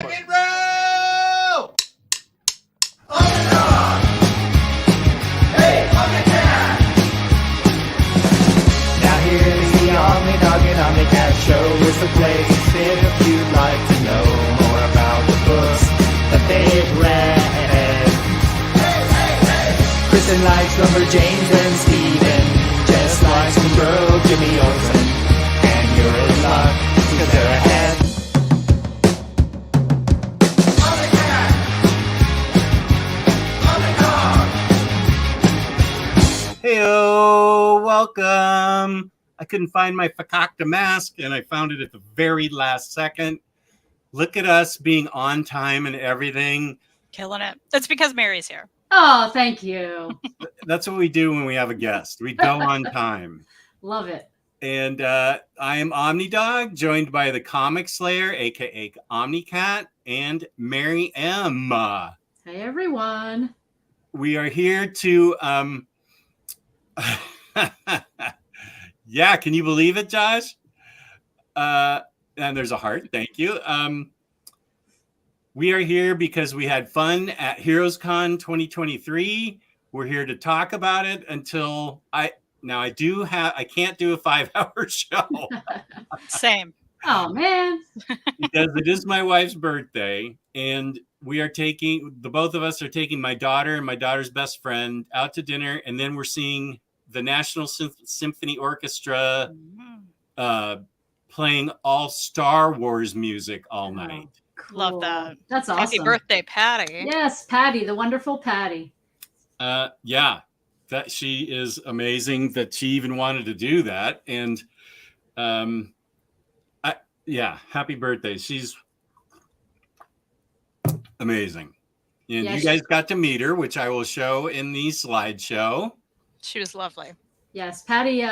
Get roll! OmniDog! Hey, OmniCat! Now here's the OmniDog and OmniCat show. It's the place if you'd like to know more about the books that they've read. Kristen likes Lumber, James, and Steven. Jess likes Monroe, Jimmy Olsen. And you're in luck, because they're ahead. Heyo, welcome. I couldn't find my fakakta mask, and I found it at the very last second. Look at us being on time and everything. Killing it. It's because Mary's here. Oh, thank you. That's what we do when we have a guest. We go on time. Love it. And I am OmniDog, joined by the Comic Slayer, a.k.a. OmniCat, and Mary M. Hey, everyone. We are here to... yeah, can you believe it, Josh? And there's a heart. Thank you. We are here because we had fun at HeroesCon 2023. We're here to talk about it until I can't do a 5-hour show. Same. Oh, man. Because it is my wife's birthday, and we are the both of us are taking my daughter and my daughter's best friend out to dinner, and then we're seeing the National Symphony Orchestra playing all Star Wars music all night. Cool. Love that. That's awesome. Happy birthday, Patty. Yes, Patty, the wonderful Patty. Yeah, that she is amazing that she even wanted to do that. And happy birthday. She's amazing. And you guys got to meet her, which I will show in the slideshow. She was lovely. Yes, Patty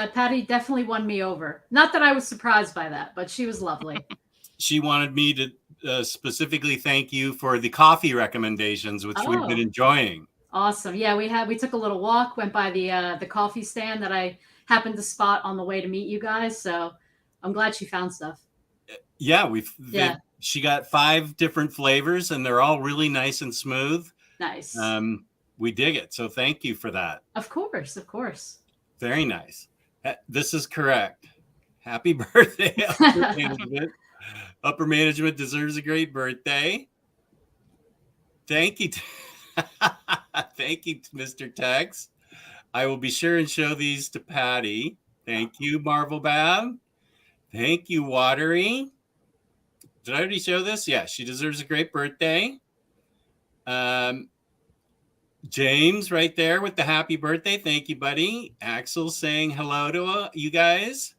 definitely won me over. Not that I was surprised by that, but she was lovely. She wanted me to specifically thank you for the coffee recommendations, which we've been enjoying. Awesome. Yeah, we took a little walk, went by the coffee stand that I happened to spot on the way to meet you guys. So I'm glad she found stuff. Yeah, she got 5 different flavors, and they're all really nice and smooth. Nice. We dig it. So thank you for that. Of course. Very nice. This is correct. Happy birthday, Upper Management. Upper Management deserves a great birthday. Thank you. Thank you, Mr. Tex. I will be sure and show these to Patty. Thank you, Marvel Bab. Thank you, Watery. Did I already show this? Yeah, she deserves a great birthday. James right there with the happy birthday. Thank you, buddy. Axel saying hello to you guys.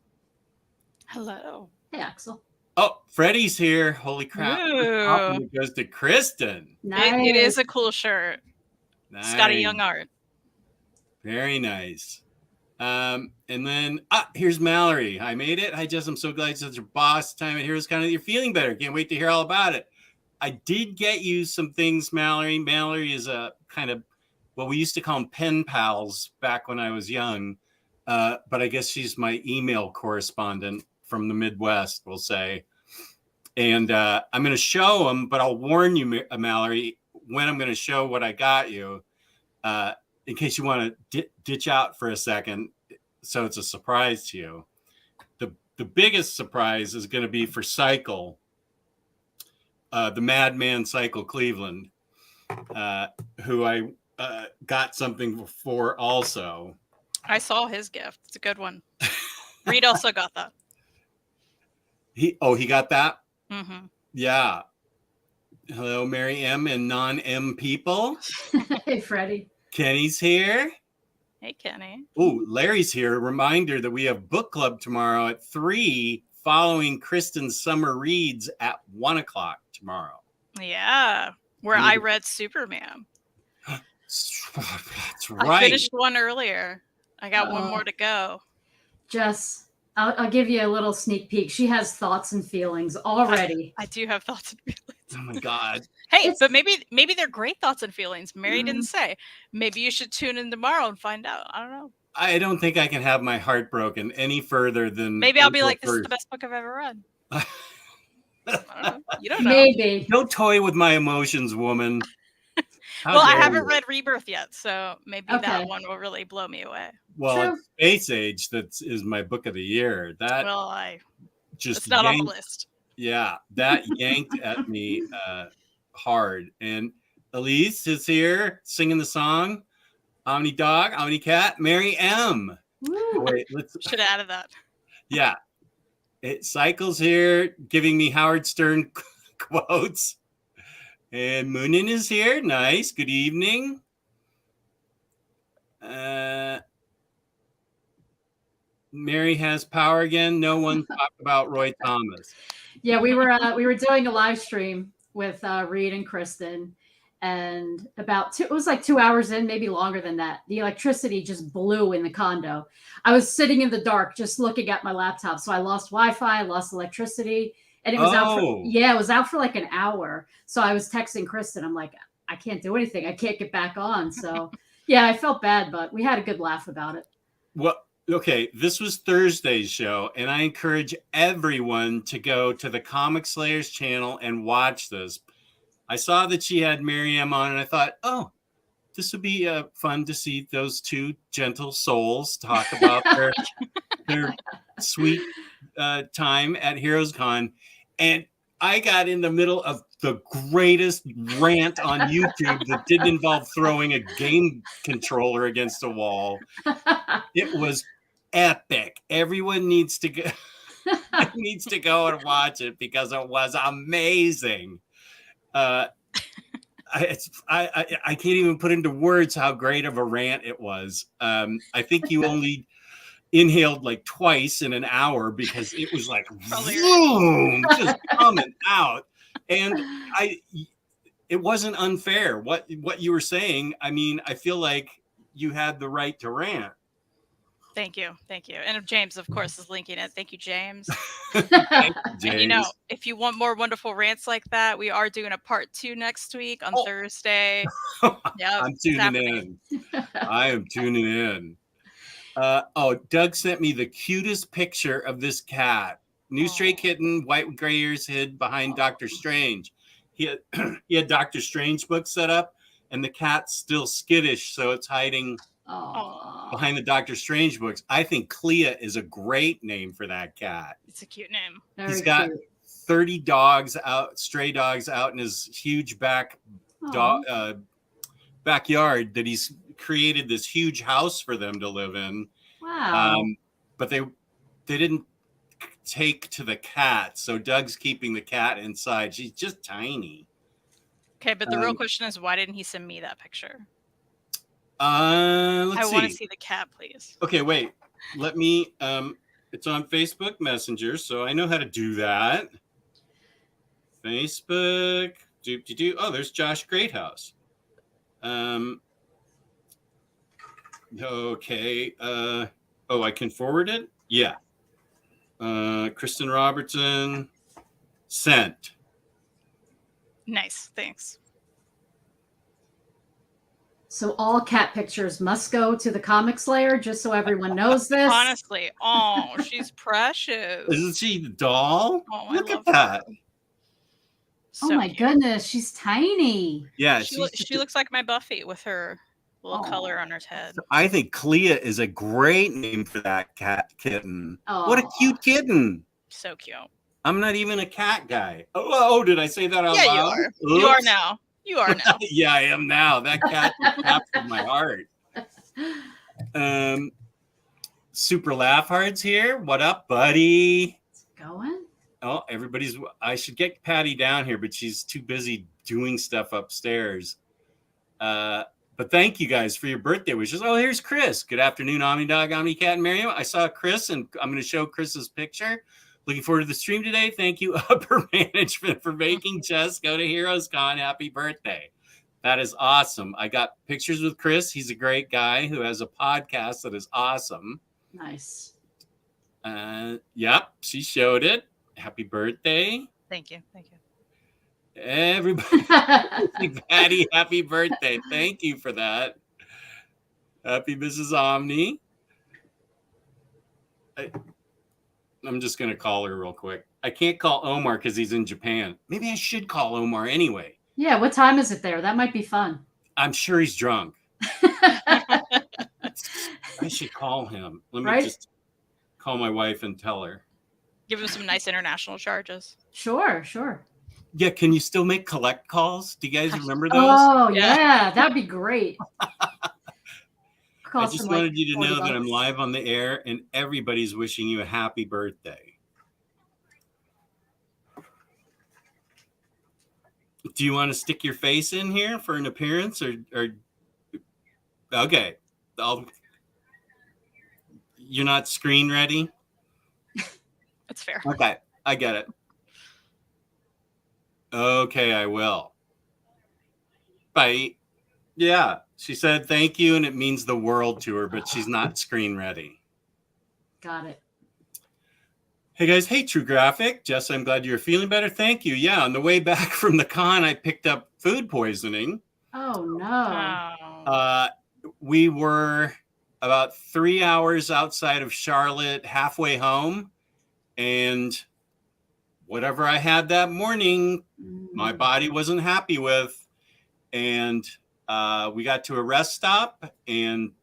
Hello. Hey, Axel. Oh, Freddie's here. Holy crap. It goes to Kristen. Nice. It is a cool shirt. Nice. It's got a young art. Very nice. And then here's Mallory. I made it. Hi, Jess. I'm so glad you're such a boss. Time at HeroesCon. You're feeling better. Can't wait to hear all about it. I did get you some things, Mallory. Mallory is a kind of what we used to call them pen pals back when I was young. But I guess she's my email correspondent from the Midwest, we'll say. And I'm going to show them, but I'll warn you, Mallory, when I'm going to show what I got you, in case you want to ditch out for a second. So it's a surprise to you. The biggest surprise is going to be for Cycle, the Madman Cycle Cleveland, who I got something for also. I saw his gift. It's a good one. Reed also got that. He got that? Mm-hmm. Yeah. Hello, Mary M. and non-M people. Hey, Freddie. Kenny's here. Hey, Kenny. Oh, Larry's here. A reminder that we have book club tomorrow at 3, following Kristen's summer reads at 1:00 tomorrow. Yeah, where I read Superman. That's right. I finished one earlier. I got one more to go. Jess, I'll give you a little sneak peek. She has thoughts and feelings already. I do have thoughts and feelings. Oh my God. Hey, but maybe they're great thoughts and feelings. Mary didn't say. Maybe you should tune in tomorrow and find out. I don't know. I don't think I can have my heart broken any further than. Maybe I'll be like, this is the best book I've ever read. You don't know. Maybe. Don't toy with my emotions, woman. How Well, I dare haven't you. read Rebirth yet, so maybe Okay. that one will really blow me away. Well, True. it's Space Age is my book of the year. That Well, just it's not on the yanked, list. yeah, that yanked at me hard. And Elise is here singing the song. OmniDog, OmniCat, Mary M. Woo. Wait, let's. Should have added that. Yeah, it cycles here, giving me Howard Stern quotes. And Moonin is here. Nice. Good evening. Mary has power again. No one talked about Roy Thomas. Yeah, we were doing a live stream with Reed and Kristen, and it was like 2 hours in, maybe longer than that. The electricity just blew in the condo. I was sitting in the dark, just looking at my laptop. So I lost Wi-Fi, I lost electricity, and it was it was out for like an hour. So I was texting Kristen. I'm like, I can't do anything. I can't get back on. So yeah, I felt bad, but we had a good laugh about it. Well, okay, this was Thursday's show, and I encourage everyone to go to the Comic Slayers channel and watch this. I saw that she had Miriam on, and I thought, oh, this would be fun to see those two gentle souls talk about their sweet time at Heroes Con. And I got in the middle of the greatest rant on YouTube that didn't involve throwing a game controller against a wall. It was epic. Everyone needs to go and watch it because it was amazing. I can't even put into words how great of a rant it was. I think you only inhaled like twice in an hour because it was like boom, just coming out. And it wasn't unfair what you were saying. I mean, I feel like you had the right to rant. Thank you. And James, of course, is linking it. Thank you, James. Thank you, James. And if you want more wonderful rants like that, we are doing a part 2 next week on Thursday. Yeah, I'm tuning in. I am tuning in. Doug sent me the cutest picture of this cat. New stray kitten, white with gray ears, hid behind Doctor Strange. He had Doctor Strange book set up, and the cat's still skittish, so it's hiding behind the Doctor Strange books. I think Clea is a great name for that cat. It's a cute name. Very He's got cute. 30 stray dogs out in his huge backyard that he's created this huge house for them to live in. Wow. But they didn't take to the cat, so Doug's keeping the cat inside. She's just tiny. Okay, but the real question is, why didn't he send me that picture? I want to see the cat, please. Okay, wait. Let me. It's on Facebook Messenger, so I know how to do that. Facebook. Oh, there's Josh Greathouse. Okay. I can forward it? Yeah. Kristen Robertson. Sent. Nice. Thanks. So all cat pictures must go to the Comic Slayer, just so everyone knows this. Honestly. Oh, she's precious. Isn't she the doll? Oh, Look at that. So my goodness, she's tiny. Yeah, she looks like my Buffy with her little color on her head. I think Clea is a great name for that kitten. What a cute kitten. So cute. I'm not even a cat guy. Oh, did I say that out loud? Yeah, you are. Oops. You are now. You are now. Yeah, I am now. That cat captured my heart. Super Laugh Heart's here. What up, buddy? It's going. Oh, I should get Patty down here, but she's too busy doing stuff upstairs. But thank you guys for your birthday wishes. Oh, here's Chris. Good afternoon, OmniDog, OmniCat, and Miriam. I saw Chris, and I'm going to show Chris's picture. Looking forward to the stream today. Thank you, upper management, for making Jess go to Heroes Con. Happy birthday. That is awesome. I got pictures with Chris. He's a great guy who has a podcast that is awesome. Nice. Yep, she showed it. Happy birthday. Thank you. Everybody, Patty, happy birthday. Thank you for that. Happy Mrs. Omni. I'm just going to call her real quick. I can't call Omar because he's in Japan. Maybe I should call Omar anyway. Yeah, what time is it there? That might be fun. I'm sure he's drunk. I should call him. Let me Right? just call my wife and tell her. Give him some nice international charges. Sure, sure. Yeah, can you still make collect calls? Do you guys remember those? Oh, Yeah. yeah, that'd be great. I Cost just them, like, wanted you to know that I'm $40. live on the air and everybody's wishing you a happy birthday. Do you want to stick your face in here for an appearance or okay. You're not screen ready? That's fair. Okay, I get it. Okay, I will. Bye. Yeah, she said thank you, and it means the world to her, but she's not screen ready. Got it. Hey guys, hey True Graphic. Jess, I'm glad you're feeling better. Thank you. Yeah, on the way back from the con, I picked up food poisoning. Oh, no. Oh. We were about 3 hours outside of Charlotte, halfway home, and whatever I had that morning, my body wasn't happy with, and we got to a rest stop, and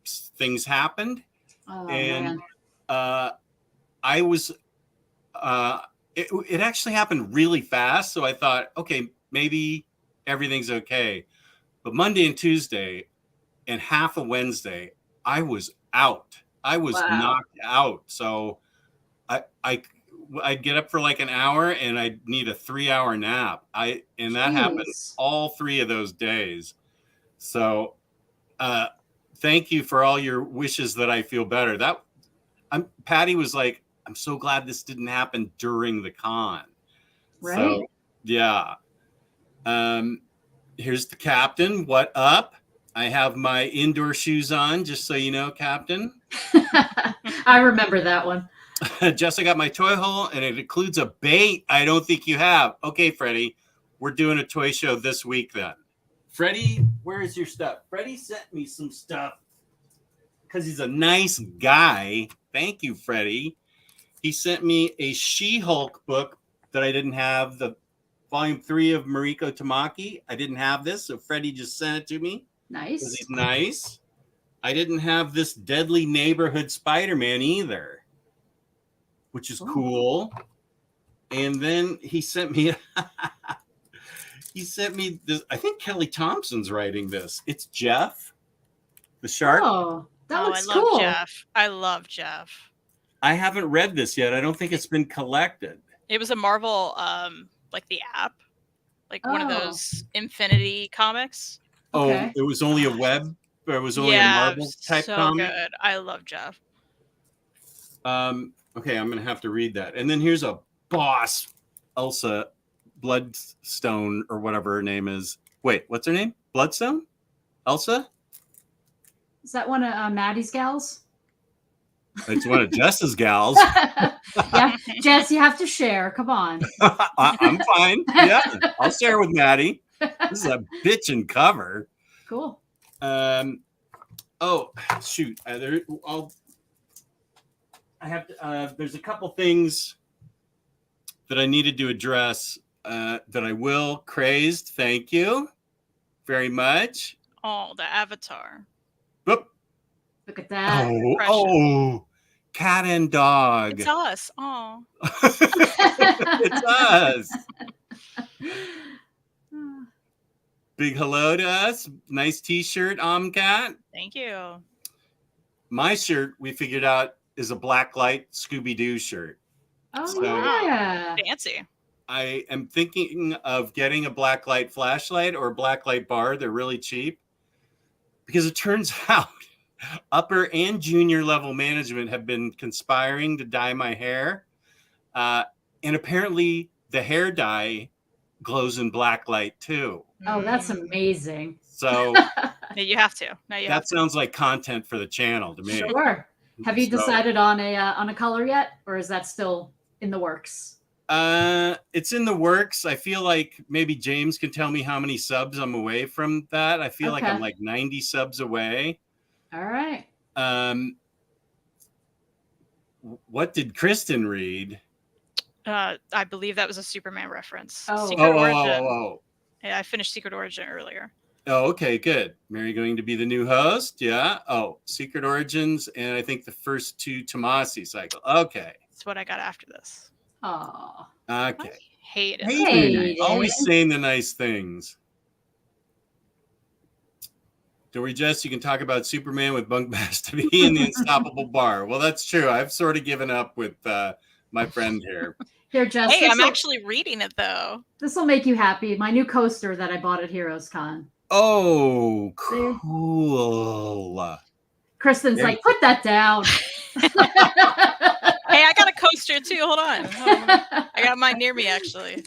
things happened, Oh, and man. I was. It actually happened really fast, so I thought, okay, maybe everything's okay. But Monday and Tuesday and half of Wednesday, I was out. I was Wow. knocked out. So I'd get up for like an hour and I'd need a 3-hour nap. And that happened Jeez. all 3 of those days. So thank you for all your wishes that I feel better. Patty was like, I'm so glad this didn't happen during the con. Right? So, yeah. Here's the captain. What up? I have my indoor shoes on, just so you know, Captain. I remember that one. Jess, I got my toy haul, and it includes a bait I don't think you have. Okay, Freddie, we're doing a toy show this week then. Freddie, where is your stuff? Freddie sent me some stuff because he's a nice guy. Thank you, Freddie. He sent me a She-Hulk book that I didn't have, the volume 3 of Mariko Tamaki. I didn't have this, so Freddie just sent it to me. Nice. Because he's nice. I didn't have this Deadly Neighborhood Spider-Man either, which is cool. And then he sent me this. I think Kelly Thompson's writing this. It's Jeff, the shark. Oh, that looks I love cool. Jeff. I love Jeff. I haven't read this yet. I don't think it's been collected. It was a Marvel, like the app, like one of Oh. those Infinity comics. Okay. Oh, it was only a web, or it was only a Yeah, Marvel type so comic. good. I love Jeff. Okay, I'm gonna have to read that. And then here's a boss, Elsa Bloodstone, or whatever her name is. Wait, what's her name? Bloodstone? Elsa? Is that one of Maddie's gals? It's one of Jess's gals. Yeah, Jess, you have to share. Come on. I'm fine. Yeah, I'll share with Maddie. This is a bitchin' cover. Cool. Oh shoot! I have to. There's a couple things that I needed to address. That I will. Crazed. Thank you very much. Oh, the Avatar. Whoop. Look at that. Oh, cat and dog. It's us. Oh, It's us. Big hello to us. Nice t-shirt, OmniCat. thank you. My shirt, we figured out, is a blacklight Scooby-Doo shirt. Oh, So- yeah. Fancy. I am thinking of getting a blacklight flashlight or a blacklight bar. They're really cheap. Because it turns out upper and junior level management have been conspiring to dye my hair. And apparently the hair dye glows in black light too. Oh, that's amazing. So Yeah, you have to. Now you have that sounds like content for the channel to me. Sure. Have you So, decided on a color yet, or is that still in the works? it's in the works. I feel like maybe James can tell me how many subs I'm away from that. I feel like I'm Okay. like 90 subs away. All right. What did Kristen read? I believe that was a Superman reference. Oh. Secret Origin. Oh. Yeah, I finished Secret Origin earlier. Oh, okay, good. Mary going to be the new host? Yeah. Oh, Secret Origins, and I think the first 2 Tomasi cycle. Okay. That's what I got after this. Oh. Okay. I hate it. Hayden. Always saying the nice things. Dory Jess, you can talk about Superman with Bunk Bass to be in the Unstoppable Bar. Well, that's true. I've sort of given up with my friend here. Here, Jess. Hey, I'm actually reading it though. This will make you happy. My new coaster that I bought at Heroes Con. Oh, cool. Kristen's like, put that down. Hey, I got a coaster too. Hold on. I got mine near me actually.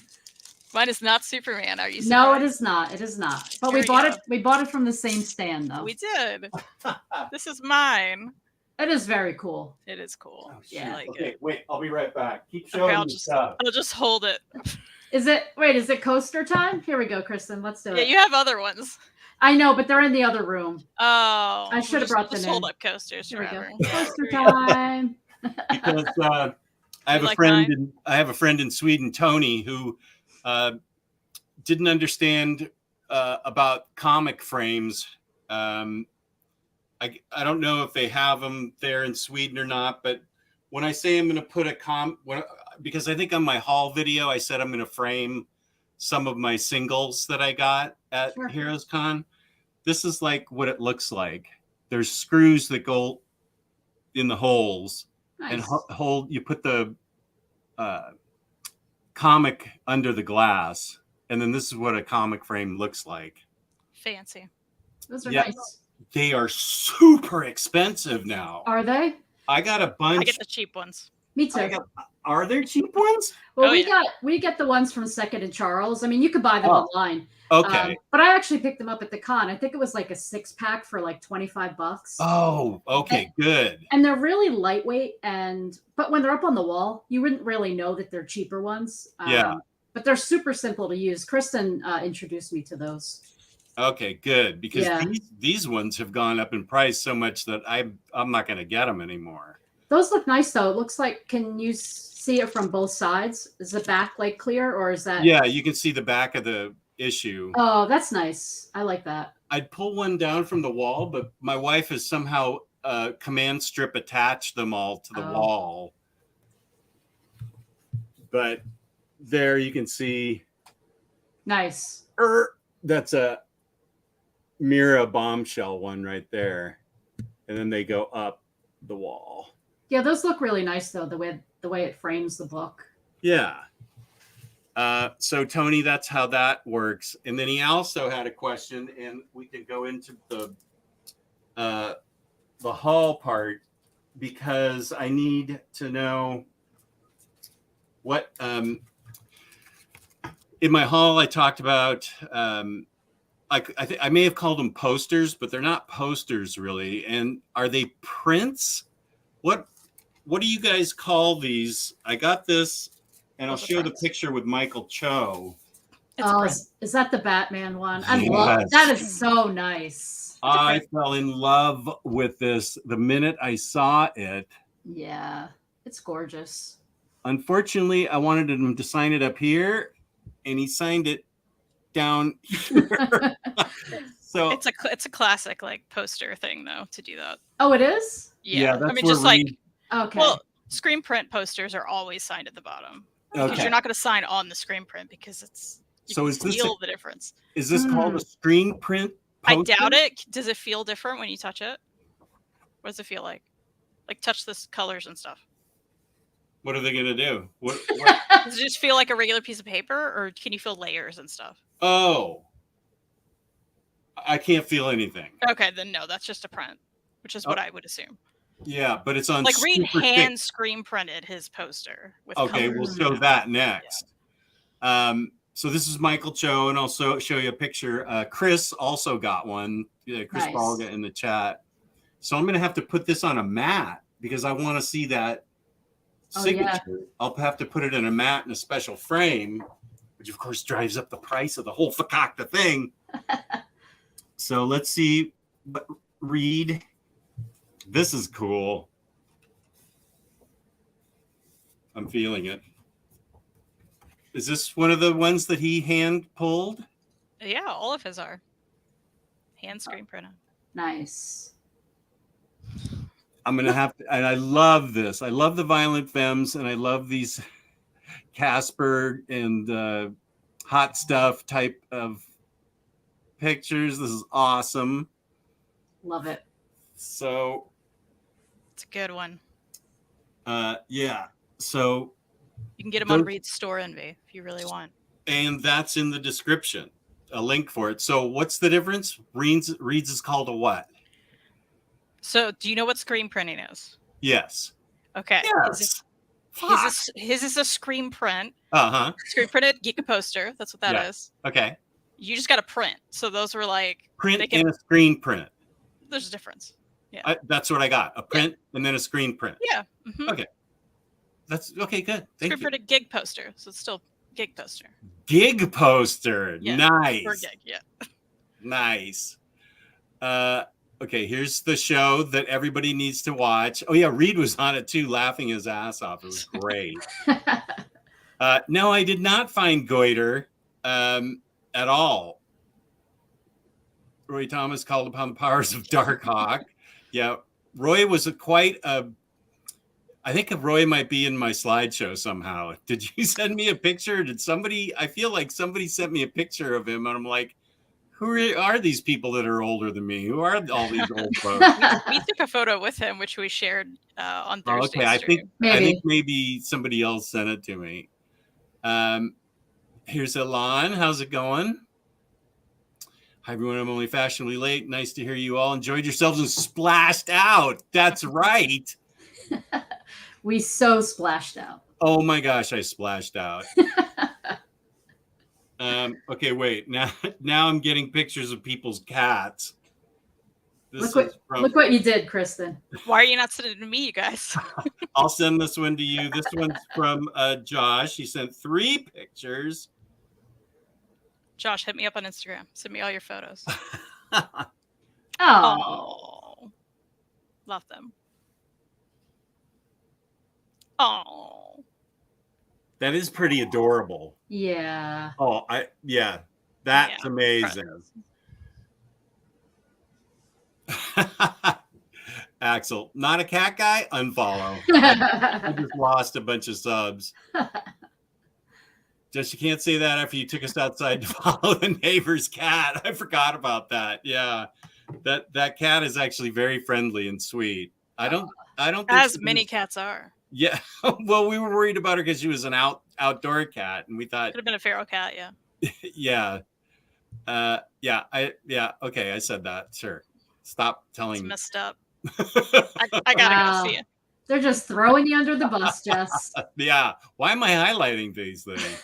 Mine is not Superman. Are you surprised? No, it is not. It is not. But Here we bought go. it. We bought it from the same stand, though. We did. This is mine. It is very cool. It is cool. Oh, Yeah, I like okay, it. wait. I'll be right back. Keep Okay, showing I'll me just stuff. I'll just hold it. Is it coaster time? Here we go, Kristen. Let's do Yeah, it. you have other ones. I know, but they're in the other room. Oh, I should have brought them just in. hold up coasters Here we forever. go. Coaster Here we go. time. Because I have You a like friend. mine? I have a friend in Sweden, Tony, who didn't understand about comic frames. I don't know if they have them there in Sweden or not, but when I say I'm going to put because I think on my haul video I said I'm going to frame some of my singles that I got at Sure. Heroes Con. This is like what it looks like. There's screws that go in the holes. Nice. And hold. You put the comic under the glass, and then this is what a comic frame looks like. Fancy. Those are Yeah. nice. They are super expensive now. Are they? I got a bunch. I get the cheap ones. Me too. Are there cheap ones? Well, Oh, we get the ones from Second and Charles. I mean, you could buy them online. Okay. But I actually picked them up at the con. I think it was like a 6-pack for like $25. Oh, okay, good. And they're really lightweight, but when they're up on the wall, you wouldn't really know that they're cheaper ones. Yeah. But they're super simple to use. Kristen introduced me to those. Okay, good. Because Yeah. these ones have gone up in price so much that I'm not going to get them anymore. Those look nice though. It looks like, can you see it from both sides? Is the back like clear, or is that? Yeah, you can see the back of the issue. Oh, that's nice. I like that. I'd pull one down from the wall, but my wife has somehow command strip attached them all to the wall. But there you can see. Nice. That's a Mira bombshell one right there, and then they go up the wall. Yeah, those look really nice though. The way it frames the book. Yeah. So Tony, that's how that works. And then he also had a question, and we can go into the haul part because I need to know what in my haul I talked about. I may have called them posters, but they're not posters really. And are they prints? What do you guys call these? I got this, and I'll show the picture with Michael Cho. Is that the Batman one? I Yes. love that. Is so nice. I fell in love with this the minute I saw it. Yeah, it's gorgeous. Unfortunately, I wanted him to sign it up here, and he signed it down here. So it's a classic like poster thing though to do that. Oh, it is? Yeah, I that's mean, where just like Okay. well, screen print posters are always signed at the bottom because okay. you're not going to sign on the screen print because you So can is this feel the difference. Is this called a screen print I poster? doubt it. Does it feel different when you touch it? What does it feel like? Like touch the colors and stuff. What are they going to do? What? Does it just feel like a regular piece of paper, or can you feel layers and stuff? Oh, I can't feel anything. Okay, then no, that's just a print, which is what I would assume. Yeah, but it's on Like Reed super hand thick. screen printed his poster with Okay, colors. we'll show that next. So this is Michael Cho, and I'll show you a picture. Chris also got one. Chris Nice. Balga in the chat. So I'm going to have to put this on a mat because I want to see that signature. Yeah. I'll have to put it in a mat in a special frame, which of course drives up the price of the whole fakakta thing. So let's see. Read. This is cool. I'm feeling it. Is this one of the ones that he hand pulled? Yeah, all of his are hand screen printed. Nice. I'm gonna have to, and I love this. I love the Violent Femmes, and I love these Casper and hot stuff type of pictures. This is awesome. Love it. So, It's a good one. yeah. So, You can get them on Reed's Store Envy if you really want. and that's in the description, a link for it. So, what's the difference? Reed's is called a what? So, do you know what screen printing is? Yes. Okay. Yes. His is a screen print. Uh-huh. Screen printed geek poster. That's what that is. Okay. You just got to print. So those were like Print and a screen print. There's a difference. Yeah. That's what I got. A print and then a screen print. Yeah. Mm-hmm. Okay. That's okay. Good. Thank Screen you. printed gig poster. So it's still gig poster. Gig poster. Yeah, Nice. For gig. Yeah. Nice. Okay, here's the show that everybody needs to watch. Oh yeah, Reed was on it too, laughing his ass off. It was great. No, I did not find goiter at all. Roy Thomas called upon the powers of Darkhawk. Yeah, Roy was I think Roy might be in my slideshow somehow. Did you send me a picture? I feel like somebody sent me a picture of him, and I'm like, who are these people that are older than me? Who are all these old folks? We took a photo with him, which we shared on Thursday. Okay, stream. I think maybe somebody else sent it to me. Here's Alon. How's it going? Hi, everyone. I'm only fashionably late. Nice to hear you all enjoyed yourselves and splashed out. That's right. We so splashed out. Oh my gosh, I splashed out. Okay, wait. Now I'm getting pictures of people's cats. Look what you did, Kristen. Why are you not sending it to me, you guys? I'll send this one to you. This one's from Josh. He sent 3 pictures. Josh, hit me up on Instagram. Send me all your photos. Oh, love them. Oh, That is pretty adorable. yeah. Oh, that's amazing. Axel, not a cat guy? Unfollow. I just lost a bunch of subs. Just you can't say that after you took us outside to follow the neighbor's cat. I forgot about that. Yeah. That cat is actually very friendly and sweet. I don't think as many cats are. Yeah. Well, we were worried about her because she was an outdoor cat, and we thought Could have been a feral cat, yeah. yeah. Okay, I said that. Sure. Stop telling It's me. messed up. I gotta go see it. They're just throwing you under the bus, Jess. Yeah. Why am I highlighting these things?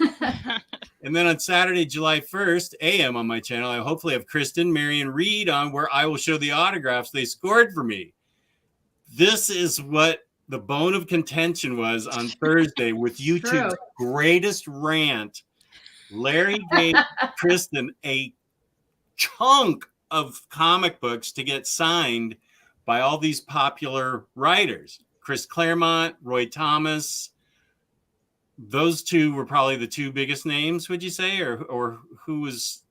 And then on Saturday, July 1st, AM on my channel, I hopefully have Kristen, Mary, and Reed on, where I will show the autographs they scored for me. This is what the bone of contention was on Thursday with YouTube's greatest rant. Larry gave Kristen a chunk of comic books to get signed by all these popular writers. Chris Claremont, Roy Thomas. Those two were probably the 2 biggest names, would you say? Or who was?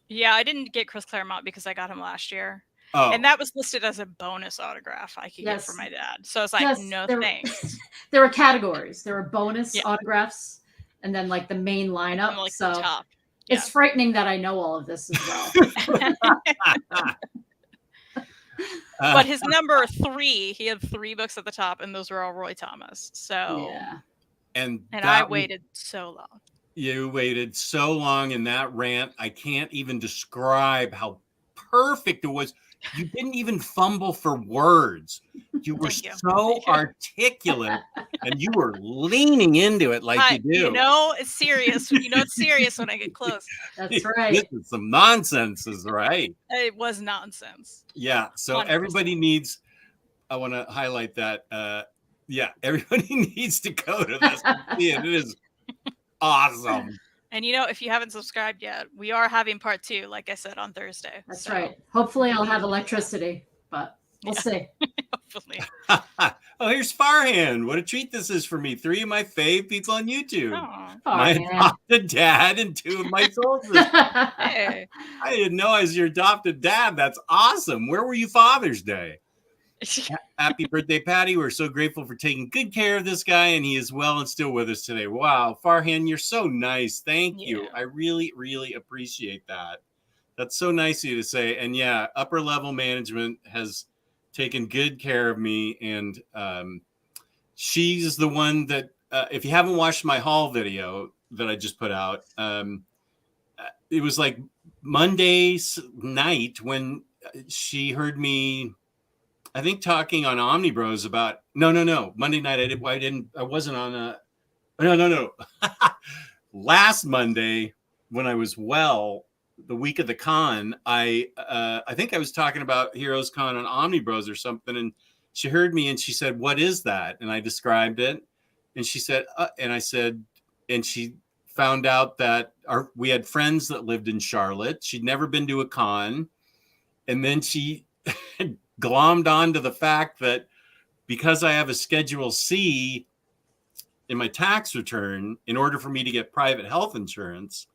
Yeah, I didn't get Chris Claremont because I got him last year. Oh. And that was listed as a bonus autograph I could get for my dad. So I was like, no thanks. There were categories. There were bonus autographs and then like the main lineup. Like so the top. It's frightening that I know all of this as well. But his number 3, he had 3 books at the top, and those were all Roy Thomas. So yeah. And I waited so long. You waited so long in that rant. I can't even describe how perfect it was. You didn't even fumble for words. You were so articulate, and you were leaning into it like you do. You know, it's serious. You know, it's serious when I get close. That's right. This is some nonsense, is right. It was nonsense. Yeah. So 100%. everybody needs. I want to highlight that. Everybody needs to go to this. It is awesome. And you know, if you haven't subscribed yet, we are having part 2, like I said, on Thursday. That's right. Hopefully I'll have electricity, but we'll see. Hopefully. Oh, here's Farhan. What a treat this is for me. 3 of my fave people on YouTube. Oh, My adopted dad and 2 of my soul sisters. hey. I didn't know I was your adopted dad. That's awesome. Where were you Father's Day? Happy birthday, Patty. We're so grateful for taking good care of this guy, and he is well and still with us today. Wow, Farhan, you're so nice. Thank you. Yeah. I really, really appreciate that. That's so nice of you to say. And yeah, upper level management has taken good care of me. And she's the one that, if you haven't watched my haul video that I just put out, it was like Monday night when she heard me, I think, talking on OmniBros about no Monday night. I wasn't on no last Monday when I was well, the week of the con, I think I was talking about Heroes Con on OmniBros or something, and she heard me and she said, "What is that?" And I described it, and she said, and I said, and she found out that we had friends that lived in Charlotte. She'd never been to a con, and then she glommed onto the fact that because I have a Schedule C in my tax return, in order for me to get private health insurance,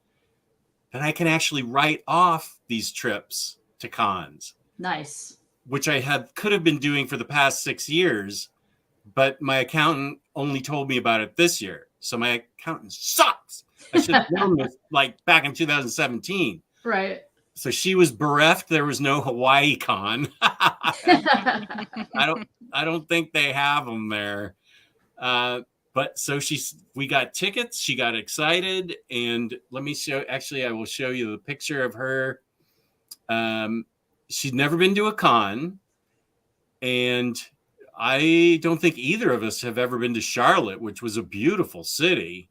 that I can actually write off these trips to cons. Nice. Which I could have been doing for the past 6 years, but my accountant only told me about it this year. So my accountant sucks. I should have known this like back in 2017. Right. So she was bereft. There was no Hawaii con. I don't think they have them there. But so we got tickets. She got excited, and let me show. Actually, I will show you the picture of her. She'd never been to a con, and I don't think either of us have ever been to Charlotte, which was a beautiful city.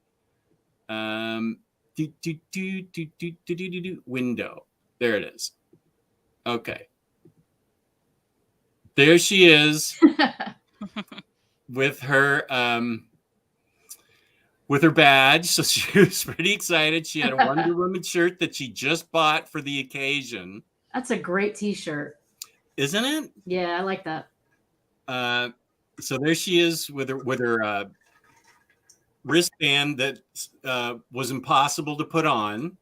Window. There it is. Okay. There she is with her badge. So she was pretty excited. She had a Wonder Woman shirt that she just bought for the occasion. That's a great t-shirt. Isn't it? Yeah, I like that. So there she is with her wristband that was impossible to put on.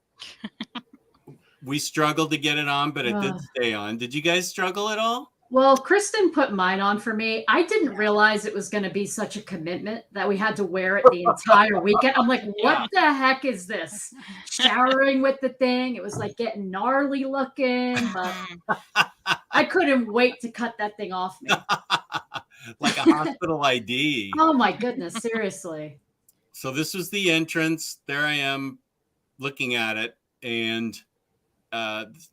We struggled to get it on, but it did stay on. Did you guys struggle at all? Well, Kristen put mine on for me. I didn't realize it was going to be such a commitment that we had to wear it the entire weekend. I'm like, what the heck is this? Showering with the thing. It was like getting gnarly looking, but I couldn't wait to cut that thing off me. Like a hospital ID. Oh my goodness, seriously. So this was the entrance. There I am looking at it. And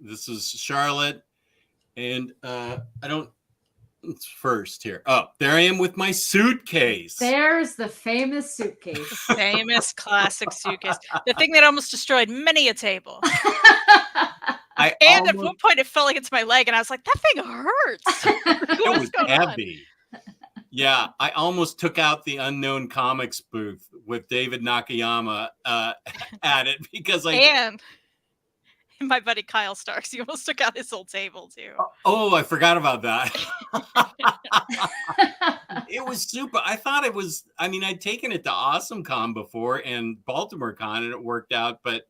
this is Charlotte. And it's first here. Oh, there I am with my suitcase. There's the famous suitcase. Famous classic suitcase. The thing that almost destroyed many a table. At one point it felt like it's my leg, and I was like, that thing hurts. It was heavy. Yeah, I almost took out the Unknown Comics booth with David Nakayama at it because and my buddy Kyle Starks, he almost took out his whole table too. Oh, I forgot about that. It was super. I thought it was, I mean, I'd taken it to Awesome Con before and Baltimore Con, and it worked out, but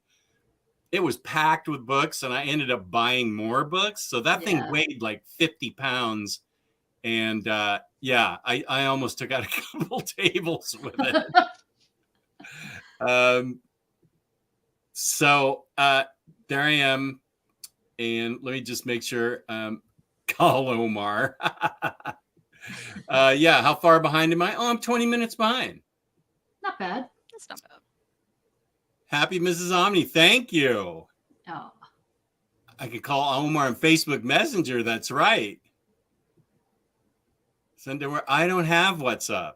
it was packed with books, and I ended up buying more books. So that thing weighed like 50 pounds. And I almost took out a couple tables with it. There I am. And let me just make sure. Call Omar. How far behind am I? Oh, I'm 20 minutes behind. Not bad. That's not bad. Happy Mrs. Omni. Thank you. Oh. I could call Omar on Facebook Messenger. That's right. Send it where I don't have WhatsApp.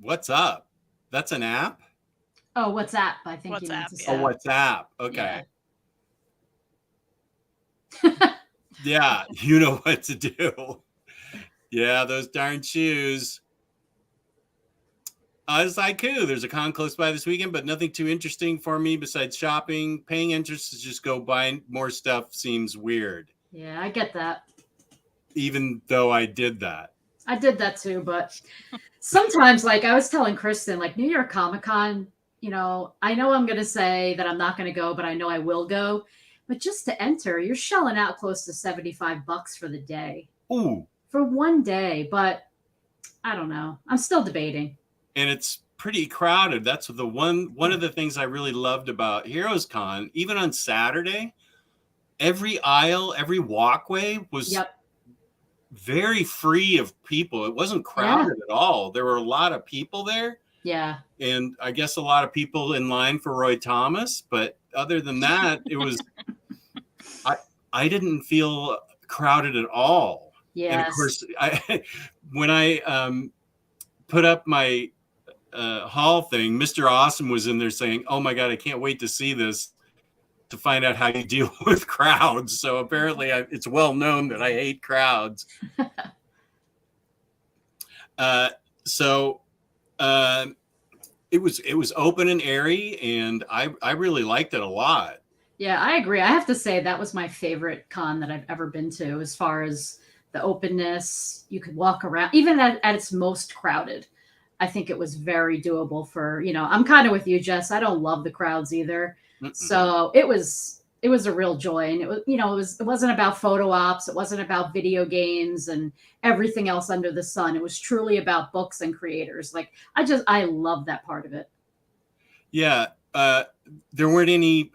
What's up? That's an app? Oh, WhatsApp. I think WhatsApp, you meant to say. Oh, WhatsApp. Okay. Yeah, you know what to do. Yeah, those darn shoes. It's haiku. There's a con close by this weekend, but nothing too interesting for me besides shopping. Paying interest to just go buy more stuff seems weird. Yeah, I get that. Even though I did that. I did that too, but sometimes, like I was telling Kristen, like New York Comic Con, I know I'm going to say that I'm not going to go, but I know I will go. But just to enter, you're shelling out close to $75 for the day. Ooh. For one day, but I don't know. I'm still debating. And it's pretty crowded. That's the one of the things I really loved about Heroes Con. Even on Saturday, every aisle, every walkway was very free of people. It wasn't crowded at all. There were a lot of people there. Yeah. And I guess a lot of people in line for Roy Thomas. But other than that, it was, I didn't feel crowded at all. Yes. And of course, when I put up my hall thing, Mr. Awesome was in there saying, "Oh my God, I can't wait to see this to find out how you deal with crowds." So apparently it's well known that I hate crowds. It was open and airy, and I really liked it a lot. Yeah, I agree. I have to say that was my favorite con that I've ever been to, as far as the openness. You could walk around, even at its most crowded. I think it was very doable for, I'm kind of with you, Jess. I don't love the crowds either. Mm-mm. So it was a real joy. And it wasn't about photo ops. It wasn't about video games and everything else under the sun. It was truly about books and creators. Like, I love that part of it. Yeah. There weren't any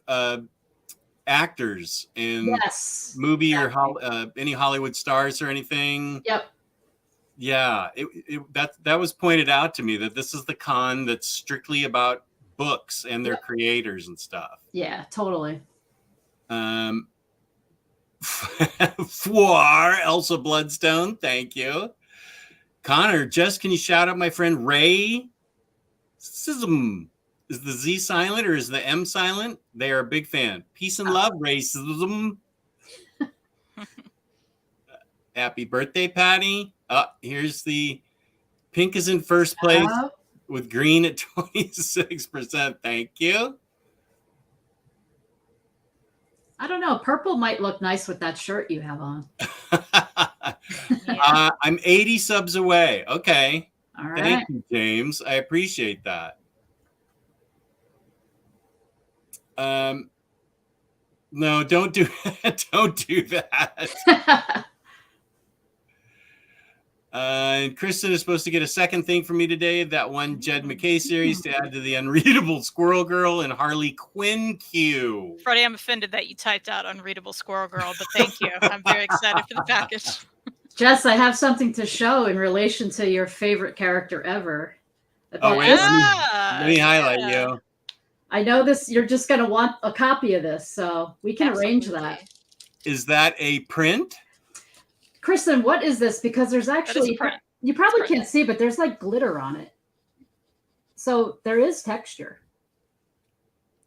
actors in movie or any Hollywood stars or anything. Yep. Yeah, that was pointed out to me, that this is the con that's strictly about books and their creators and stuff. Yeah, totally. Four, Elsa Bloodstone, thank you. Connor, Jess, can you shout out my friend Ray? Sism. Is the Z silent or is the M silent? They are a big fan. Peace and love, racism. Happy birthday, Patty. Here's the pink is in first place with green at 26%. Thank you. I don't know. Purple might look nice with that shirt you have on. I'm 80 subs away. Okay. All right. Thank you, James. I appreciate that. No, don't do that. Don't do that. And Kristen is supposed to get a second thing from me today. That one Jed McKay series to add to the Unreadable Squirrel Girl and Harley Quinn queue. Freddie, I'm offended that you typed out Unreadable Squirrel Girl, but thank you. I'm very excited for the package. Jess, I have something to show in relation to your favorite character ever. Oh, wait, let me highlight you. I know this. You're just going to want a copy of this, so we can arrange that. Is that a print? Kristen, what is this? Because there's actually, you probably can't see, but there's like glitter on it. So there is texture.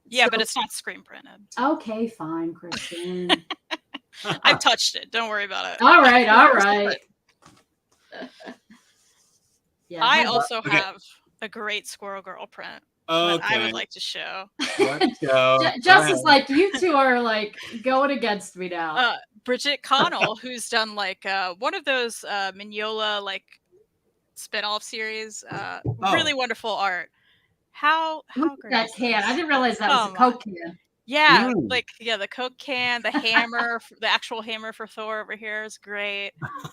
Yeah, but it's not screen printed. Okay, fine, Kristen. I've touched it. Don't worry about it. All right. Yeah, I also have a great Squirrel Girl print that I would like to show. Let's go. Jess is like, you two are like going against me now. Bridget Connell, who's done like one of those Mignola like spin-off series. Really wonderful art. How great that can. I didn't realize that was a Coke can. Yeah, the Coke can, the hammer, the actual hammer for Thor over here is great.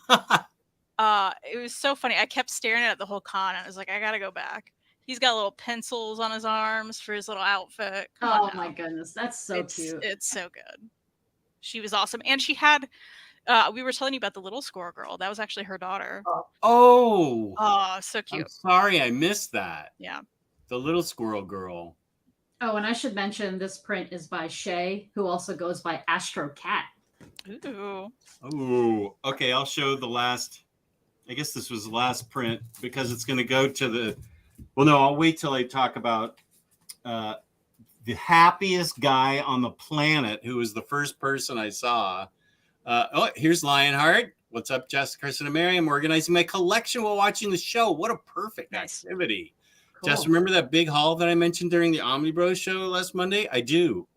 It was so funny. I kept staring at it the whole con, and I was like, I gotta go back. He's got little pencils on his arms for his little outfit. Oh my goodness, that's so cute. It's so good. She was awesome, and she had. We were telling you about the little Squirrel Girl. That was actually her daughter. Oh, so cute. I'm sorry, I missed that. Yeah, the little Squirrel Girl. Oh, and I should mention this print is by Shay, who also goes by Astro Cat. Ooh. Okay, I'll show the last. I guess this was the last print because it's going to go to the. Well, no, I'll wait till I talk about the happiest guy on the planet, who was the first person I saw. Here's Lionheart. What's up, Jessica, Kristen, and Mary? I'm organizing my collection while watching the show. What a perfect activity. Cool. Jess, remember that big haul that I mentioned during the OmniBros show last Monday? I do.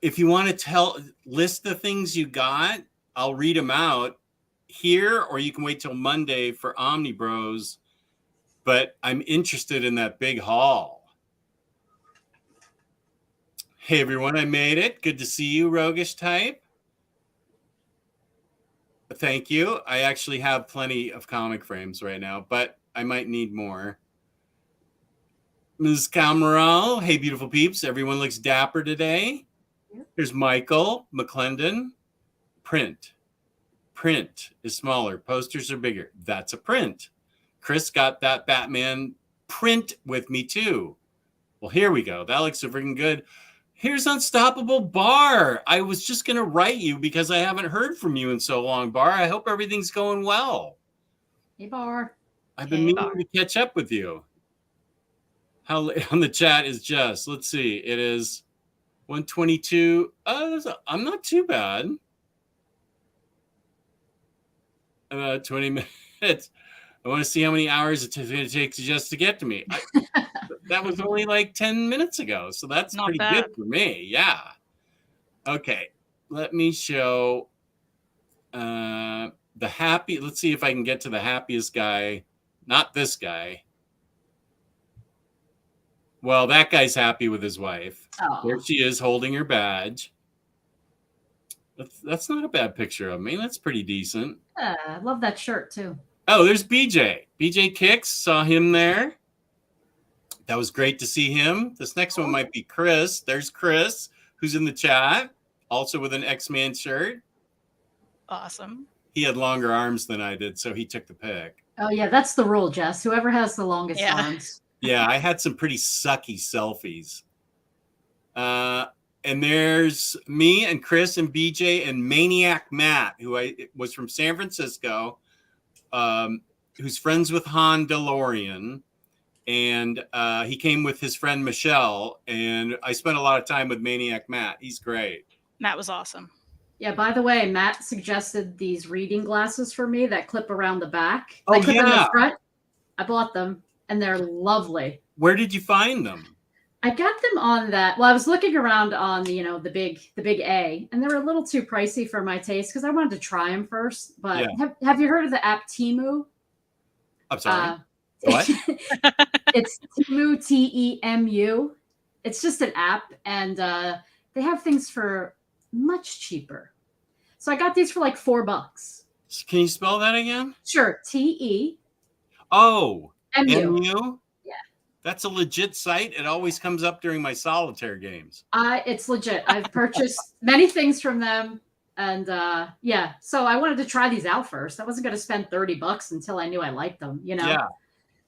if you want to list the things you got, I'll read them out here, or you can wait till Monday for Omni Bros. But I'm interested in that big haul. Hey everyone, I made it. Good to see you, Roguish Type. Thank you. I actually have plenty of comic frames right now, but I might need more. Ms. Camaral, hey beautiful peeps. Everyone looks dapper today. Here's Michael McClendon. Print. Print is smaller. Posters are bigger. That's a print. Chris got that Batman print with me too. Well, here we go. That looks so freaking good. Here's Unstoppable Bar. I was just going to write you because I haven't heard from you in so long, Bar. I hope everything's going well. Hey, Bar. I've been meaning to catch up with you. How late on the chat is Jess? Let's see. It is 1:22. I'm not too bad. About 20 minutes. I want to see how many hours it takes just to get to me. That was only like 10 minutes ago. So that's Not pretty bad. good for me. Yeah. Okay. Let me show the happy. Let's see if I can get to the happiest guy. Not this guy. Well, that guy's happy with his wife. Oh. There she is holding her badge. That's not a bad picture of me. That's pretty decent. I love that shirt too. Oh, there's BJ. BJ Kicks. Saw him there. That was great to see him. This next one might be Chris. There's Chris, who's in the chat, also with an X-Man shirt. Awesome. He had longer arms than I did, so he took the pick. Oh, yeah, that's the rule, Jess. Whoever has the longest arms. Yeah, I had some pretty sucky selfies. And there's me and Chris and BJ and Maniac Matt, who was from San Francisco, who's friends with Han DeLorean. And he came with his friend Michelle, and I spent a lot of time with Maniac Matt. He's great. Matt was awesome. Yeah, by the way, Matt suggested these reading glasses for me that clip around the back. Oh, clip around yeah. the front. I bought them, and they're lovely. Where did you find them? I got them on that. Well, I was looking around on the big A, and they were a little too pricey for my taste because I wanted to try them first. But have you heard of the app Temu? I'm sorry. What? It's Temu, Temu. It's just an app, and they have things for much cheaper. So I got these for like $4. Can you spell that again? Sure. TE. Oh, MU. Yeah. That's a legit site. It always comes up during my solitaire games. It's legit. I've purchased many things from them. And yeah, so I wanted to try these out first. I wasn't going to spend $30 until I knew I liked them, Yeah.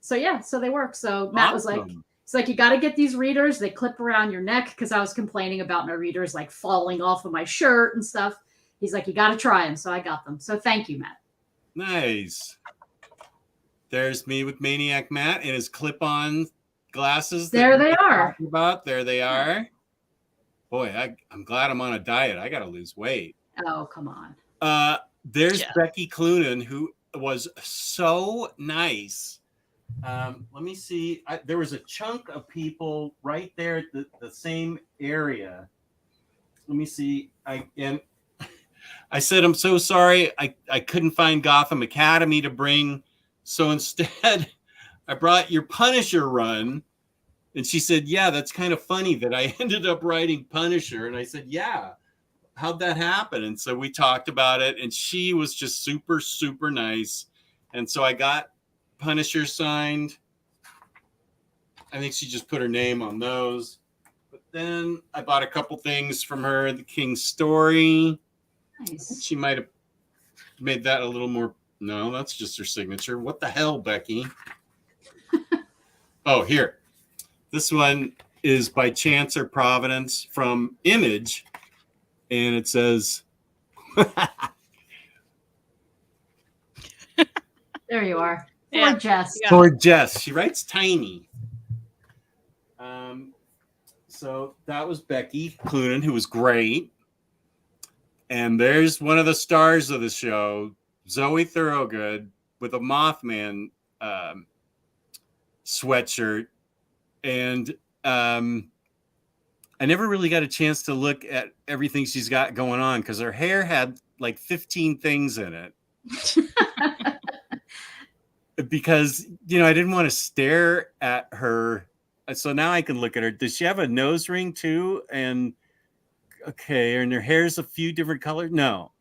So they work. So Matt was like, it's like, you got to get these readers. They clip around your neck because I was complaining about my readers like falling off of my shirt and stuff. He's like, you got to try them. So I got them. So thank you, Matt. Nice. There's me with Maniac Matt and his clip-on glasses. There they are. There they are. Boy, I'm glad I'm on a diet. I got to lose weight. Oh, come on. There's Becky Cloonan, who was so nice. Let me see. There was a chunk of people right there at the same area. Let me see. I said, I'm so sorry. I couldn't find Gotham Academy to bring. So instead, I brought your Punisher run. And she said, yeah, that's kind of funny that I ended up writing Punisher. And I said, yeah, how'd that happen? And so we talked about it. And she was just super, super nice. And so I got Punisher signed. I think she just put her name on those. But then I bought a couple things from her. The King's Story. Nice. She might have made that a little more. No, that's just her signature. What the hell, Becky? Oh, here. This one is by chance or providence from Image. And it says, there you are. Yeah. For Jess. Yeah. For Jess. She writes tiny. So that was Becky Cloonan, who was great. And there's one of the stars of the show, Zoe Thorogood, with a Mothman sweatshirt. And I never really got a chance to look at everything she's got going on because her hair had like 15 things in it. Because, I didn't want to stare at her. So now I can look at her. Does she have a nose ring too? And okay, and her hair's a few different colors. No,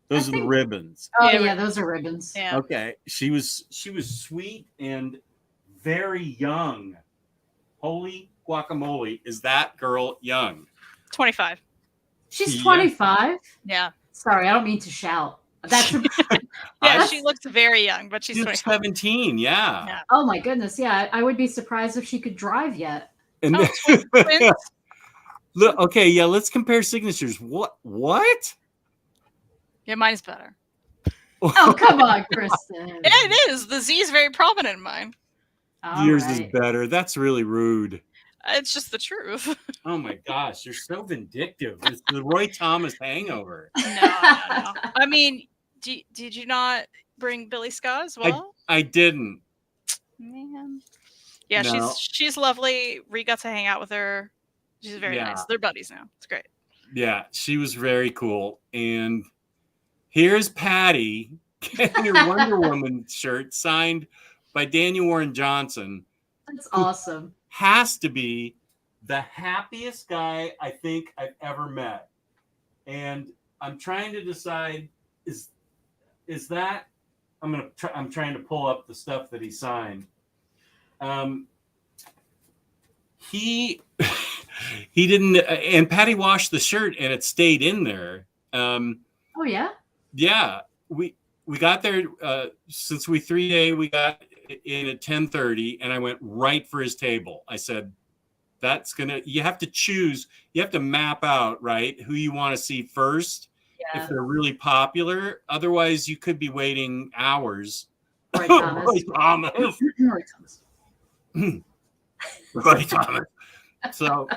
those are the ribbons. Oh yeah, those are ribbons. Yeah. Okay, she was sweet and very young. Holy guacamole, is that girl young? 25. She's 25. Yeah. Sorry, I don't mean to shout. That's yeah, she looks very young, but she's 17. Yeah. Oh my goodness. Yeah, I would be surprised if she could drive yet. And twins? Look, okay, yeah, let's compare signatures. What? Yeah, mine's better. Oh, come on, Kristen. Yeah, it is. The Z is very prominent in mine. Yours is better. That's really rude. It's just the truth. Oh my gosh, you're so vindictive. It's the Roy Thomas hangover. No. I mean, did you not bring Billy Scott as well? I didn't. Man. Yeah, No. she's lovely. We got to hang out with her. She's very nice. They're buddies now. It's great. Yeah, she was very cool. And here's Patty getting your Wonder Woman shirt signed by Daniel Warren Johnson. That's awesome. Has to be the happiest guy I think I've ever met. And I'm trying to decide, is that, I'm trying to pull up the stuff that he signed. He didn't, and Patty washed the shirt and it stayed in there. Oh yeah? Yeah. We got there, since we 3-day, we got in at 10:30 and I went right for his table. I said, you have to choose, you have to map out, right, who you want to see first. If they're really popular. Otherwise, you could be waiting hours. Roy Thomas. Roy Thomas. Roy Thomas. So,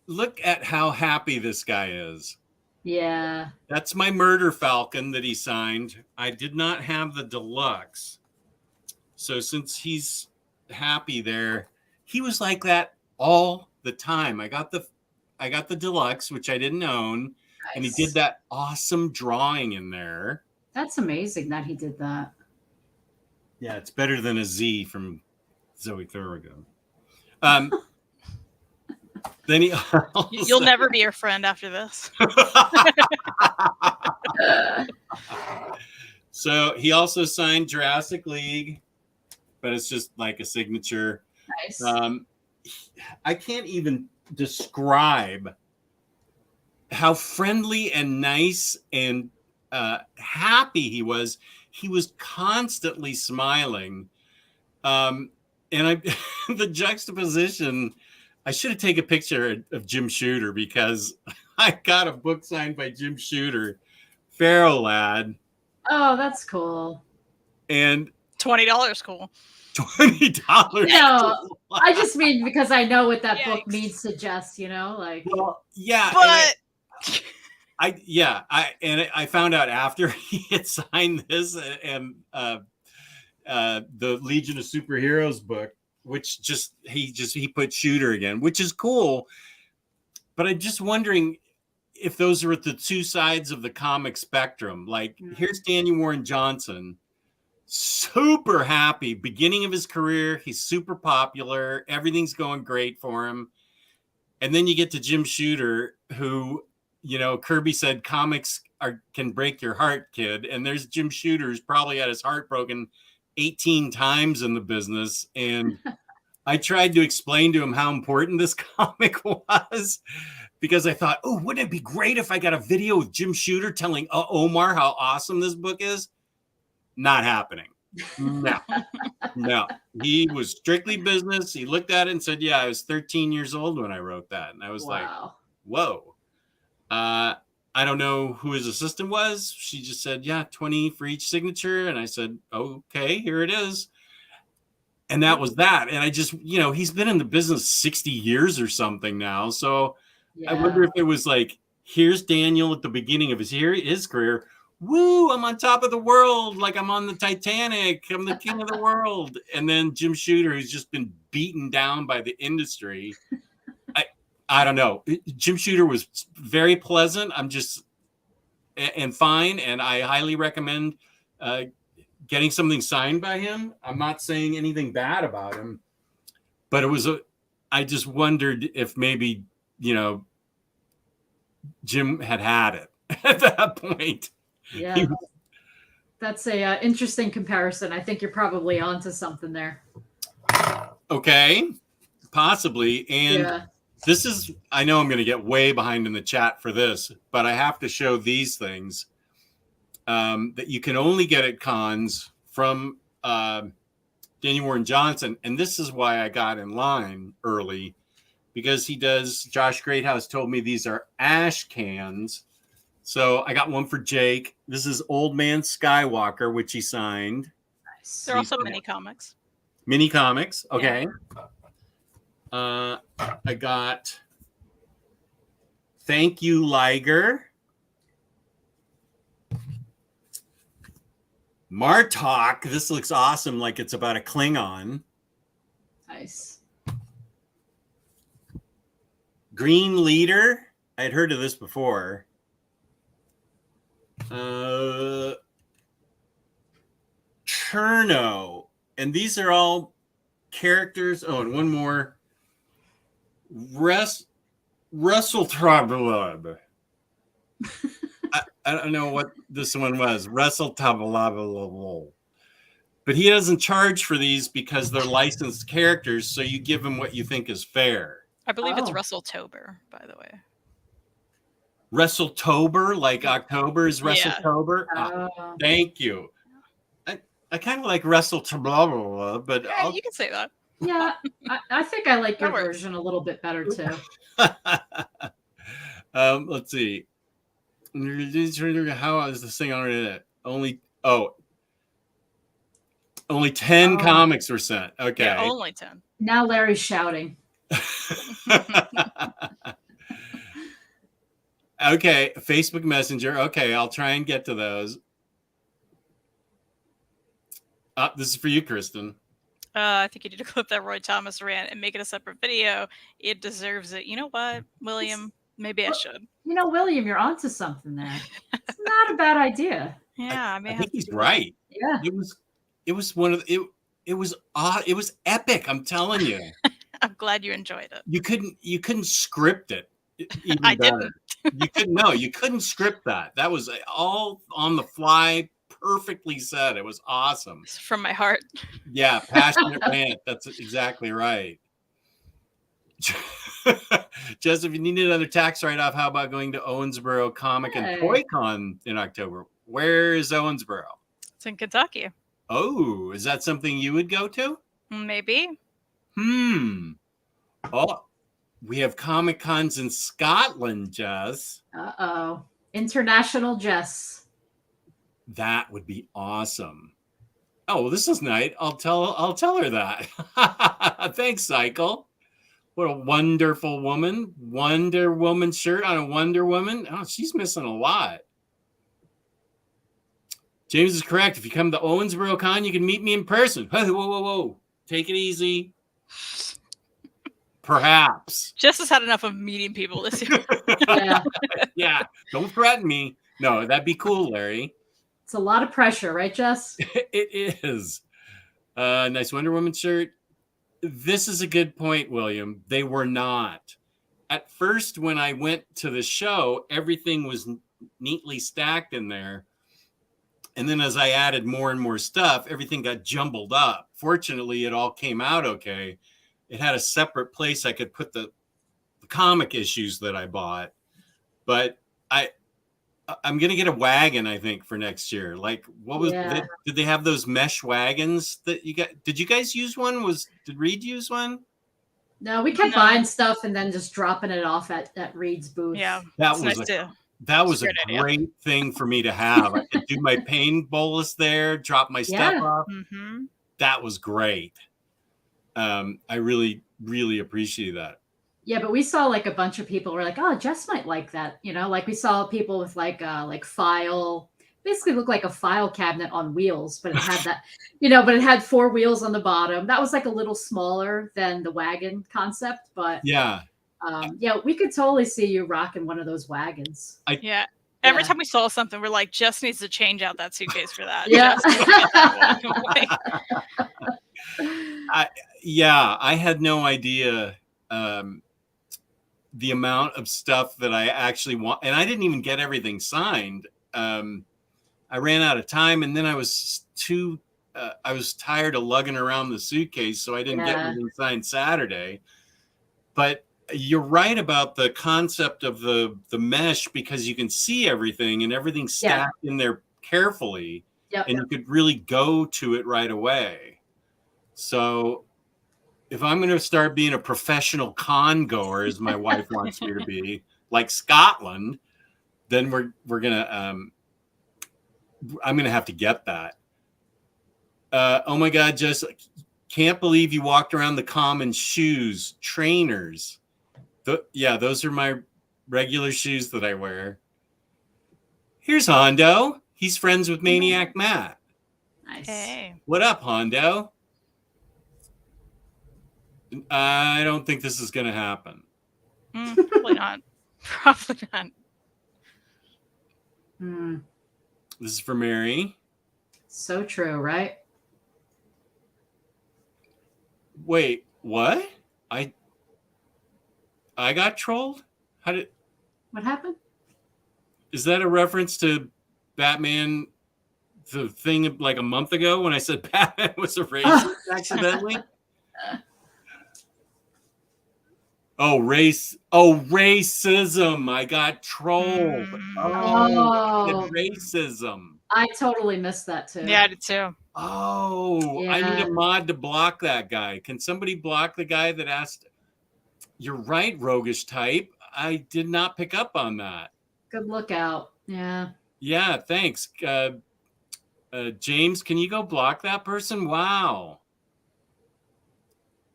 look at how happy this guy is. Yeah. That's my Murder Falcon that he signed. I did not have the deluxe. So since he's happy there, he was like that all the time. I got the deluxe, which I didn't own. Nice. And he did that awesome drawing in there. That's amazing that he did that. Yeah, it's better than a Z from Zoe Thorogood. Then he you'll never be her friend after this. So he also signed Jurassic League, but it's just like a signature. Nice. I can't even describe how friendly and nice and happy he was. He was constantly smiling. And the juxtaposition, I should have taken a picture of Jim Shooter because I got a book signed by Jim Shooter, Pharaoh Lad. Oh, that's cool. And $20 cool. $20. No, I just mean because I know what that book means to Jess, like. Well, yeah. But I found out after he had signed this and the Legion of Superheroes book, which he put Shooter again, which is cool. But I'm just wondering if those are at the two sides of the comic spectrum. Like, here's Daniel Warren Johnson, super happy, beginning of his career. He's super popular. Everything's going great for him. And then you get to Jim Shooter, who, Kirby said comics can break your heart, kid. And there's Jim Shooter, who's probably had his heart broken 18 times in the business. And I tried to explain to him how important this comic was because I thought, oh, wouldn't it be great if I got a video with Jim Shooter telling Omar how awesome this book is? Not happening. No. He was strictly business. He looked at it and said, yeah, I was 13 years old when I wrote that. And I was like, whoa. I don't know who his assistant was. She just said, yeah, 20 for each signature. And I said, okay, here it is. And that was that. And I just, he's been in the business 60 years or something now. So I wonder if it was like, here's Daniel at the beginning of his career. Woo, I'm on top of the world. Like I'm on the Titanic. I'm the king of the world. And then Jim Shooter, who's just been beaten down by the industry. I don't know. Jim Shooter was very pleasant. And fine. And I highly recommend getting something signed by him. I'm not saying anything bad about him, but I just wondered if maybe, Jim had it at that point. Yeah. That's a interesting comparison. I think you're probably onto something there. Okay, possibly. And this is, I know I'm going to get way behind in the chat for this, but I have to show these things that you can only get at cons from Daniel Warren Johnson. And this is why I got in line early, because Josh Greathouse told me these are ash cans. So I got one for Jake. This is Old Man Skywalker, which he signed. Nice. They're also mini comics. Mini comics. Okay. Yeah. I got Thank You, Liger. Martok. This looks awesome. Like it's about a Klingon. Nice. Green Leader. I'd heard of this before. Cherno. And these are all characters. Oh, and one more. Russell Travelab. I don't know what this one was. Russell Travelab. But he doesn't charge for these because they're licensed characters, so you give him what you think is fair. I believe it's Russell Tober, by the way. Russell Tober, like October is Russell Tober. Thank you. I kind of like Russell Tober, but yeah, you can say that. Yeah, I think I like your version a little bit better too. Let's see. How is this thing on it? Only 10 comics were sent. Okay. Yeah, only 10. Now Larry's shouting. Okay, Facebook Messenger. Okay, I'll try and get to those. This is for you, Kristen. I think you need to clip that Roy Thomas rant and make it a separate video. It deserves it. You know what, William? Maybe I should. William, you're onto something there. It's not a bad idea. Yeah, I think he's right. Yeah, it was one of it was odd. It was epic. I'm telling you. I'm glad you enjoyed it. You couldn't script it. I didn't. You couldn't script that. That was all on the fly, perfectly said. It was awesome. It's from my heart. Yeah, passionate rant. That's exactly right. Jess, if you need another tax write-off, how about going to Owensboro Comic and Toy Con in October? Where is Owensboro? It's in Kentucky. Oh, is that something you would go to? Maybe. Oh, we have Comic Cons in Scotland, Jess. International Jess. That would be awesome. Oh, well, this is nice. I'll tell her that. Thanks, Cycle. What a wonderful woman. Wonder Woman shirt on a Wonder Woman. Oh, she's missing a lot. James is correct. If you come to Owensboro Con, you can meet me in person. Whoa. Take it easy. Perhaps. Jess has had enough of meeting people this year. Yeah. Don't threaten me. No, that'd be cool, Larry. It's a lot of pressure, right, Jess? It is. Nice Wonder Woman shirt. This is a good point, William. They were not. At first, when I went to the show, everything was neatly stacked in there. And then as I added more and more stuff, everything got jumbled up. Fortunately, it all came out okay. It had a separate place I could put the comic issues that I bought. But I'm going to get a wagon, I think, for next year. Like, what was did they have those mesh wagons that you got? Did you guys use one? Did Reed use one? No, we kept buying stuff and then just dropping it off at Reed's booth. Yeah, that was a great thing for me to have. I could do my pain bolus there, drop my stuff off. Mm-hmm. That was great. I really, really appreciate that. Yeah, but we saw like a bunch of people were like, "Oh, Jess might like that." Like we saw people with like file, basically looked like a file cabinet on wheels, but it had that, but it had 4 wheels on the bottom. That was like a little smaller than the wagon concept, but yeah, Yeah, we could totally see you rocking one of those wagons. Yeah. Every Yeah. time we saw something, we're like, Jess needs to change out that suitcase for that. Yeah. Jess needs to get that one. Like, I had no idea the amount of stuff that I actually want, and I didn't even get everything signed. I ran out of time, and then I was tired of lugging around the suitcase, so I didn't get everything signed Saturday. But you're right about the concept of the mesh, because you can see everything and everything's stacked in there carefully, and you could really go to it right away. So if I'm going to start being a professional con goer, as my wife wants me to be, like Scotland, then we're gonna I'm gonna have to get that. Oh my God, just can't believe you walked around the common shoes, trainers. Those are my regular shoes that I wear. Here's Hondo. He's friends with Maniac Matt. Nice. hey. What up, Hondo? I don't think this is going to happen. Probably not. Probably not. This is for Mary. So true, right? Wait, what? I got trolled? What happened? Is that a reference to Batman, the thing like a month ago when I said Batman was a racist accidentally? Racism. I got trolled. Racism. I totally missed that too. Yeah, I did too. I need a mod to block that guy. Can somebody block the guy that asked? You're right, roguish type. I did not pick up on that. Good lookout. Yeah. Yeah, thanks. James, can you go block that person? Wow.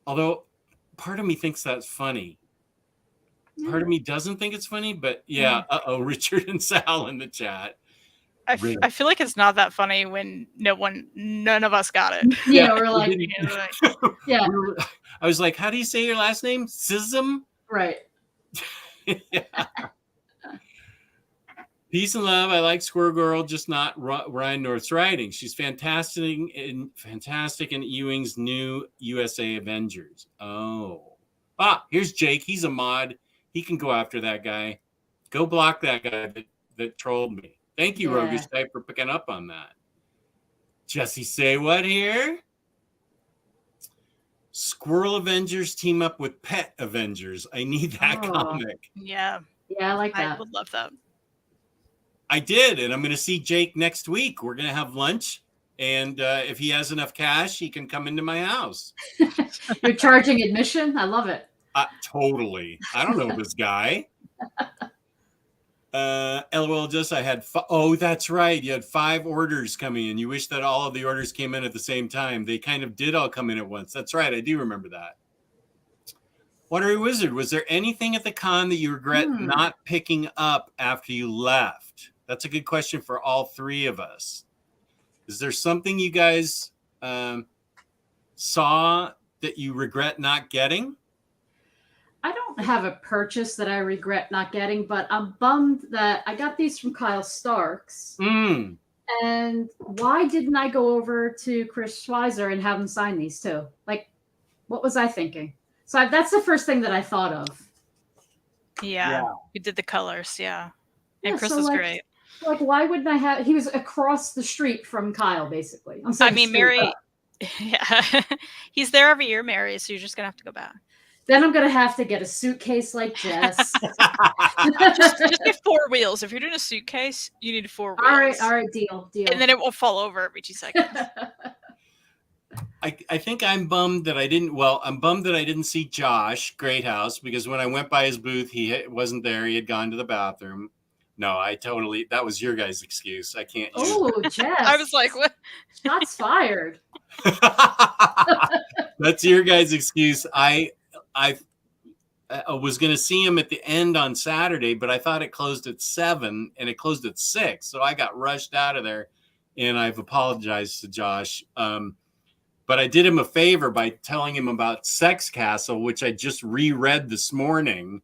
Although part of me thinks that's funny. Part of me doesn't think it's funny, but yeah. Richard and Sal in the chat. I feel like it's not that funny when none of us got it. Yeah, we're like, yeah. I was like, how do you say your last name? Sism? Right. Yeah. Peace and love. I like Squirrel Girl, just not Ryan North's writing. She's fantastic in Ewing's new USA Avengers. Here's Jake. He's a mod. He can go after that guy. Go block that guy that trolled me. Thank you, Roguish Type, for picking up on that. Jesse, say what here? Squirrel Avengers team up with Pet Avengers. I need that comic. Yeah. Yeah, I like that. I would love that. I did, and I'm going to see Jake next week. We're going to have lunch, and if he has enough cash, he can come into my house. You're charging admission? I love it. Totally. I don't know this guy. LOL, just I had that's right. You had 5 orders coming in. You wish that all of the orders came in at the same time. They kind of did all come in at once. That's right. I do remember that. Watery Wizard, was there anything at the con that you regret not picking up after you left? That's a good question for all 3 of us. Is there something you guys saw that you regret not getting? I don't have a purchase that I regret not getting, but I'm bummed that I got these from Kyle Starks. And why didn't I go over to Chris Schweizer and have him sign these too? Like, what was I thinking? So that's the first thing that I thought of. Yeah. We did the colors. Yeah. And Chris was great. Like, why wouldn't I have? He was across the street from Kyle, basically. I mean, Mary. Yeah. He's there every year, Mary. So you're just going to have to go back. Then I'm going to have to get a suitcase like Jess. just get 4 wheels. If you're doing a suitcase, you need 4 wheels. All right, deal. And then it will fall over every 2 seconds. I think I'm bummed that I didn't. Well, I'm bummed that I didn't see Josh Greathouse, because when I went by his booth, he wasn't there. He had gone to the bathroom. No, that was your guys' excuse. I can't use that. Jess. I was like, what? Shots fired. That's your guys' excuse. I was going to see him at the end on Saturday, but I thought it closed at 7 and it closed at 6. So I got rushed out of there, and I've apologized to Josh. But But I did him a favor by telling him about Sex Castle, which I just reread this morning,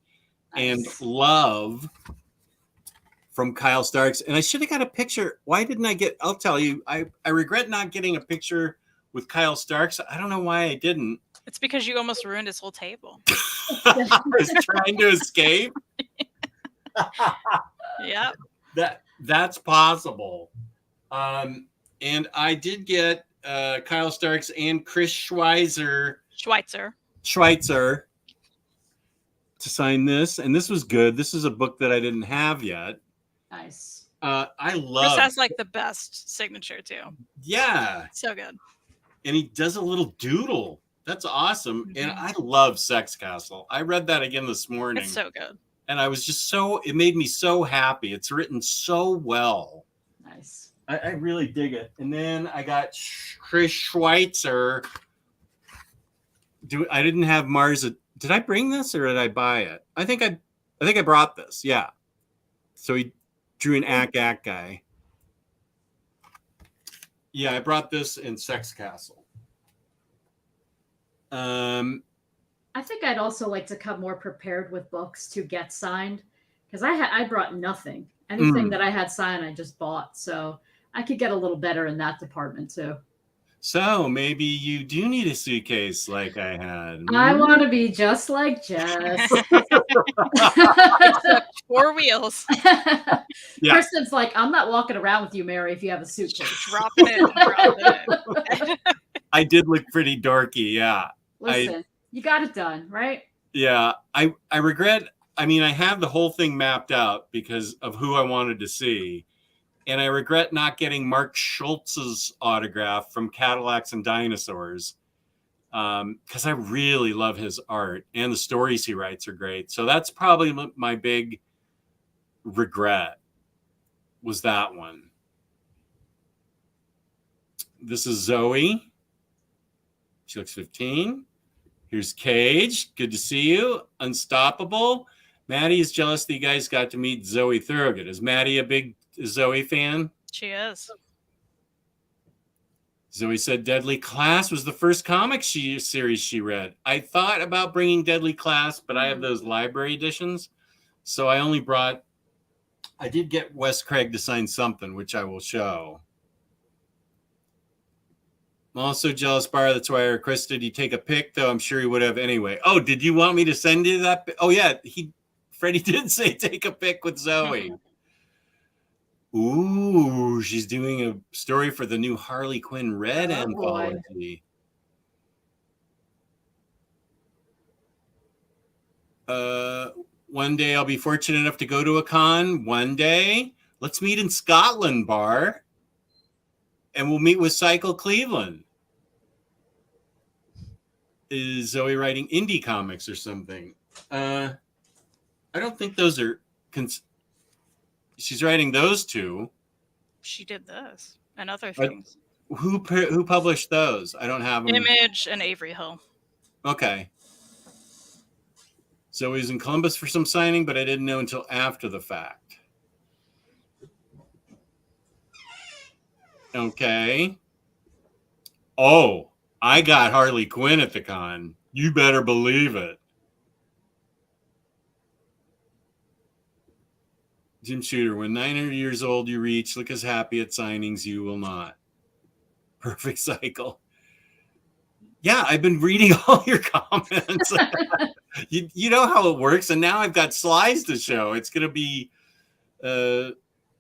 and love from Kyle Starks. And I should have got a picture. Why didn't I get? I'll tell you. I regret not getting a picture with Kyle Starks. I don't know why I didn't. It's because you almost ruined his whole table. I was trying to escape. Yep. That's possible. And I did get Kyle Starks and Chris Schweitzer to sign this, and this was good. This is a book that I didn't have yet. Nice. I love. Chris has like the best signature too. Yeah, So good. And he does a little doodle. That's awesome. Mm-hmm. And I love Sex Castle. I read that again this morning. It's so good. And I was just it made me so happy. It's written so well. Nice. I really dig it. And then I got Chris Schweitzer. I didn't have Mars. Did I bring this or did I buy it? I think I brought this. Yeah. So he drew an ack guy. Yeah, I brought this in Sex Castle. I think I'd also like to come more prepared with books to get signed, because I brought nothing. Anything that I had signed, I just bought. So I could get a little better in that department too. So maybe you do need a suitcase like I had. I want to be just like Jess. Except 4 wheels. Yeah. Kristen's like, I'm not walking around with you, Mary, if you have a suitcase. Dropping it. I did look pretty dorky. Yeah. Listen, you got it done, right? Yeah. I regret. I mean, I have the whole thing mapped out because of who I wanted to see. And I regret not getting Mark Schultz's autograph from Cadillacs and Dinosaurs, because I really love his art and the stories he writes are great. So that's probably my big regret, was that one. This is Zoe. She looks 15. Here's Cage. Good to see you. Unstoppable. Maddie is jealous that you guys got to meet Zoe Thorogood. Is Maddie a big Zoe fan? She is. Zoe said Deadly Class was the first comic series she read. I thought about bringing Deadly Class, but I have those library editions. So I did get Wes Craig to sign something, which I will show. I'm also jealous, Bar. That's why I requested you take a pic, though I'm sure he would have anyway. Oh, did you want me to send you that? Oh, yeah. Freddie did say take a pic with Zoe. Ooh, she's doing a story for the new Harley Quinn Red anthology. One day I'll be fortunate enough to go to a con. One day. Let's meet in Scotland, Bar. And we'll meet with Cycle Cleveland. Is Zoe writing indie comics or something? I don't think those are... She's writing those two. She did this and other things. Who published those? I don't have them. Image and Avery Hill. Okay. Zoe's in Columbus for some signing, but I didn't know until after the fact. Okay. Oh, I got Harley Quinn at the con. You better believe it. Jim Shooter, when 900 years old you reach, look as happy at signings you will not. Perfect cycle. Yeah, I've been reading all your comments. you know how it works, and now I've got slides to show. It's gonna be a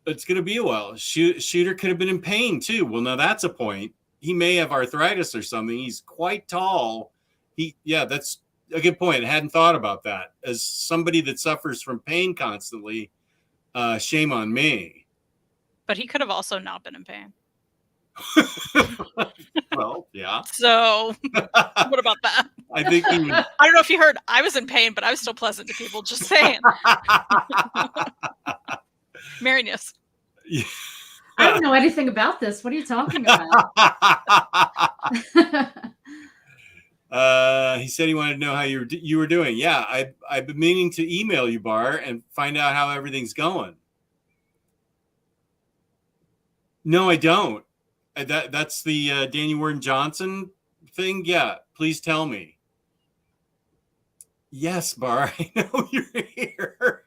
while. Shooter could have been in pain too. Well, now that's a point. He may have arthritis or something. He's quite tall. That's a good point. I hadn't thought about that. As somebody that suffers from pain constantly, shame on me. But he could have also not been in pain. Well, yeah. So what about that? I think he was... I don't know if you heard, I was in pain, but I was still pleasant to people. Just saying. Marinus. Yeah. I don't know anything about this. What are you talking about? He said he wanted to know how you were doing. Yeah, I've been meaning to email you, Bar, and find out how everything's going. No, I don't. That's the Daniel Warren Johnson thing? Yeah, please tell me. Yes, Bar, I know you're here.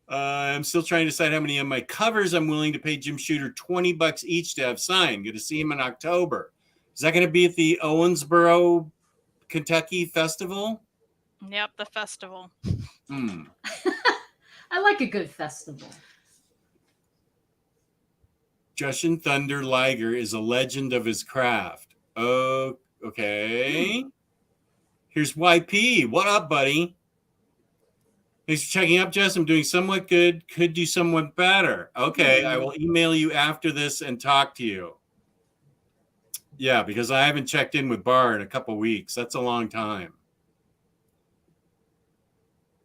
I'm still trying to decide how many of my covers I'm willing to pay Jim Shooter $20 each to have signed. Going to see him in October. Is that going to be at the Owensboro, Kentucky Festival? Yep, the festival. I like a good festival. Justin Thunder Liger is a legend of his craft. Oh, okay. Here's YP. What up, buddy? Thanks for checking up, Jess. I'm doing somewhat good. Could do somewhat better. Okay, I will email you after this and talk to you. Yeah, because I haven't checked in with Bar in a couple weeks. That's a long time.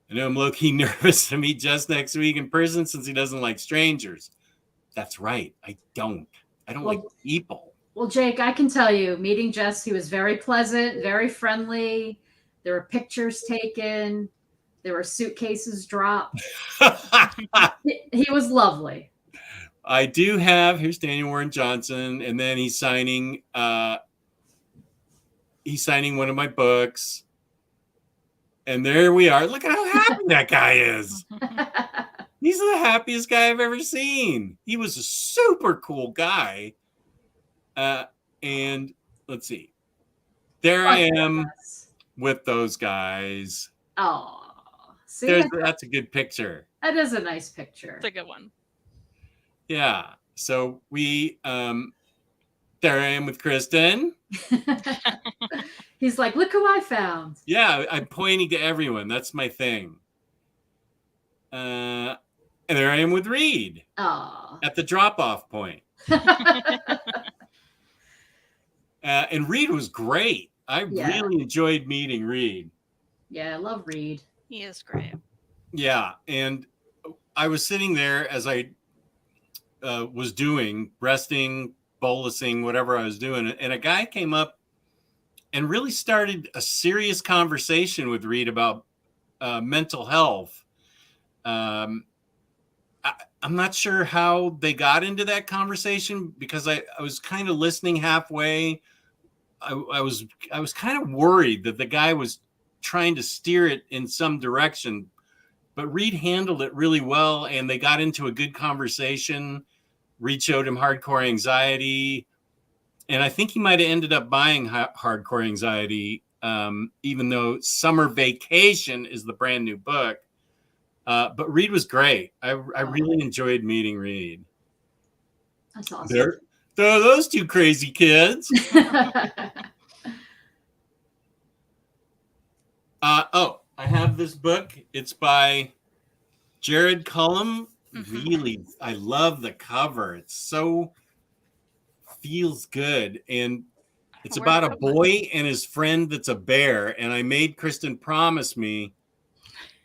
I know I'm low-key nervous to meet Jess next week in person since he doesn't like strangers. That's right. I don't like people. Well, Jake, I can tell you, meeting Jess, he was very pleasant, very friendly. There were pictures taken. There were suitcases dropped. He was lovely. I do have, here's Daniel Warren Johnson, and then he's signing one of my books. And there we are. Look at how happy that guy is. He's the happiest guy I've ever seen. He was a super cool guy. And let's see. There I am with those guys. Oh, see, that's a good picture. That is a nice picture. It's a good one. Yeah. So we, there I am with Kristen. He's like, look who I found. Yeah, I'm pointing to everyone. That's my thing. And there I am with Reed. Oh. At the drop-off point. And Reed was great. I really enjoyed meeting Reed. Yeah, I love Reed. He is great. Yeah, and I was sitting there as I was doing, resting, bolusing, whatever I was doing, and a guy came up and really started a serious conversation with Reed about mental health. I'm not sure how they got into that conversation because I was kind of listening halfway. I was kind of worried that the guy was trying to steer it in some direction, but Reed handled it really well, and they got into a good conversation. Reed showed him Hardcore Anxiety, and I think he might have ended up buying Hardcore Anxiety, even though Summer Vacation is the brand new book. But Reed was great. I really enjoyed meeting Reed. That's awesome. They're those two crazy kids. I have this book. It's by Jared Cullum. Really, I love the cover. It's so feels good. And it's about a boy and his friend that's a bear. And I made Kristen promise me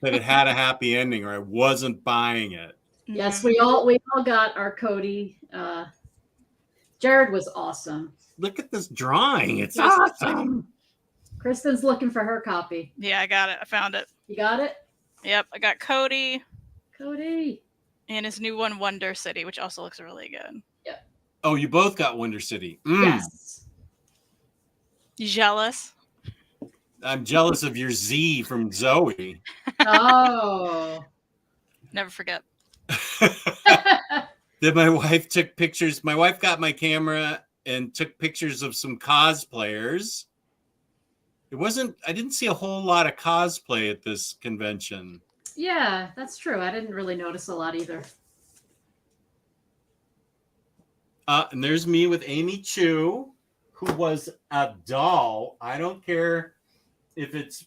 that it had a happy ending or I wasn't buying it. Yes, we all got our Cody. Jared was awesome. Look at this drawing. It's awesome. Kristen's looking for her copy. Yeah, I got it. I found it. You got it? Yep, I got Cody. Cody. And his new one, Wonder City, which also looks really good. Yep. Oh, you both got Wonder City. Yes. You jealous? I'm jealous of your Z from Zoe. Oh. Never forget. Then my wife took pictures. My wife got my camera and took pictures of some cosplayers. I didn't see a whole lot of cosplay at this convention. Yeah, that's true. I didn't really notice a lot either. And there's me with Amy Chu, who was a doll. I don't care if it's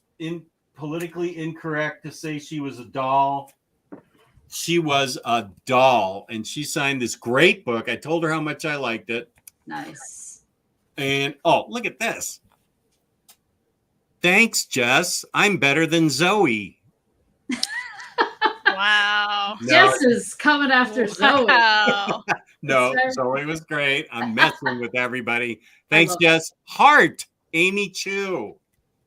politically incorrect to say she was a doll. She was a doll, and she signed this great book. I told her how much I liked it. Nice. And, oh, look at this. Thanks, Jess. I'm better than Zoe. Wow. No. Jess is coming after Zoe. Wow. No, Zoe was great. I'm messing with everybody. Thanks, Jess. Heart, Amy Chu.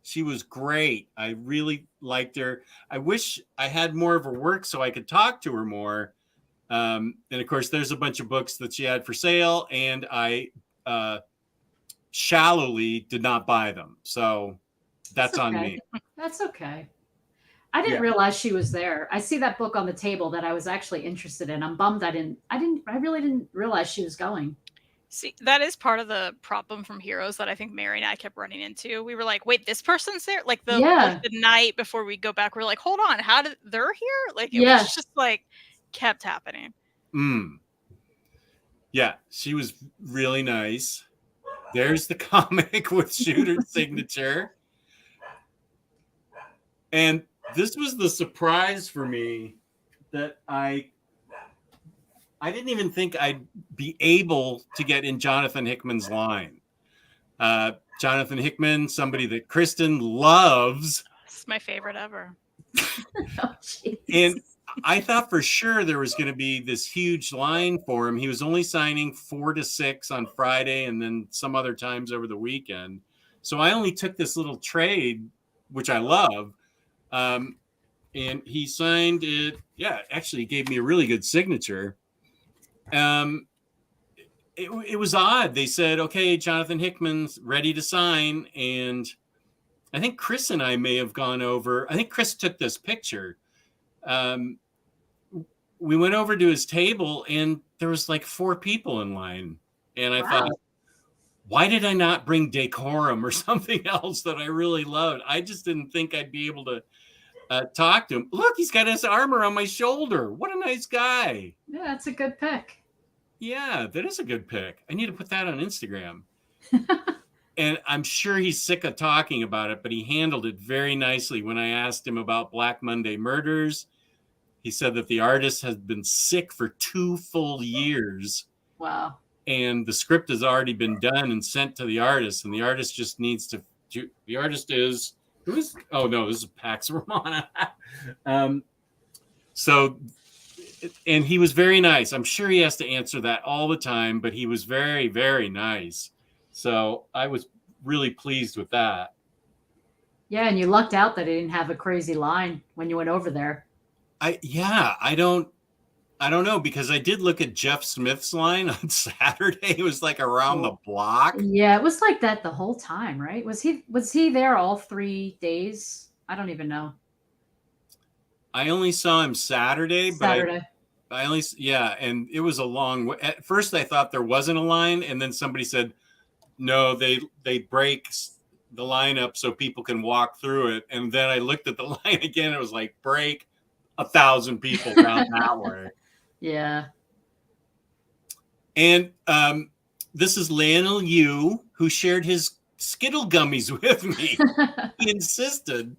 She was great. I really liked her. I wish I had more of her work so I could talk to her more. And of course, there's a bunch of books that she had for sale, and I shallowly did not buy them. So that's on okay. me. That's okay. I didn't Yeah. realize she was there. I see that book on the table that I was actually interested in. I'm bummed I really didn't realize she was going. See, that is part of the problem from Heroes that I think Mary and I kept running into. We were like, "Wait, this person's there?" Like Yeah. the night before we go back, we're like, "Hold on, how did they're here?" Like it Yeah. was just like kept happening. Yeah, she was really nice. There's the comic with Shooter's signature. And this was the surprise for me that I didn't even think I'd be able to get in Jonathan Hickman's line. Jonathan Hickman, somebody that Kristen loves. It's my favorite ever. Oh, jeez. And I thought for sure there was going to be this huge line for him. He was only signing 4 to 6 on Friday and then some other times over the weekend. So I only took this little trade, which I love. And he signed it. Yeah, actually gave me a really good signature. It was odd. They said, okay, Jonathan Hickman's ready to sign. And I think Chris and I may have gone over. I think Chris took this picture. We went over to his table and there was like 4 people in line. And I thought, why did I not bring decorum or something else that I really loved? I just didn't think I'd be able to talk to him. Look, he's got his armor on my shoulder. What a nice guy. Yeah, that's a good pick. Yeah, that is a good pick. I need to put that on Instagram. And I'm sure he's sick of talking about it, but he handled it very nicely. When I asked him about Black Monday Murders, he said that the artist has been sick for 2 full years. Wow. And the script has already been done and sent to the artist. And the artist just needs to the artist is, who is, oh no, this is Pax Romana. And he was very nice. I'm sure he has to answer that all the time, but he was very, very nice. So I was really pleased with that. Yeah, and you lucked out that he didn't have a crazy line when you went over there. I don't know, because I did look at Jeff Smith's line on Saturday. It was like around the block. Yeah, it was like that the whole time, right? Was he there all 3 days? I don't even know. I only saw him Saturday. Saturday. But I only, yeah, and it was a long way. At first I thought there wasn't a line, and then somebody said, no, they break the lineup so people can walk through it. And then I looked at the line again. It was like break 1,000 people down that way. Yeah. And this is Lionel Yu, who shared his Skittle gummies with me. He insisted.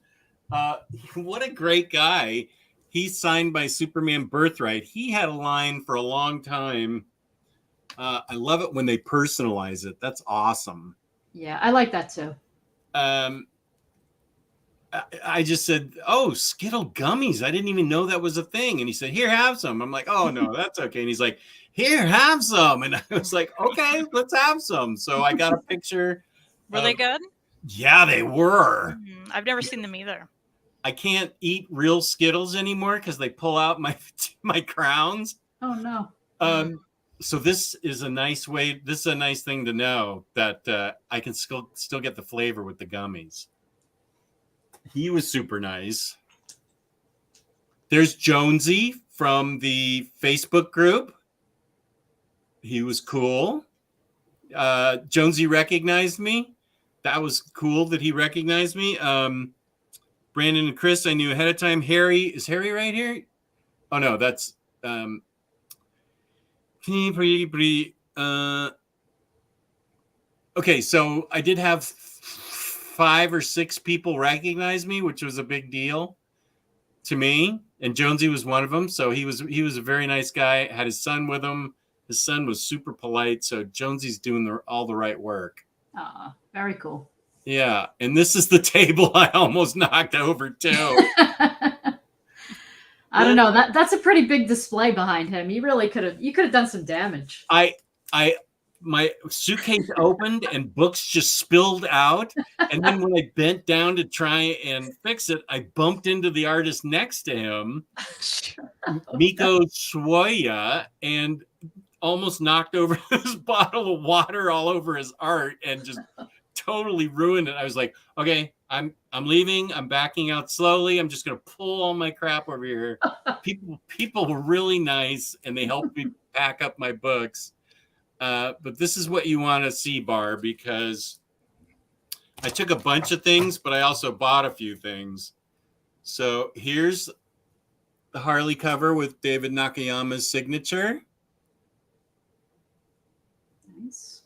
What a great guy. He's signed by Superman Birthright. He had a line for a long time. I love it when they personalize it. That's awesome. Yeah, I like that too. I just said, oh, Skittle gummies. I didn't even know that was a thing. And he said, here, have some. I'm like, oh, no, that's okay. And he's like, here, have some. And I was like, okay, let's have some. So I got a picture. Were they good? Yeah, they were. I've never seen them either. I can't eat real Skittles anymore because they pull out my crowns. Oh, no. So this is a nice way. This is a nice thing to know that I can still get the flavor with the gummies. He was super nice. There's Jonesy from the Facebook group. He was cool. Jonesy recognized me. That was cool that he recognized me. Brandon and Chris, I knew ahead of time. Harry, is Harry right here? Oh no, that's okay, so I did have 5 or 6 people recognize me, which was a big deal to me. And Jonesy was one of them. So he was a very nice guy. Had his son with him. His son was super polite. So Jonesy's doing all the right work. Very cool. Yeah. And this is the table I almost knocked over too. I don't know. That's a pretty big display behind him. You could have done some damage. My suitcase opened and books just spilled out. And then when I bent down to try and fix it, I bumped into the artist next to him, Miko Swoya, and almost knocked over this bottle of water all over his art and just totally ruined it. I was like, okay, I'm leaving. I'm backing out slowly. I'm just gonna pull all my crap over here. People were really nice and they helped me pack up my books. But this is what you want to see, Barb, because I took a bunch of things, but I also bought a few things. So here's the Harley cover with David Nakayama's signature. Nice.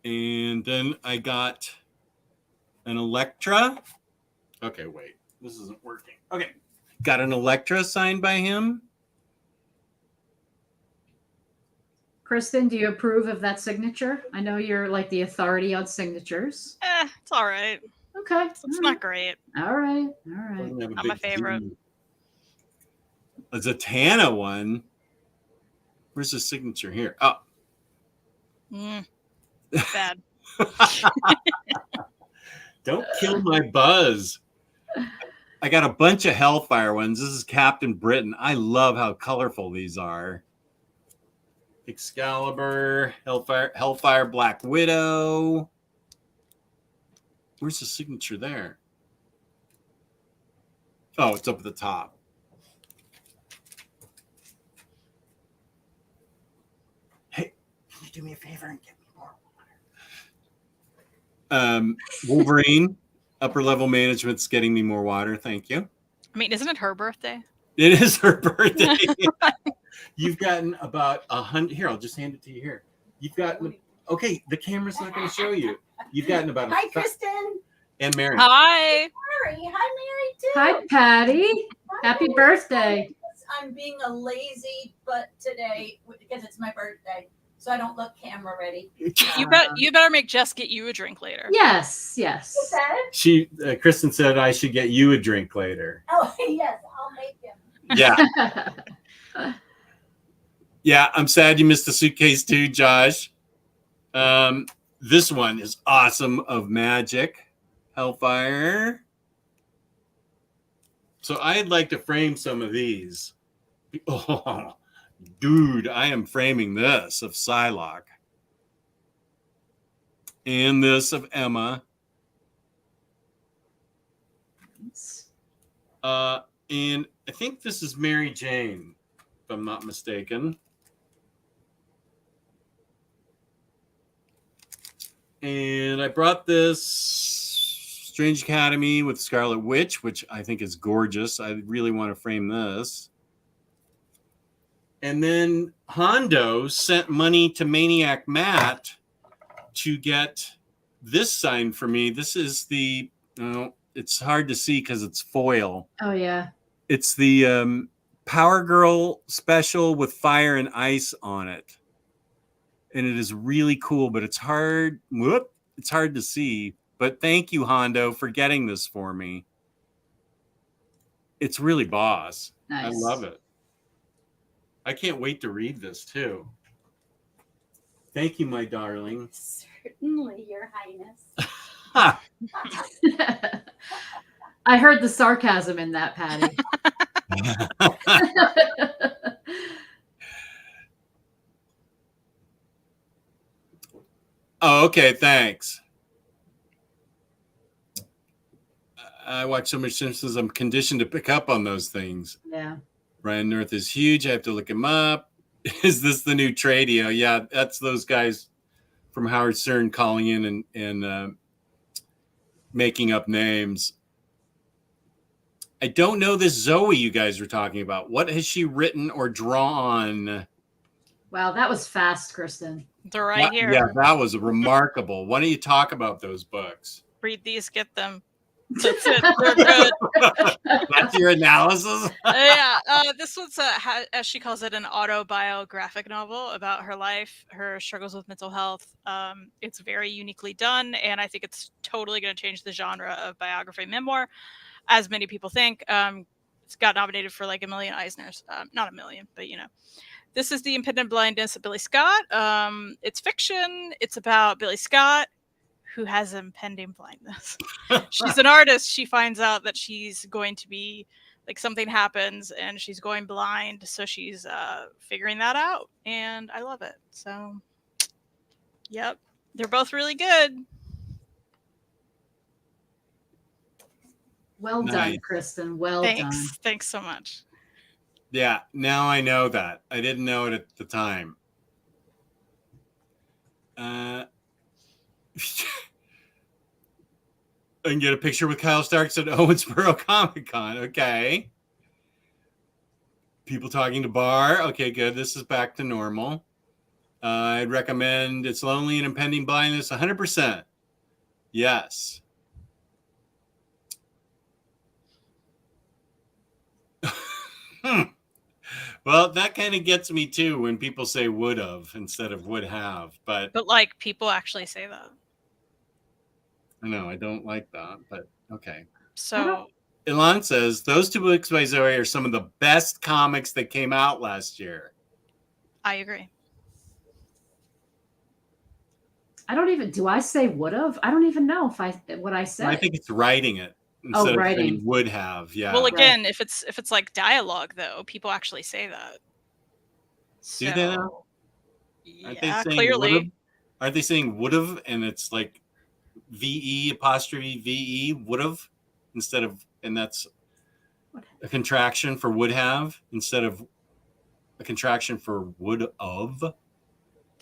And then I got an Electra. Okay, wait. This isn't working. Okay. Got an Electra signed by him. Kristen, do you approve of that signature? I know you're like the authority on signatures. It's all right. Okay. It's not great. All right. All right. Not my favorite. A Zatanna one. Where's the signature here? Oh. Bad. Don't kill my buzz. I got a bunch of Hellfire ones. This is Captain Britain. I love how colorful these are. Excalibur, Hellfire Black Widow. Where's the signature there? Oh, it's up at the top. Hey, can you do me a favor and get me more water? Wolverine, upper level management's getting me more water. Thank you. I mean, isn't it her birthday? It is her birthday. You've gotten about 100. Here, I'll just hand it to you here. You've gotten, okay, the camera's not going to show you. You've gotten about Hi, Kristen. And Mary. Hi. Mary. Hi, Mary, too. Hi, Patty. Happy birthday. I'm being a lazy butt today because it's my birthday, so I don't look camera ready. You better make Jess get you a drink later. Yes, yes. Is that it? Kristen said I should get you a drink later. Oh, yes, I'll make him. Yeah. Yeah, I'm sad you missed the suitcase too, Josh. This one is awesome of Magic, Hellfire. So I'd like to frame some of these. Oh, dude, I am framing this of Psylocke. And this of Emma. And I think this is Mary Jane, if I'm not mistaken. And I brought this Strange Academy with Scarlet Witch, which I think is gorgeous. I really want to frame this. And then Hondo sent money to Maniac Matt to get this signed for me. This is the, it's hard to see because it's foil. Oh, yeah. It's the Power Girl special with fire and ice on it. And it is really cool, but it's hard. It's hard to see. But thank you, Hondo, for getting this for me. It's really boss. Nice. I love it. I can't wait to read this too. Thank you, my darling. Certainly, Your Highness. I heard the sarcasm in that, Patty. Oh, okay. Thanks. I watch so much Simpsons. I'm conditioned to pick up on those things. Yeah. Ryan North is huge. I have to look him up. Is this the new Tradio? Yeah, that's those guys from Howard Stern calling in and making up names. I don't know this Zoe you guys were talking about. What has she written or drawn? Wow, that was fast, Kristen. They're right here. Yeah, that was remarkable. Why don't you talk about those books? Read these, get them. That's it. They're good. That's your analysis? Yeah. This one's, as she calls it, an autobiographic novel about her life, her struggles with mental health. It's very uniquely done, and I think it's totally going to change the genre of biography memoir, as many people think. It's got nominated for like 1 million Eisners. Not 1 million, but you know. This is The Impending Blindness of Billy Scott. It's fiction. It's about Billy Scott, who has impending blindness. She's an artist. She finds out that she's going to be Like something happens and she's going blind, so she's figuring that out, and I love it. So, yep, they're both really good. Well Nice. done, Kristen. Well done. Thanks so much. Yeah, now I know that. I didn't know it at the time. I can get a picture with Kyle Starks at Owensboro Comic Con. Okay. People talking to Bar. Okay, good. This is back to normal. I'd recommend It's Lonely and Impending Blindness 100%. Yes. Well, that kind of gets me too when people say would have instead of would have. But like people actually say that. I know I don't like that, but okay. So Ilan says those two books by Zoe are some of the best comics that came out last year. I agree. Do I say would have? I don't even know what I said. I think it's writing it instead of writing. saying would have. Yeah. Well, again, if it's like dialogue though, people actually say that. Do they now? Yeah, they saying clearly. Would've? Aren't they saying would have and it's like VE apostrophe VE would have instead of, and that's a contraction for would have instead of a contraction for would of?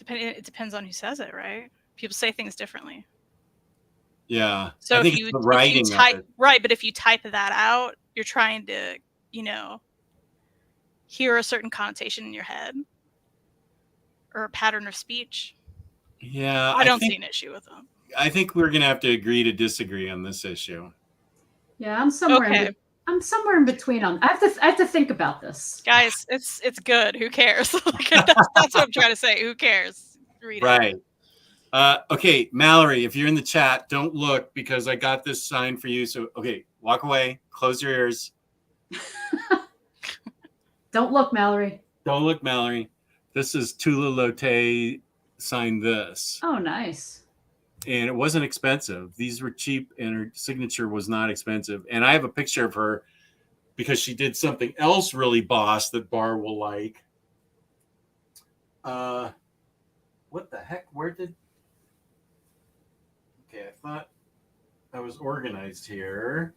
It depends on who says it, right? People say things differently. Yeah. So I think if you, it's the writing if you type, of it. right, but if you type that out, you're trying to, hear a certain connotation in your head or a pattern of speech. Yeah. I don't see an issue with them. I think we're going to have to agree to disagree on this issue. Yeah, I'm somewhere. Okay. I'm somewhere in between on. I have to think about this, guys. It's good. Who cares? that's what I'm trying to say. Who cares? Read it. Right. Okay, Mallory, if you're in the chat, don't look because I got this sign for you. So, okay, walk away. Close your ears. Don't look, Mallory. Don't look, Mallory. This is Tula Lotte signed this. Oh, nice. And it wasn't expensive. These were cheap and her signature was not expensive. And I have a picture of her because she did something else really boss that Bar will like. What the heck? Where did... Okay, I thought I was organized here.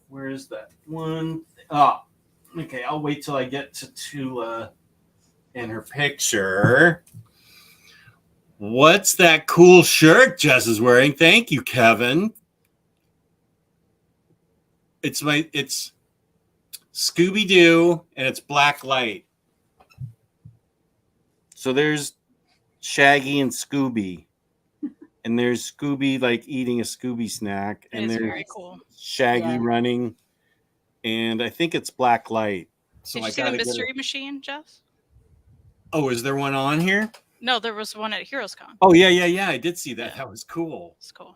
Where is that one? Oh, okay. I'll wait till I get to Tula and her picture. What's that cool shirt Jess is wearing? Thank you, Kevin. It's Scooby-Doo and it's black light. So there's Shaggy and Scooby. And there's Scooby like eating a Scooby snack. And there's very cool. Shaggy running. And I think it's black light. So Did you see the mystery machine, Jess? Oh, is there one on here? No, there was one at Heroes Con. Oh, yeah. I did see that. Yeah. That was cool. It's cool.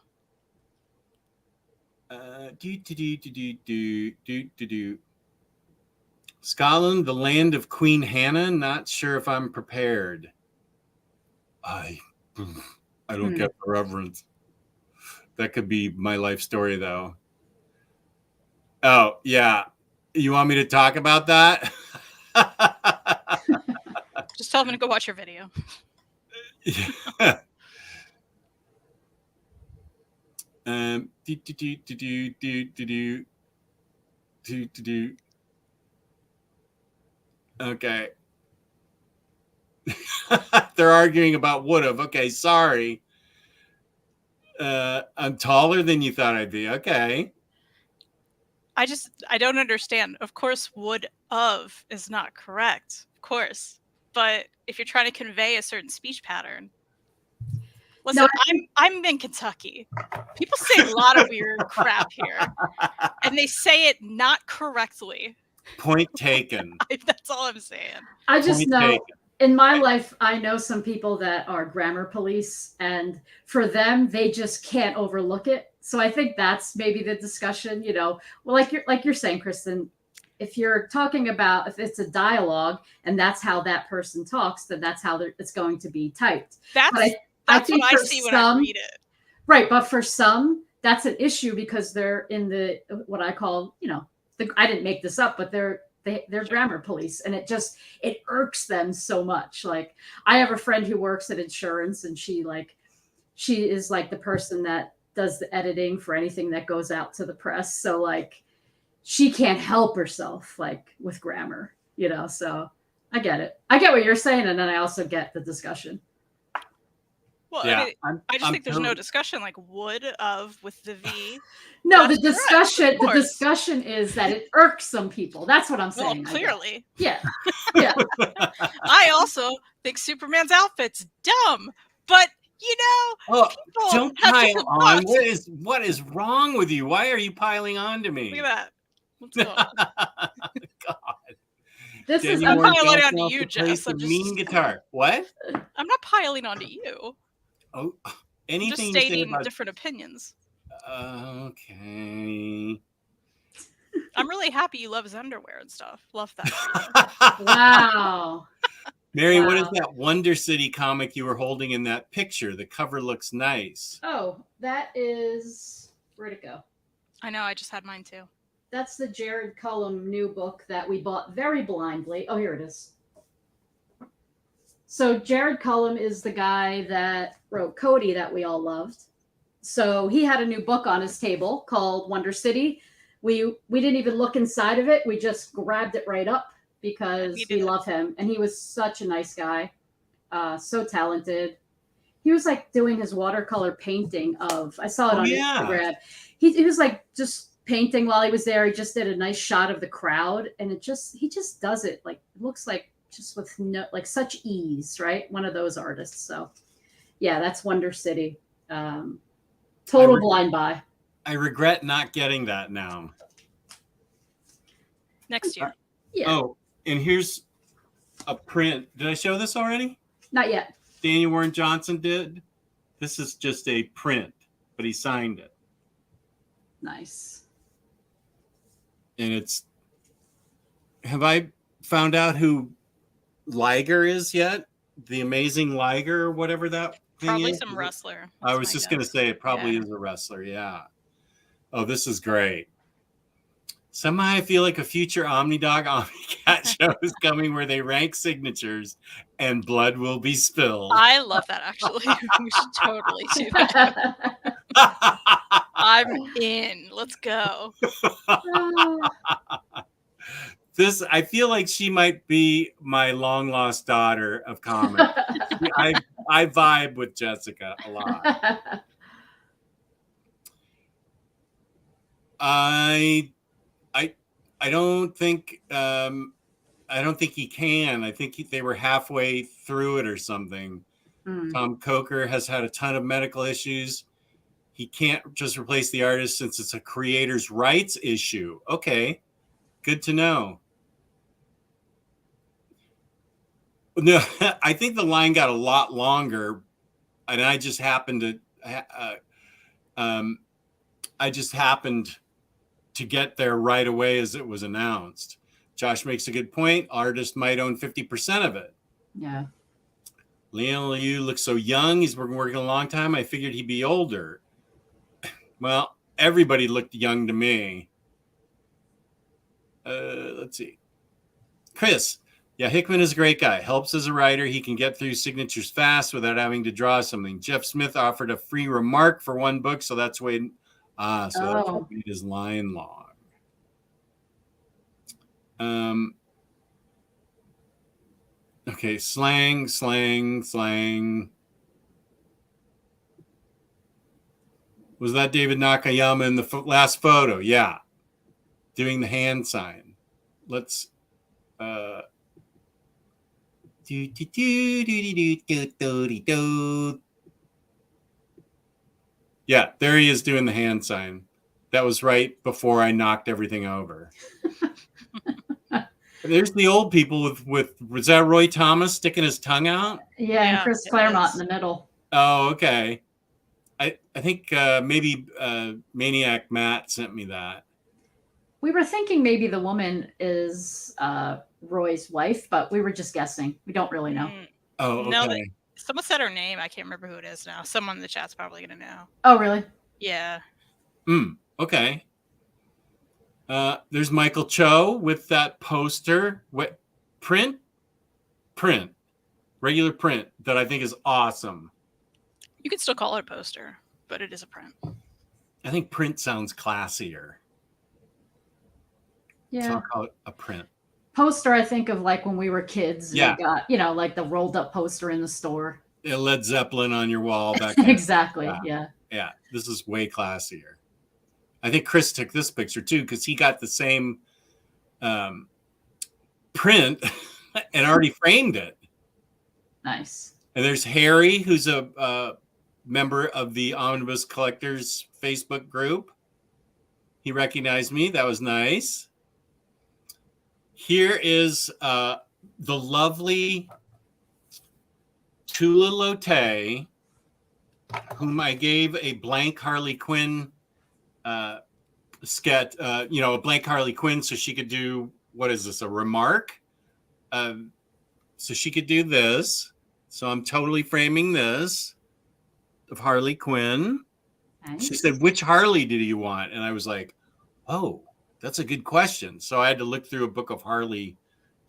Scotland, the land of Queen Hannah. Not sure if I'm prepared. I don't get the reverence. That could be my life story, though. Oh, yeah. You want me to talk about that? Just tell them to go watch your video. Okay. They're arguing about would've. Okay, sorry. I'm taller than you thought I'd be. Okay. I don't understand. Of course, would of is not correct. Of course. But if you're trying to convey a certain speech pattern. Listen, no, I'm in Kentucky. People say a lot of weird crap here. And they say it not correctly. Point taken. That's all I'm saying. I just know in my life, I know some people that are grammar police, and for them, they just can't overlook it. So I think that's maybe the discussion, well, like you're saying, Kristen, if you're talking about, if it's a dialogue and that's how that person talks, then that's how it's going to be typed. That's what I see when I read it. Right. But for some, that's an issue because they're in the, what I call, I didn't make this up, but they're grammar police, and it irks them so much. Like, I have a friend who works at insurance, and she is like the person that does the editing for anything that goes out to the press. So like, she can't help herself like with grammar, so I get it. I get what you're saying, and then I also get the discussion. Well, Yeah, I just think there's no discussion like would of with the V. No, the discussion is that it irks some people. That's what I'm saying. Well, clearly. Yeah. I also think Superman's outfit's dumb, but Oh, people don't have pile different on. thoughts. What is wrong with you? Why are you piling on to me? Look at that. What's going on? God. This is I'm piling onto you, Jess. I'm just mean guitar. What? I'm not piling onto you. Oh, I'm anything just you say stating about... different opinions. Okay. I'm really happy you love his underwear and stuff. Love that. Wow. Mary, what is that Wonder City comic you were holding in that picture? The cover looks nice. Oh, that is, where'd it go? I know, I just had mine too. That's the Jared Cullum new book that we bought very blindly. Oh, here it is. So Jared Cullum is the guy that wrote Cody that we all loved. So he had a new book on his table called Wonder City. We didn't even look inside of it. We just grabbed it right up because we love him. And he was such a nice guy. So talented. He was like doing his watercolor painting of, I saw it on Instagram. He was like just painting while he was there. He just did a nice shot of the crowd, and he just does it like, it looks like just with such ease, right? One of those artists. So yeah, that's Wonder City. Total blind buy. I regret not getting that now. Next year. Yeah. Oh, and here's a print. Did I show this already? Not yet. Daniel Warren Johnson did. This is just a print, but he signed it. Nice. And it's, have I found out who Liger is yet? The Amazing Liger, or whatever that thing Probably is? some wrestler. I was just going to say it probably is a wrestler. Yeah. Oh, this is great. Somehow I feel like a future OmniDog OmniCat show is coming where they rank signatures and blood will be spilled. I love that, actually. We should totally do that. I'm in. Let's go. I feel like she might be my long lost daughter of comics. I vibe with Jessica a lot. I don't think he can. I think they were halfway through it or something. Tom Coker has had a ton of medical issues. He can't just replace the artist since it's a creator's rights issue. Okay, good to know. No, I think the line got a lot longer, and I just happened to get there right away as it was announced. Josh makes a good point. Artist might own 50% of it. Yeah. Leon Liu looks so young. He's been working a long time. I figured he'd be older. Well, everybody looked young to me. Let's see. Chris. Yeah, Hickman is a great guy. Helps as a writer. He can get through signatures fast without having to draw something. Jeff Smith offered a free remark for one book, so that's why that's made his line long. Okay, slang. Was that David Nakayama in the last photo? Yeah. Doing the hand sign. Let's yeah, there he is doing the hand sign. That was right before I knocked everything over. There's the old people with was that Roy Thomas sticking his tongue out? Yeah, and Chris Claremont in the middle. Oh, okay. I think maybe Maniac Matt sent me that. We were thinking maybe the woman is Roy's wife, but we were just guessing. We don't really know. Oh, okay. No, someone said her name. I can't remember who it is now. Someone in the chat's probably going to know. Oh, really? Yeah. Okay. There's Michael Cho with that poster. What print? Regular print that I think is awesome. You can still call it a poster, but it is a print. I think print sounds classier. So Yeah. I'll call it a print. Poster, I think of like when we were kids. Yeah. We got, you know, like the rolled up poster in the store. Yeah, Led Zeppelin on your wall. That kind Exactly. of, Yeah. yeah. This is way classier. I think Chris took this picture too because he got the same print and already framed it. Nice. And there's Harry, who's a member of the Omnibus Collectors Facebook group. He recognized me. That was nice. Here is the lovely Tula Lotte, whom I gave a blank Harley Quinn sketch, a blank Harley Quinn so she could do, what is this, a remark? So she could do this. So I'm totally framing this of Harley Quinn. Nice. She said, which Harley did you want? And I was like, oh, that's a good question. So I had to look through a book of Harley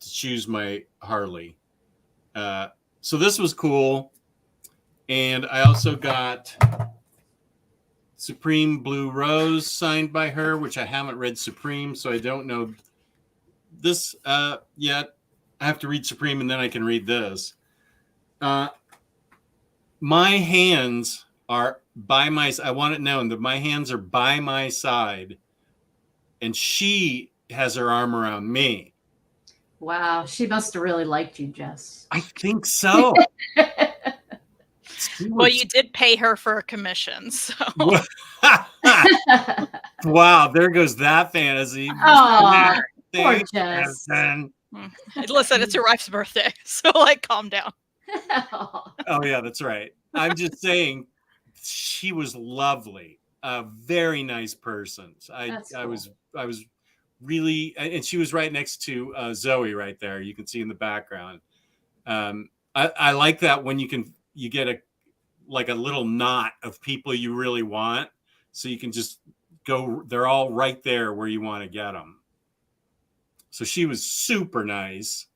to choose my Harley. So this was cool. And I also got Supreme Blue Rose signed by her, which I haven't read Supreme, so I don't know this yet. I have to read Supreme and then I can read this. My hands are by my, I want it known that my hands are by my side and she has her arm around me. Wow. She must have really liked you, Jess. I think so. Well, you did pay her for a commission, so. Wow, there goes that fantasy. Oh, poor Thanks, Jess. Evan. Listen, it's your wife's birthday, so like calm down. Oh yeah, that's right. I'm just saying she was lovely. A very nice person. I was really, and she was right next to Zoe right there. You can see in the background. I like that when you get a little knot of people you really want, so you can just go. They're all right there where you want to get them. So she was super nice.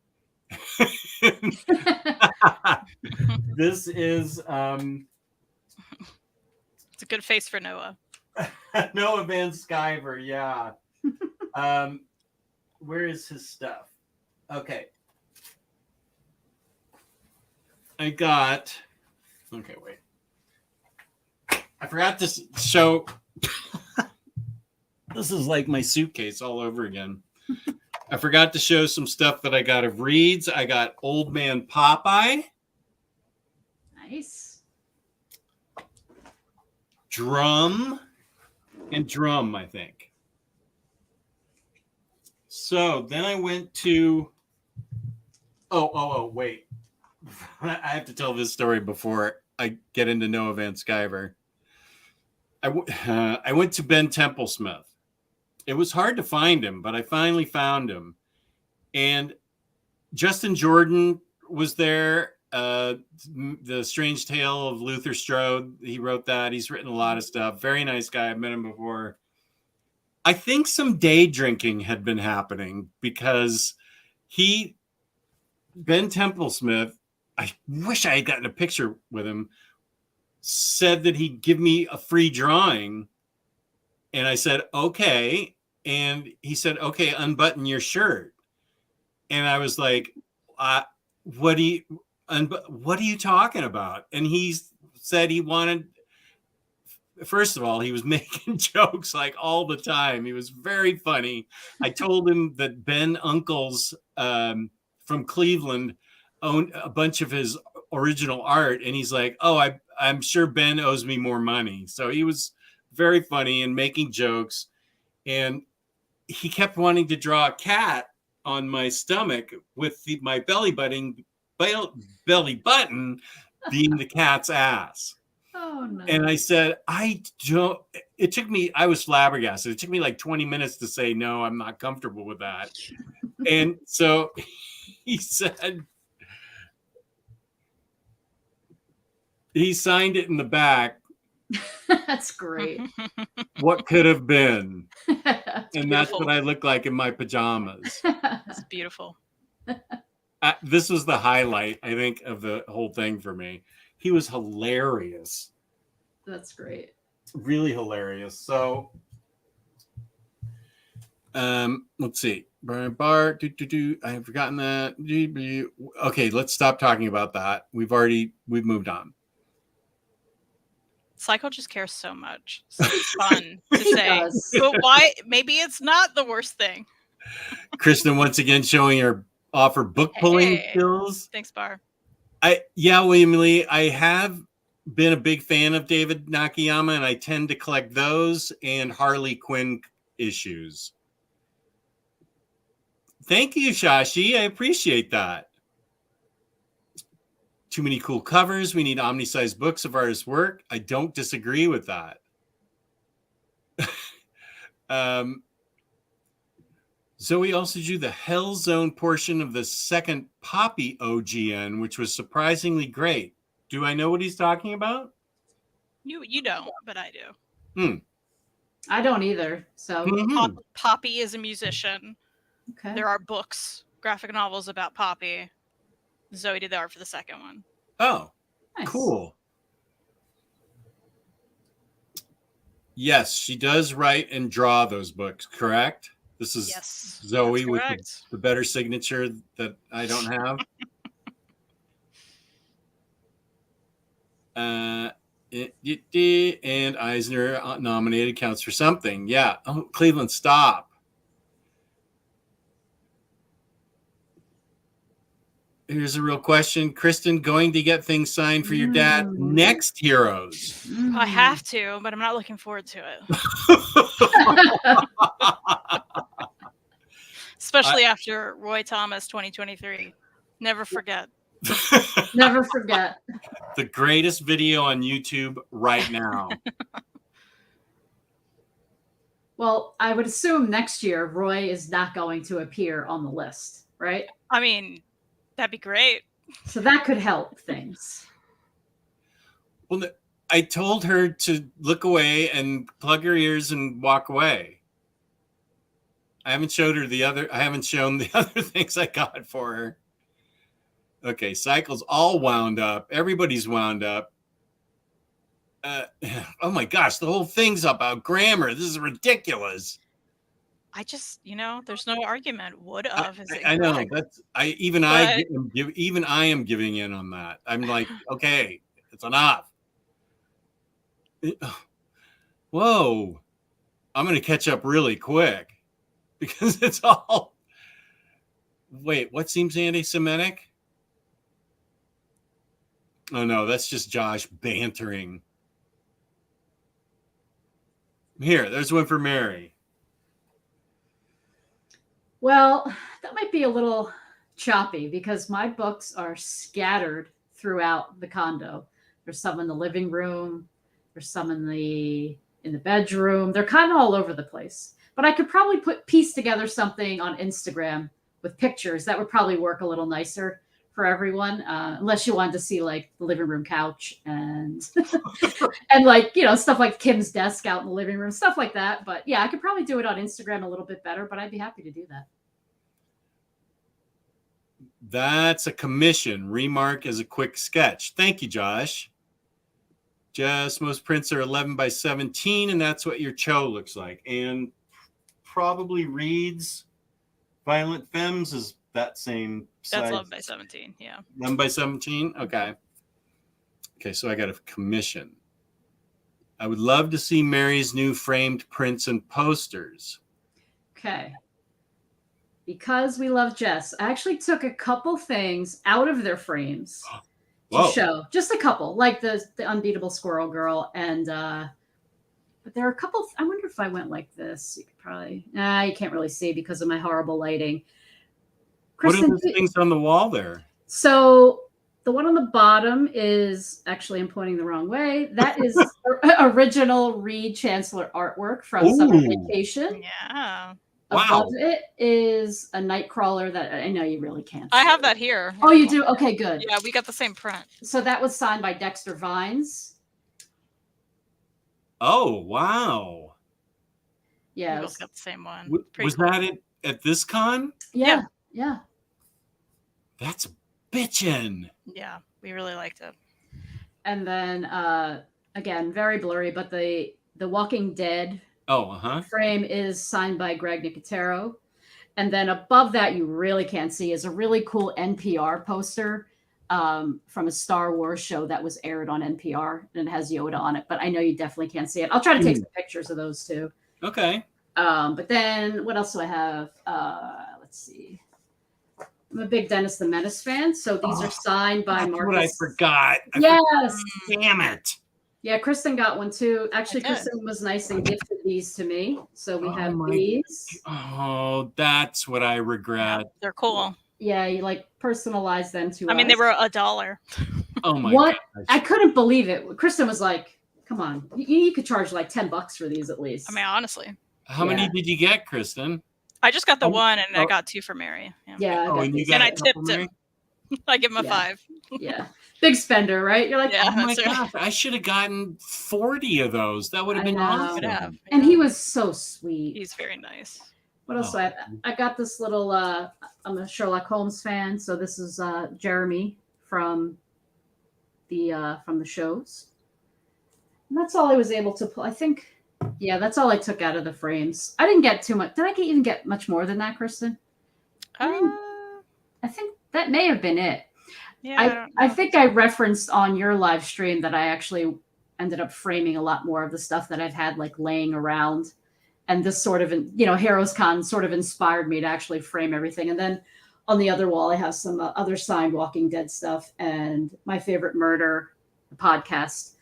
This is it's a good face for Noah. Noah Van Sciver, yeah. Where is his stuff? Okay. Okay, wait. I forgot to show. This is like my suitcase all over again. I forgot to show some stuff that I got of Reed's. I got Old Man Popeye. Nice. Drum, I think. So then I went to. Oh, wait. I have to tell this story before I get into Noah Van Sciver. I went to Ben Templesmith. It was hard to find him, but I finally found him. And Justin Jordan was there. The Strange Tale of Luther Strode. He wrote that. He's written a lot of stuff. Very nice guy. I've met him before. I think some day drinking had been happening because Ben Templesmith, I wish I had gotten a picture with him, said that he'd give me a free drawing. And I said, okay. And he said, okay, unbutton your shirt. And I was like, what are you talking about? And he said he wanted, first of all, he was making jokes like all the time. He was very funny. I told him that Ben Uncles from Cleveland owned a bunch of his original art. And he's like, oh, I'm sure Ben owes me more money. So he was very funny and making jokes. And he kept wanting to draw a cat on my stomach with my belly button being the cat's ass. Oh no. And I said, I was flabbergasted. It took me like 20 minutes to say, no, I'm not comfortable with that. And so he said, he signed it in the back. That's great. What could have been? And that's what I look like in my pajamas. It's beautiful. This was the highlight, I think, of the whole thing for me. He was hilarious. That's great. Really hilarious. So, let's see. Brian Bart, I have forgotten that. Okay, let's stop talking about that. We've moved on. Psycho just cares so much. So it's fun to He say. does. But why? Maybe it's not the worst thing. Kristen once again showing her offer book pulling Hey. skills. Thanks, Bar. William Lee, I have been a big fan of David Nakayama, and I tend to collect those and Harley Quinn issues. Thank you, Shashi. I appreciate that. Too many cool covers. We need omni-sized books of artist work. I don't disagree with that. Zoe also drew the Hell Zone portion of the second Poppy OGN, which was surprisingly great. Do I know what he's talking about? You don't, but I do. I don't either. So Poppy is a musician. okay. There are books, graphic novels about Poppy. Zoe did the art for the second one. Oh, Nice. cool. Yes, she does write and draw those books, correct? This is Yes, Zoe that's with correct. the better signature that I don't have. And Eisner nominated counts for something. Yeah. Oh, Cleveland, stop. Here's a real question. Kristen, going to get things signed for your dad next Heroes? I have to, but I'm not looking forward to it. Especially after Roy Thomas 2023. Never forget. Never forget. The greatest video on YouTube right now. Well, I would assume next year Roy is not going to appear on the list, right? I mean, that'd be great. So that could help things. Well, I told her to look away and plug her ears and walk away. I haven't shown the other things I got for her. Okay, Cycle's all wound up. Everybody's wound up. Oh my gosh, the whole thing's about grammar. This is ridiculous. I just, there's no argument. Would have is I know incorrect. I am giving in on that. I'm like, okay, it's enough. Whoa, I'm gonna catch up really quick because it's all. Wait, what seems anti-Semitic? Oh no, that's just Josh bantering. Here, there's one for Mary. Well, that might be a little choppy because my books are scattered throughout the condo. There's some in the living room. There's some in the bedroom. They're kind of all over the place. But I could probably piece together something on Instagram with pictures that would probably work a little nicer for everyone, unless you wanted to see like the living room couch and and like stuff like Kim's desk out in the living room, stuff like that. But yeah, I could probably do it on Instagram a little bit better, but I'd be happy to do that. That's a commission. Remark as a quick sketch. Thank you, Josh. Just most prints are 11 by 17, and that's what your Cho looks like. And probably reads Violent Femmes is that same size. That's 11 by 17, yeah. 11 by 17? Okay. Okay, so I got a commission. I would love to see Mary's new framed prints and posters. Okay. Because we love Jess, I actually took a couple things out of their frames to show. Just a couple, like the Unbeatable Squirrel Girl. And but there are a couple. I wonder if I went like this. You could probably, you can't really see because of my horrible lighting. Kristen, what are those things on the wall there? So the one on the bottom is actually, I'm pointing the wrong way. That is original Reed Chancellor artwork from Summer Vacation. Yeah. Above it is a Nightcrawler that I know you really can't see. I have that here. Oh, you do? Okay, good. Yeah, we got the same print. So that was signed by Dexter Vines. Oh, wow. Yeah. We it both was- got the same one. Pretty Was cool. that it at this con? yeah. Yeah. That's bitchin'. Yeah, we really liked it. And then again, very blurry, but the Walking Dead Oh, frame is signed by Greg Nicotero. And then above that, you really can't see, is a really cool NPR poster from a Star Wars show that was aired on NPR, and it has Yoda on it. But I know you definitely can't see it. I'll try to take some pictures of those too. Okay. But then what else do I have? Let's see. I'm a big Dennis the Menace fan, so these are signed by That's Marcus. what I forgot. Yes. Damn it. Yeah, Kristen got one too. Actually, I did. Kristen was nice and gifted these to me. So we Oh have my- these. Oh, that's what I regret. They're cool. Yeah, you like personalize them to I mean, they us. were $1. Oh my What? gosh. I couldn't believe it. Kristen was like, "Come on, you could charge like $10 for these at least." I mean, honestly, How many Yeah. did you get, Kristen? I just got the Oh, one, and I oh. got 2 for Mary. Yeah, yeah, Oh, and you got And a I couple, tipped Mary? him. I give him a Yeah. 5. yeah, big spender, right? You're like, Yeah, Oh my that's right. gosh, I should have gotten 40 of those. That would have I been know. awesome. Would have. and yeah. he was so sweet. He's very nice. What else do I have? I got this little. I'm a Sherlock Holmes fan, so this is Jeremy from the shows. And that's all I was able to pull. I think, yeah, that's all I took out of the frames. I didn't get too much. Did I even get much more than that, Kristen? I think that may have been it. Yeah, I think I referenced on your live stream that I actually ended up framing a lot more of the stuff that I've had like laying around. And this sort of, Heroes Con sort of inspired me to actually frame everything. And then on the other wall, I have some other signed Walking Dead stuff and My Favorite Murder, the podcast,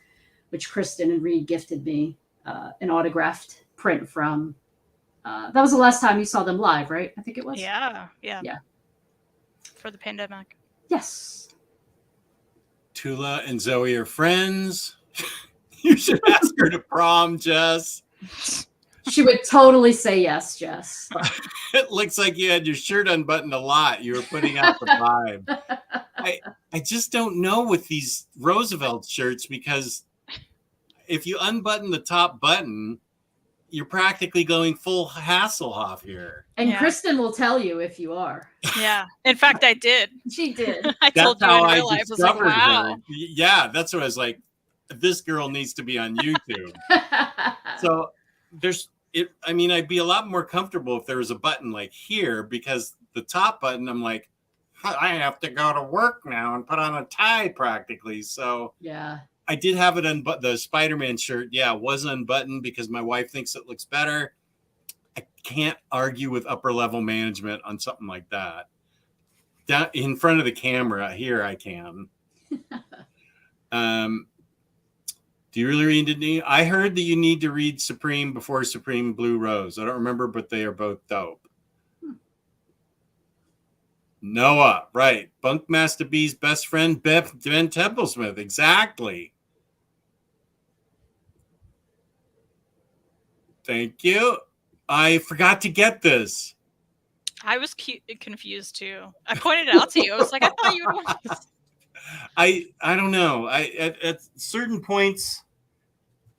which Kristen and Reed gifted me an autographed print from. That was the last time you saw them live, right? I think it was. Yeah. Yeah. For the pandemic. Yes. Tula and Zoe are friends. You should ask her to prom, Jess. She would totally say yes, Jess. It looks like you had your shirt unbuttoned a lot. You were putting out the vibe. I just don't know with these Roosevelt shirts, because if you unbutton the top button, you're practically going full Hasselhoff here. And Yeah. Kristen will tell you if you are. Yeah. In fact, I did. She did. I That's told you how in I real life. I was like, discovered wow. her. Yeah, that's what I was like. This girl needs to be on YouTube. So I'd be a lot more comfortable if there was a button like here, because the top button, I'm like, I have to go to work now and put on a tie practically. So yeah. I did have it unbuttoned. The Spider-Man shirt, was unbuttoned because my wife thinks it looks better. I can't argue with upper level management on something like that. Down in front of the camera here, I can. Do you really need? I heard that you need to read Supreme before Supreme Blue Rose. I don't remember, but they are both dope. Noah, right? Bunkmaster B's best friend, Ben Templesmith. Exactly. Thank you. I forgot to get this. I was confused too. I pointed it out to you. I was like, I thought you would want this. I don't know. At certain points,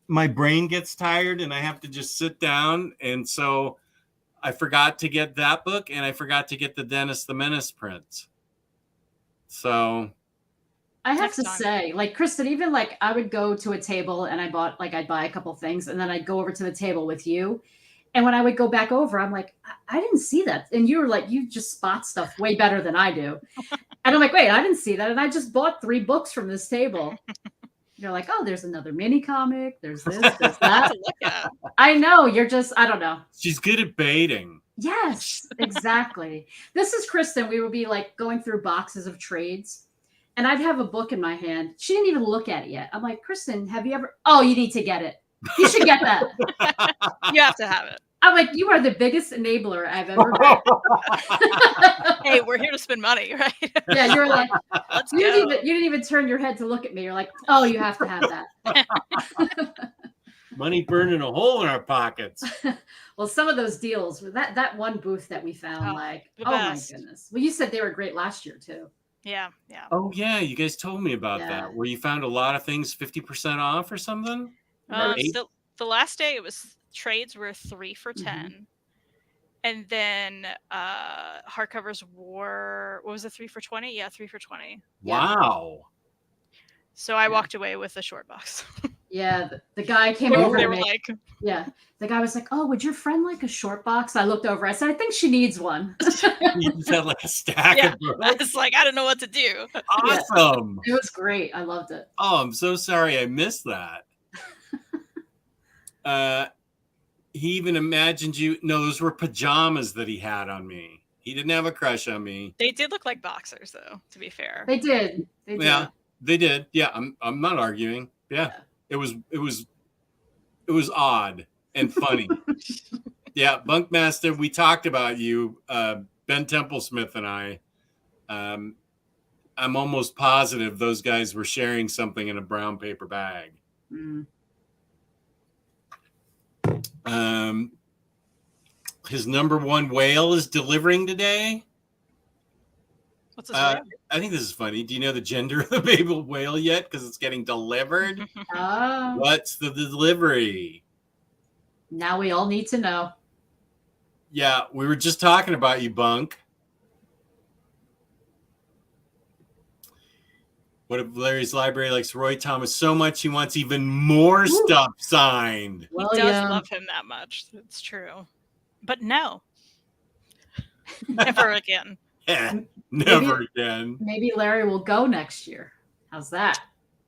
my brain gets tired and I have to just sit down. And so I forgot to get that book, and I forgot to get the Dennis the Menace print. So I have Next to time. say, like Kristen, even like I would go to a table and I'd buy a couple things, and then I'd go over to the table with you. And when I would go back over, I'm like, I didn't see that. And you were like, you just spot stuff way better than I do. And I'm like, wait, I didn't see that. And I just bought 3 books from this table. You're like, oh, there's another mini comic. There's this, there's that. To look at. I know. You're just, I don't know. she's good at baiting. Yes, exactly. This is Kristen. We would be like going through boxes of trades, and I'd have a book in my hand. She didn't even look at it yet. I'm like, Kristen, have you ever? Oh, you need to get it. You should get that. You have to have it. I'm like, you are the biggest enabler I've ever met. Hey, we're here to spend money, right? Yeah, you're like, Let's you go. didn't even turn your head to look at me. You're like, oh, you have to have that. Money burning a hole in our pockets. Well, some of those deals, that one booth that we found, Oh, like, the oh my best. goodness. Well, you said they were great last year too. Yeah. Oh yeah, you guys told me about Yeah. that. Where you found a lot of things 50% off or something. Or eight? The last day it was trades were 3 for Mhm. 10. And then hardcovers were, what was it, 3 for 20? Yeah, 3 for 20. Yeah. Wow. So I Yeah. walked away with a short box. Yeah, the guy came they over they to were me. like, Yeah, the guy was like, "Oh, would your friend like a short box?" I looked over. I said, "I think she needs one." You just had like a stack yeah. of I books. was like, I don't know what to do. Awesome. It was great. I loved it. Oh, I'm so sorry I missed that. He even imagined you. No, those were pajamas that he had on me. He didn't have a crush on me. They did look like boxers, though, to be fair. They did. They did. Yeah, they did. Yeah, I'm not arguing. Yeah. It was odd and funny. Yeah, Bunkmaster, we talked about you, Ben Templesmith and I. I'm almost positive those guys were sharing something in a brown paper bag. Mm. His number one whale is delivering today. What's his whale? I think this is funny. Do you know the gender of the baby whale yet? Because it's getting delivered. Oh, What's the delivery? now we all need to know. Yeah, we were just talking about you, Bunk. What if Larry's library likes Roy Thomas so much he wants even more stuff signed? Well, He does yeah. love him that much. It's true. But no. Never again. Yeah, never again. Maybe Larry will go next year. How's that?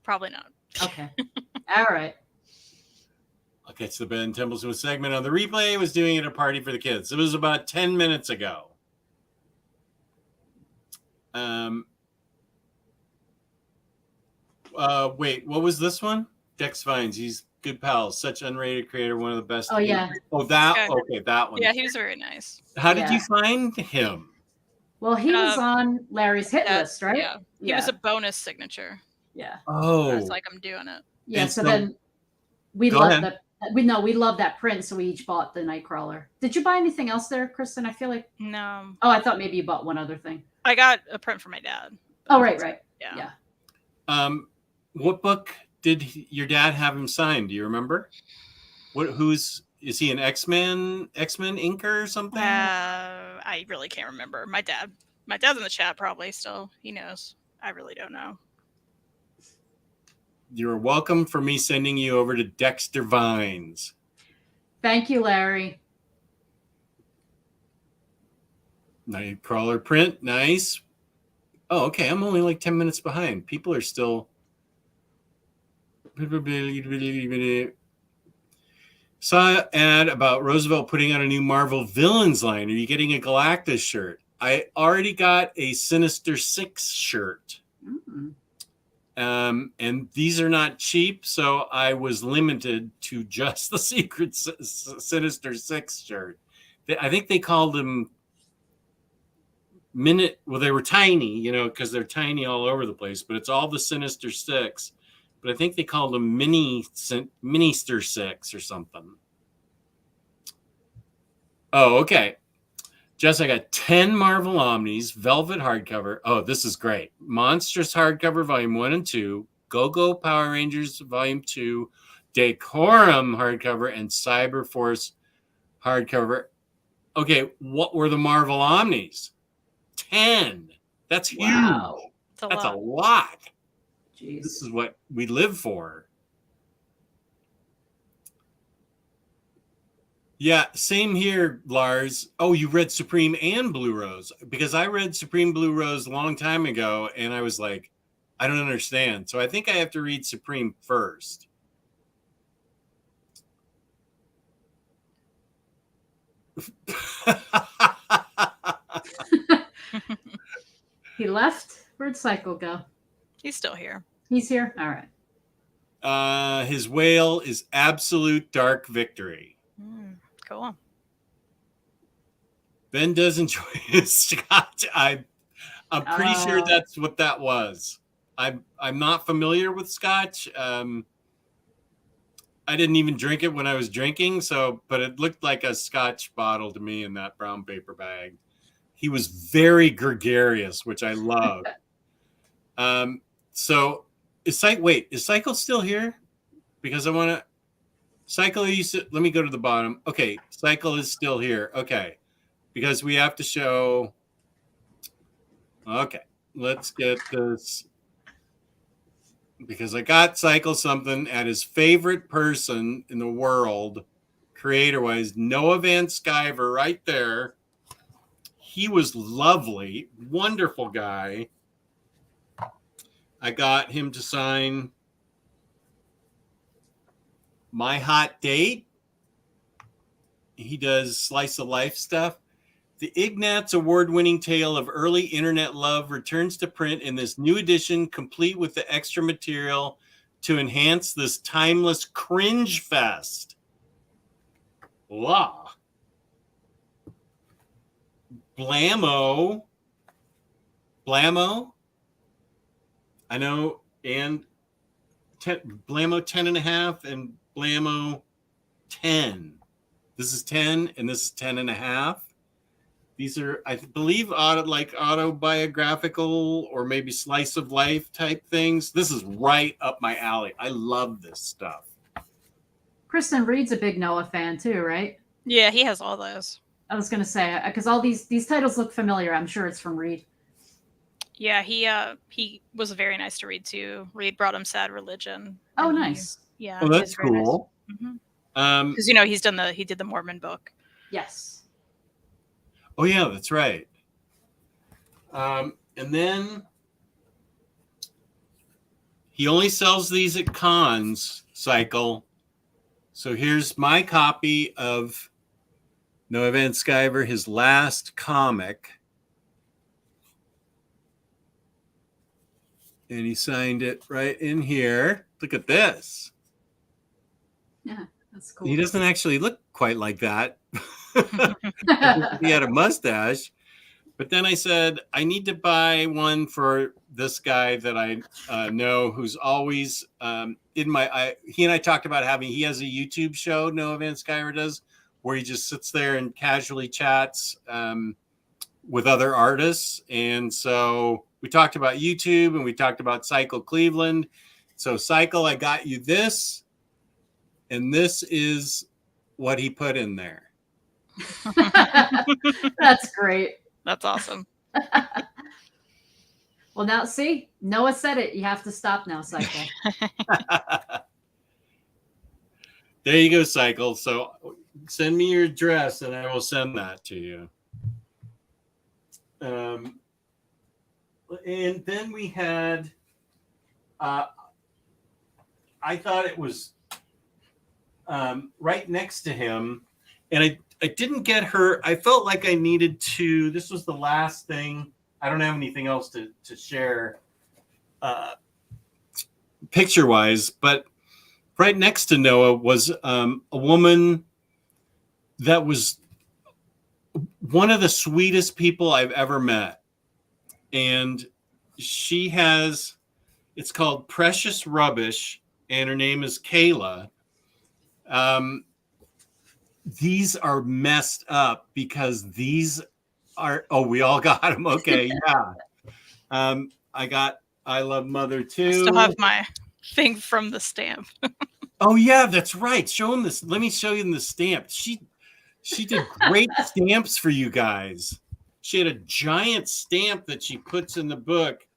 Probably not. Okay. All right. I'll catch the Ben Templesmith segment on the replay. I was doing it at a party for the kids. It was about 10 minutes ago. Wait, what was this one? Dex Vines. He's good pals. Such unrated creator. One of the best. Oh, yeah. Oh, that. Okay. Okay, that one. Yeah, he was very nice. How did Yeah. you find him? Well, he was on Larry's hit list, right? Yeah. He was a bonus signature. Yeah. Oh, I was like, I'm doing it. Yeah. And So so- then we Go loved ahead. that. We love that print, so we each bought the Nightcrawler. Did you buy anything else there, Kristen? I feel like. No. Oh, I thought maybe you bought one other thing. I got a print for my dad. Oh, right. Yeah. Yeah. What book did your dad have him sign? Do you remember? Is he an X-Men inker or something? I really can't remember. My dad's in the chat probably still. He knows. I really don't know. You're welcome for me sending you over to Dexter Vines. Thank you, Larry. Nightcrawler print, nice. Oh, okay. I'm only like 10 minutes behind. People are still. Saw an ad about Roosevelt putting out a new Marvel Villains line. Are you getting a Galactus shirt? I already got a Sinister Six shirt. Mm. And these are not cheap, so I was limited to just the Secret Sinister Six shirt. I think they called them they were tiny, because they're tiny all over the place, but it's all the Sinister Six. But I think they called them Minister Six or something. Oh, okay. Jess, I got 10 Marvel Omnis, Velvet hardcover. Oh, this is great. Monstrous hardcover, Volume 1 and 2. Go-Go Power Rangers, Volume 2. Decorum hardcover, and Cyberforce hardcover. Okay, what were the Marvel Omnis? 10. That's huge. Wow. That's a lot. Jeez. This is what we live for. Yeah, same here, Lars. Oh, you read Supreme and Blue Rose? Because I read Supreme Blue Rose a long time ago, and I was like, I don't understand. So I think I have to read Supreme first. He left. Where'd Cycle go? He's still here. He's here. All right. His whale is Absolute Dark Victory. Cool. Ben does enjoy his scotch. I'm pretty sure that's what that was. I'm not familiar with scotch. I didn't even drink it when I was drinking, but it looked like a scotch bottle to me in that brown paper bag. He was very gregarious, which I love. So is Cycle still here? Because I want to. Cycle let me go to the bottom. Okay, Cycle is still here. Okay, because we have to show. Okay, let's get this. Because I got Cycle something at his favorite person in the world, creator-wise, Noah Van Sciver, right there. He was lovely, wonderful guy. I got him to sign My Hot Date. He does slice of life stuff. The Ignatz award-winning tale of early internet love returns to print in this new edition, complete with the extra material to enhance this timeless cringe fest. Wow. Blammo. I know, and Blammo 10.5 and Blammo 10. This is 10 and this is 10.5. These are, I believe, autobiographical or maybe slice of life type things. This is right up my alley. I love this stuff. Kristen Reed's a big Noah fan too, right? Yeah, he has all those. I was gonna say because all these titles look familiar. I'm sure it's from Reed. Yeah, he was very nice to read too. Reed brought him Sad Religion. Oh, nice. Yeah. Oh, that's cool. Because he did the Mormon book. Yes. Oh yeah, that's right. And then he only sells these at cons, Cycle. So here's my copy of Noah Van Sciver, his last comic. And he signed it right in here. Look at this. Yeah, that's cool. He doesn't actually look quite like that. He had a mustache. But then I said, I need to buy one for this guy that I know who's always in my... he and I talked about he has a YouTube show, Noah Van Sciver does, where he just sits there and casually chats with other artists. And so we talked about YouTube and we talked about Cycle Cleveland. So Cycle, I got you this. And this is what he put in there. That's great. That's awesome. Well, now see, Noah said it. You have to stop now, Cycle. There you go, Cycle. So send me your address and I will send that to you. And then we had, I thought it was right next to him. And I didn't get her. I felt like I needed to. This was the last thing. I don't have anything else to share picture-wise. But right next to Noah was a woman that was one of the sweetest people I've ever met. And she has, it's called Precious Rubbish, and her name is Kayla. These are messed up because these are, we all got them. Okay. Yeah. I Love Mother too. I still have my thing from the stamp. Oh yeah, that's right. Show them this. Let me show you the stamp. She did great stamps for you guys. She had a giant stamp that she puts in the book.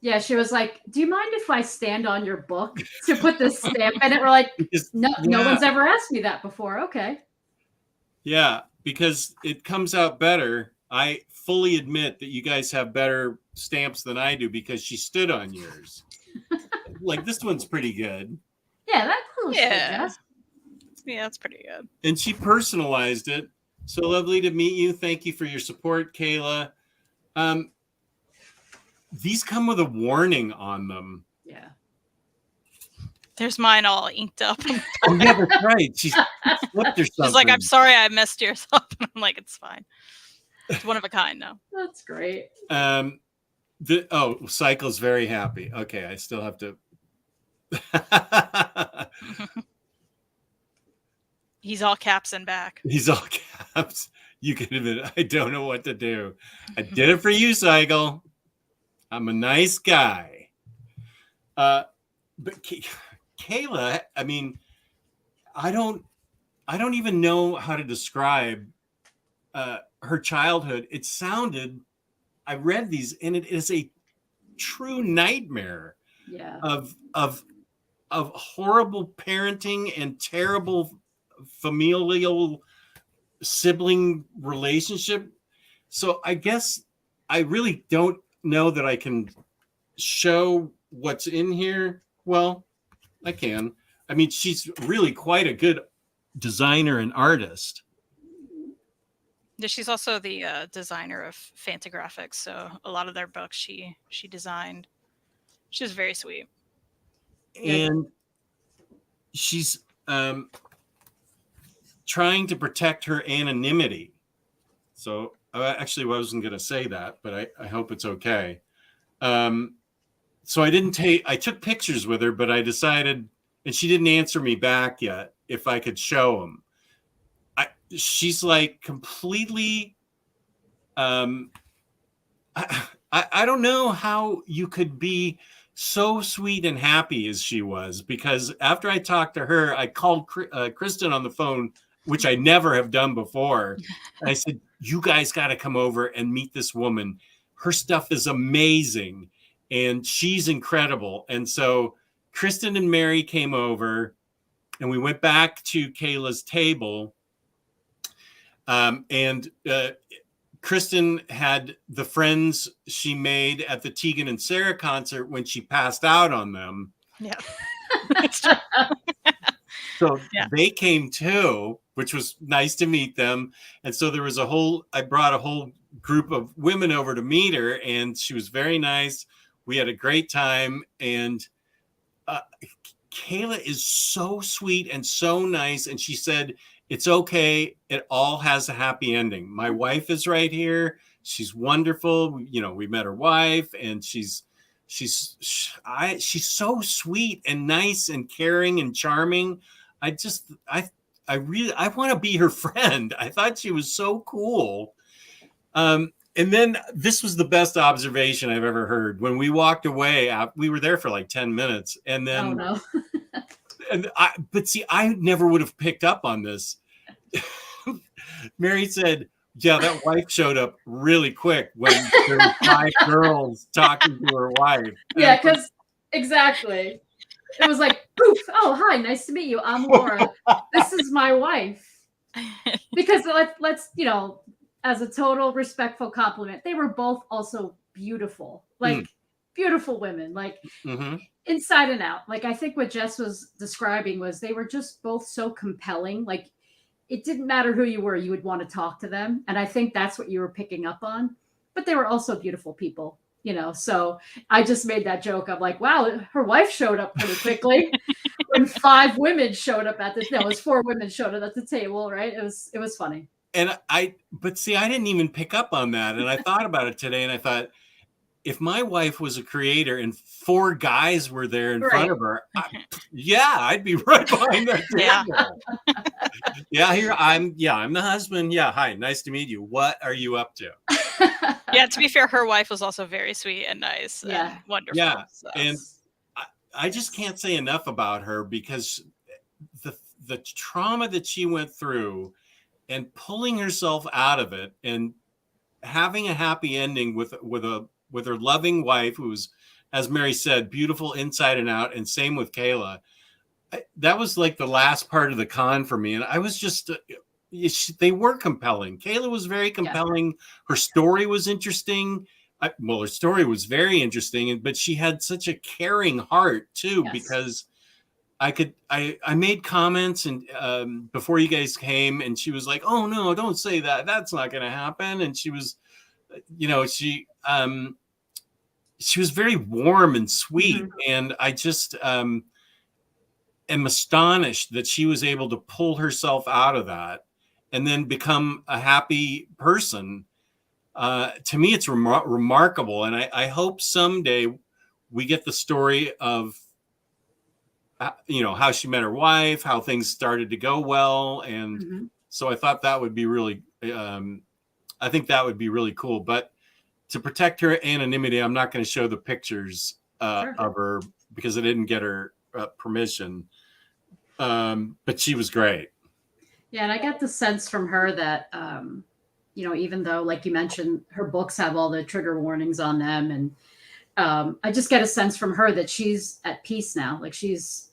Yeah, she was like, do you mind if I stand on your book to put this stamp in it? We're like, no one's ever asked me that before. Okay. Yeah, because it comes out better. I fully admit that you guys have better stamps than I do because she stood on yours. Like, this one's pretty good. Yeah, that looks good, Jess. Yeah, that's pretty good. And she personalized it. So lovely to meet you. Thank you for your support, Kayla. These come with a warning on them. Yeah. There's mine all inked up. Oh, yeah, that's right. She slipped or something. She's like, I'm sorry I messed yours up. And I'm like, it's fine. It's one of a kind now. That's great. Cycle's very happy. Okay, I still have to. He's all caps and back. He's all caps. You can admit, I don't know what to do. I did it for you, Cycle. I'm a nice guy. But Kayla, I mean, I don't even know how to describe her childhood. It sounded, I read these, and it is a true nightmare Yeah. of horrible parenting and terrible familial sibling relationship. So I guess I really don't know that I can show what's in here. Well, I can. I mean, she's really quite a good designer and artist. Yeah, she's also the designer of Fantagraphics, so a lot of their books she designed. She was very sweet. And she's trying to protect her anonymity. So actually, I wasn't going to say that, but I hope it's okay. So I took pictures with her, but I decided, and she didn't answer me back yet, if I could show them. She's like completely, I don't know how you could be so sweet and happy as she was, because after I talked to her, I called Kristen on the phone, which I never have done before. And I said, you guys got to come over and meet this woman. Her stuff is amazing and she's incredible. And so Kristen and Mary came over and we went back to Kayla's table. And Kristen had the friends she made at the Tegan and Sarah concert when she passed out on them. Yeah. That's true. So they came too, which was nice to meet them. And so there was I brought a whole group of women over to meet her, and she was very nice. We had a great time. And Kayla is so sweet and so nice. And she said, it's okay. It all has a happy ending. My wife is right here. She's wonderful. You know, we met her wife, and she's so sweet and nice and caring and charming. I want to be her friend. I thought she was so cool. And then this was the best observation I've ever heard. When we walked away, we were there for like 10 minutes. And then, but see, I never would have picked up on this. Mary said, yeah, that wife showed up really quick when there were 5 girls talking to her wife. Yeah, because exactly. It was like, poof, oh, hi, nice to meet you. I'm Laura. This is my wife. Because let's, as a total respectful compliment, they were both also beautiful, like beautiful women, like inside and out. Like I think what Jess was describing was they were just both so compelling. Like it didn't matter who you were, you would want to talk to them. And I think that's what you were picking up on. But they were also beautiful people. So I just made that joke. I'm like, wow, her wife showed up pretty quickly when 5 women showed up it was 4 women showed up at the table, right? It was funny. And but see, I didn't even pick up on that. And I thought about it today and I thought, if my wife was a creator and 4 guys were there in front of her, I'd be right behind that table. I'm the husband. Yeah. Hi. Nice to meet you. What are you up to? Yeah, to be fair, her wife was also very sweet and nice and wonderful. Yeah, so. And I just can't say enough about her, because the trauma that she went through and pulling herself out of it and having a happy ending with her loving wife, who's, as Mary said, beautiful inside and out, and same with Kayla. That was like the last part of the con for me, and I was just. They were compelling. Kayla was very compelling. Yeah. Her story was interesting. Her story was very interesting, but she had such a caring heart too, because I made comments and before you guys came, and she was like, oh no, don't say that. That's not going to happen. And she was, she was very warm and sweet. And I just am astonished that she was able to pull herself out of that and then become a happy person. To me, it's remarkable. And I hope someday we get the story of, how she met her wife, how things started to go well. And so I thought that would be really, I think that would be really cool. But to protect her anonymity, I'm not going to show the pictures of her because I didn't get her permission. But she was great. Yeah, and I get the sense from her that, even though, like you mentioned, her books have all the trigger warnings on them, and I just get a sense from her that she's at peace now. Like she's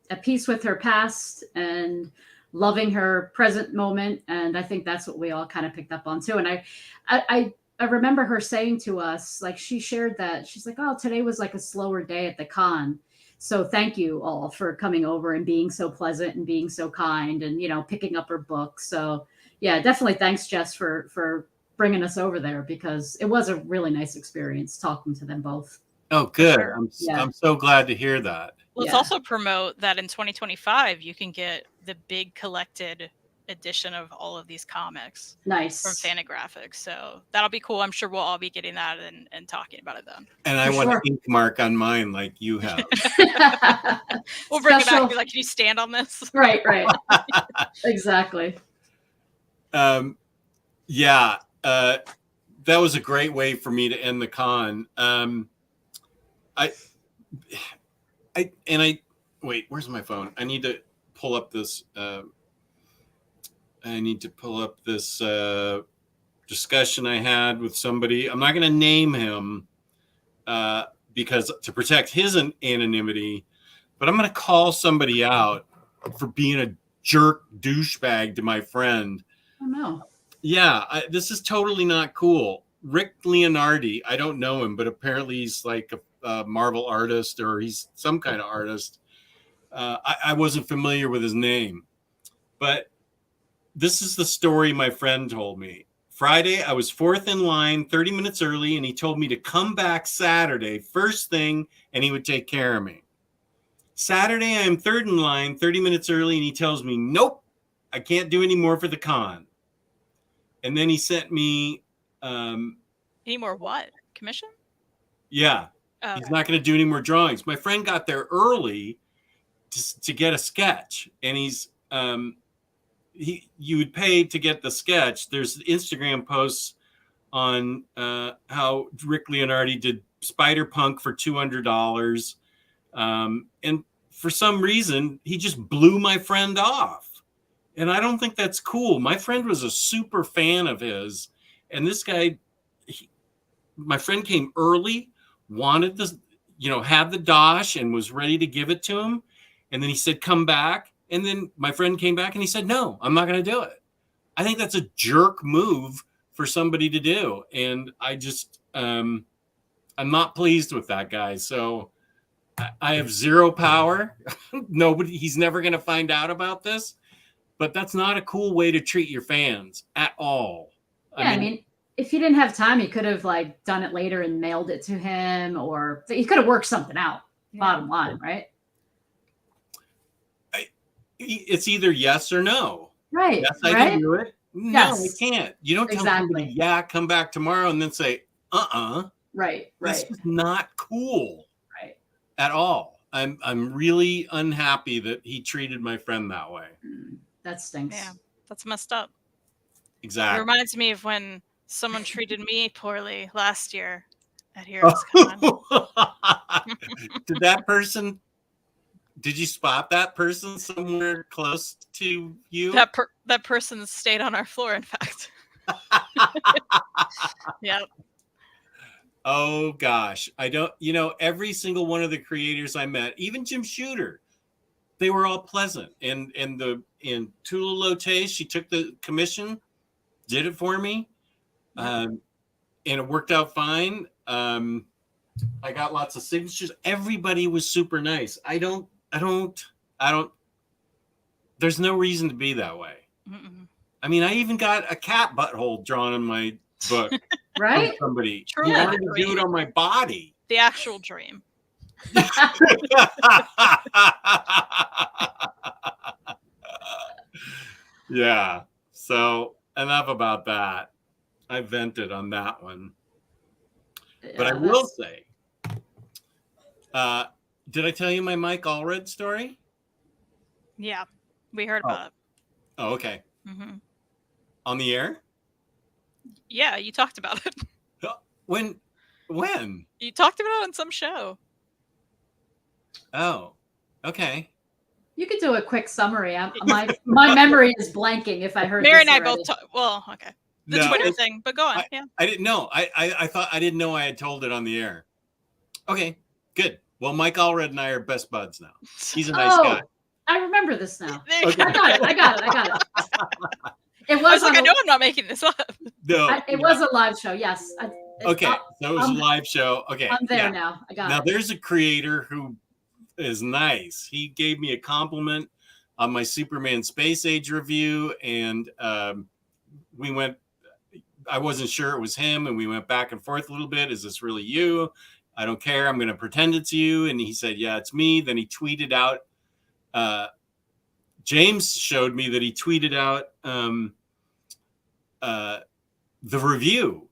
at peace with her past and loving her present moment. And I think that's what we all kind of picked up on too. And I remember her saying to us, like she shared that she's like, oh, today was like a slower day at the con. So thank you all for coming over and being so pleasant and being so kind and, picking up her book. So yeah, definitely. Thanks, Jess, for bringing us over there, because it was a really nice experience talking to them both. Oh, good. Sure. I'm so glad to hear that. Let's also promote that in 2025, you can get the big collected edition of all of these comics. Nice. From Fantagraphics. So that'll be cool. I'm sure we'll all be getting that and talking about it then. And I want an ink mark on mine like you have. We'll bring it back and be like, can you stand on this? Right. Exactly. Yeah. That was a great way for me to end the con. Wait, where's my phone? I need to pull up this. Discussion I had with somebody. I'm not going to name him because to protect his anonymity, but I'm going to call somebody out for being a jerk douchebag to my friend. Oh no. Yeah, this is totally not cool. Rick Leonardi, I don't know him, but apparently he's like a Marvel artist, or he's some kind of artist. I wasn't familiar with his name, but this is the story my friend told me. Friday, I was fourth in line, 30 minutes early, and he told me to come back Saturday, first thing, and he would take care of me. Saturday, I am third in line, 30 minutes early, and he tells me, nope, I can't do any more for the con. And then he sent me... any more what? Commission? Yeah. Okay. He's not going to do any more drawings. My friend got there early to get a sketch, and he's... you would pay to get the sketch. There's Instagram posts on how Rick Leonardi did Spider-Punk for $200. And for some reason, he just blew my friend off. And I don't think that's cool. My friend was a super fan of his. And this guy, my friend came early, wanted this, had the dosh and was ready to give it to him. And then he said, come back. And then my friend came back and he said, no, I'm not going to do it. I think that's a jerk move for somebody to do. And I just, I'm not pleased with that guy. So I have zero power. He's never going to find out about this, but that's not a cool way to treat your fans at all. Yeah. I mean, if you didn't have time, you could have done it later and mailed it to him, or you could have worked something out. Bottom line, right? It's either yes or no. Right. Yes, I can do it. No, yes. I can't. You don't tell somebody, yeah, come back tomorrow, and then say, Right. That's just not cool. Right. At all. I'm really unhappy that he treated my friend that way. That stinks. Yeah, that's messed up. Exactly. It reminds me of when someone treated me poorly last year at Heroes Con. Did you spot that person somewhere close to you? That person stayed on our floor, in fact. Yep. Oh gosh. I don't, every single one of the creators I met, even Jim Shooter, they were all pleasant. And Tula Lote, she took the commission, did it for me. And it worked out fine. I got lots of signatures. Everybody was super nice. I don't, there's no reason to be that way. Mm-mm. I mean, I even got a cat butthole drawn in my book. Right? From somebody. Truly Who wanted to do it on my body. The actual dream. Yeah. So enough about that. I vented on that one. But I will say, did I tell you my Mike Allred story? Yeah, we heard about it. Oh, okay. Mm-hmm. On the air? Yeah, you talked about it. When? You talked about it on some show. Oh, okay. You could do a quick summary. My memory is blanking if I heard Mary this and I already. both well, okay. The No, Twitter thing, but go on. Yeah. I didn't know. I thought I didn't know I had told it on the air. Okay, good. Well, Mike Allred and I are best buds now. He's a nice guy. I remember this now. There you Okay. go. I got it. It I was was like, on I know I'm not making this up. No, it was a live show. Yes. Okay, so it was a live show. Okay, I'm there now. I got now it. there's a creator who is nice. He gave me a compliment on my Superman Space Age review, and we went. I wasn't sure it was him, and we went back and forth a little bit. Is this really you? I don't care. I'm going to pretend it's you. And he said, yeah, it's me. Then he tweeted out. James showed me that he tweeted out the review.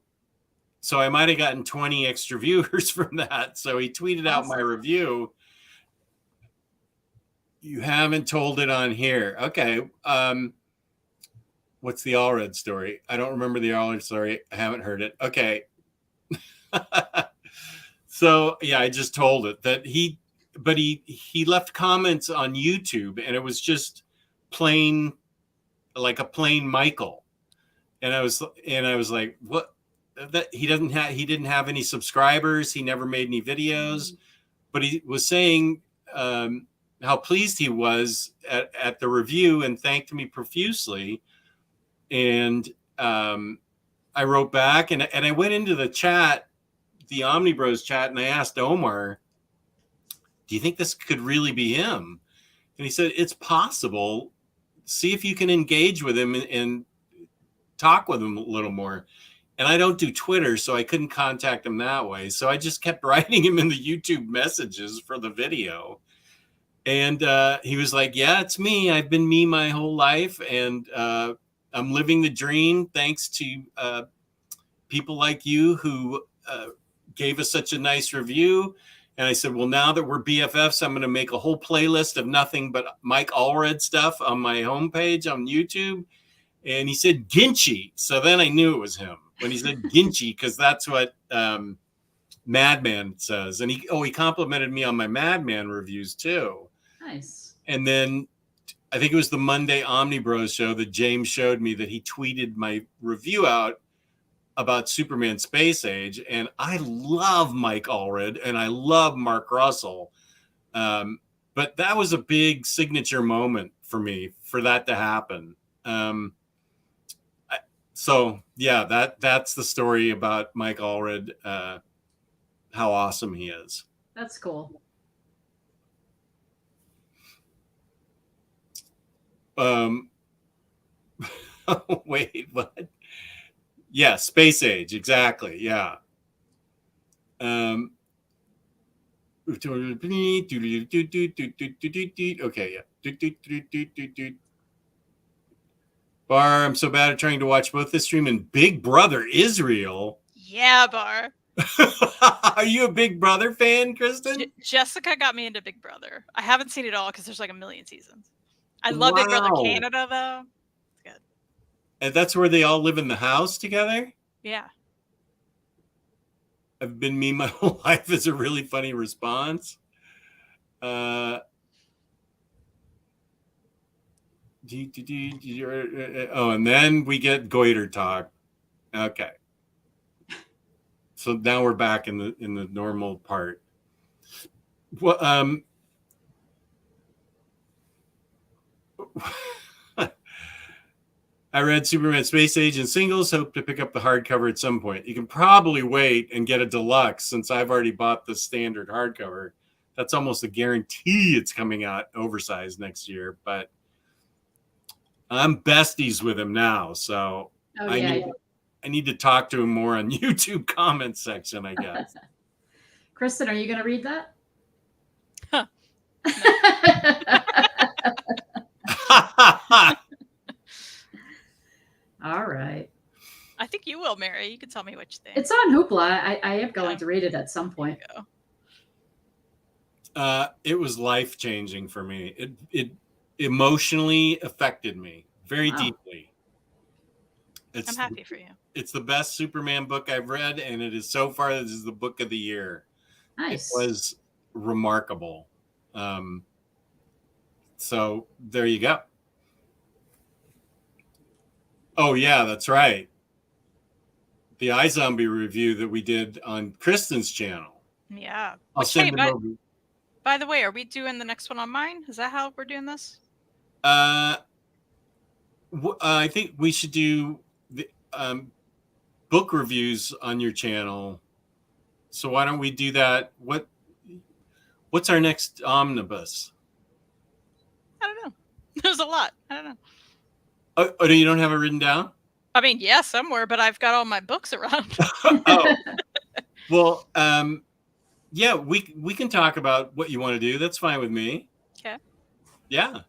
So I might have gotten 20 extra viewers from that. So he tweeted out my review. You haven't told it on here. Okay. What's the Allred story? I don't remember the Allred story. I haven't heard it. Okay. So yeah, I just told it that he left comments on YouTube, and it was just plain, like a plain Michael. And I was like, what? That he didn't have any subscribers. He never made any videos, but he was saying how pleased he was at the review and thanked me profusely. And I wrote back, and I went into the chat, the Omni Bros chat, and I asked Omar, do you think this could really be him? And he said, it's possible. See if you can engage with him and talk with him a little more. And I don't do Twitter, so I couldn't contact him that way. So I just kept writing him in the YouTube messages for the video. And he was like, yeah, it's me. I've been me my whole life. And I'm living the dream thanks to people like you who gave us such a nice review. And I said, well, now that we're BFFs, I'm going to make a whole playlist of nothing but Mike Allred stuff on my homepage on YouTube. And he said Ginchy. So then I knew it was him when he said Ginchy, because that's what Madman says. And he complimented me on my Madman reviews too. Nice. And then I think it was the Monday Omni Bros show that James showed me that he tweeted my review out about Superman Space Age. And I love Mike Allred and I love Mark Russell. But that was a big signature moment for me for that to happen. So yeah, that's the story about Mike Allred, how awesome he is. That's cool. Wait, what? Yeah, Space Age, exactly. Yeah. Okay, yeah. Bar, I'm so bad at trying to watch both this stream and Big Brother Israel. Yeah, Bar. Are you a Big Brother fan, Kristen? Jessica got me into Big Brother. I haven't seen it all because there's like a million seasons. I love Big Brother Canada though. It's good. And that's where they all live in the house together? Yeah. I've been me my whole life is a really funny response. Oh, and then we get goiter talk. Okay. So now we're back in the normal part. Well, I read Superman Space Age in singles, hope to pick up the hardcover at some point. You can probably wait and get a deluxe since I've already bought the standard hardcover. That's almost a guarantee it's coming out oversized next year, but I'm besties with him now, so I need to talk to him more on YouTube comment section, I guess. Kristen, are you going to read that? Huh. All right. I think you will, Mary. You can tell me what you think. It's on Hoopla. I am going to read it at some point. It was life-changing for me. It emotionally affected me very deeply. I'm happy for you. It's the best Superman book I've read, and it is so far, this is the book of the year. Nice. It was remarkable. So there you go. Oh yeah, that's right. The iZombie review that we did on Kristen's channel. Yeah. I'll Which, send hey, it over. by the way, are we doing the next one on mine? Is that how we're doing this? I think we should do the book reviews on your channel. So why don't we do that? What's our next omnibus? I don't know. There's a lot. I don't know. Oh, you don't have it written down? I mean, yeah, somewhere, but I've got all my books around. Oh, well, yeah, we can talk about what you want to do. That's fine with me. Okay. Yeah.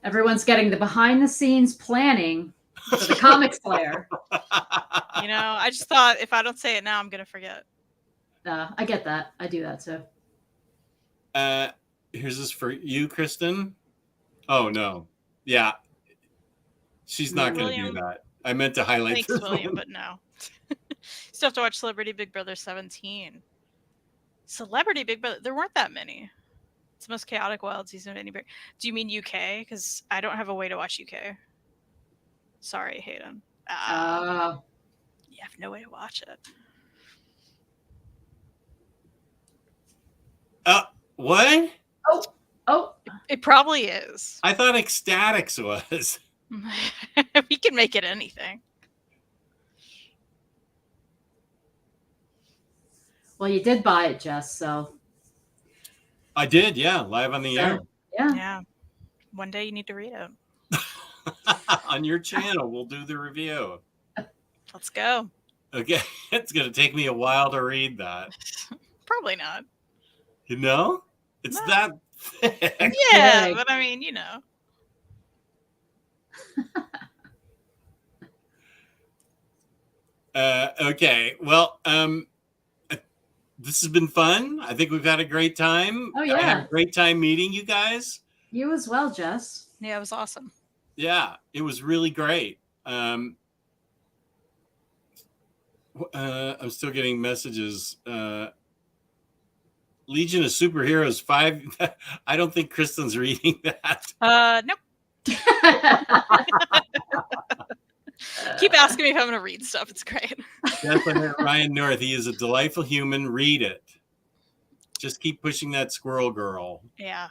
Everyone's getting the behind the scenes planning for the Comic Slayer. You know, I just thought if I don't say it now, I'm going to forget. I get that. I do that too. Here's this for you, Kristen. Oh no. Yeah. She's not going to do that. I meant to highlight Thanks, this William, one. but no. Still have to watch Celebrity Big Brother 17. Celebrity Big Brother, there weren't that many. It's the most chaotic wild season of any break. Do you mean UK? Because I don't have a way to watch UK. Sorry, Hayden. You have no way to watch it. What? Oh, It probably is. I thought Ecstatics was. We can make it anything. well, you did buy it, Jess. So I did, yeah, live on the air. yeah. Yeah. One day you need to read it. On your channel, we'll do the review. Let's go. Okay, it's going to take me a while to read that. Probably not. You know? It's No. that thick. Yeah, Big. but I mean, you know. Okay, well, this has been fun. I think we've had a great time. Oh, I yeah. had a great time meeting you guys. You as well, Jess. Yeah, it was awesome. Yeah, it was really great. I'm still getting messages. Legion of Superheroes 5. I don't think Kristen's reading that. Nope. Keep asking me if I'm going to read stuff. It's great. Definitely Ryan North. He is a delightful human. Read it. Just keep pushing that squirrel girl. Yeah.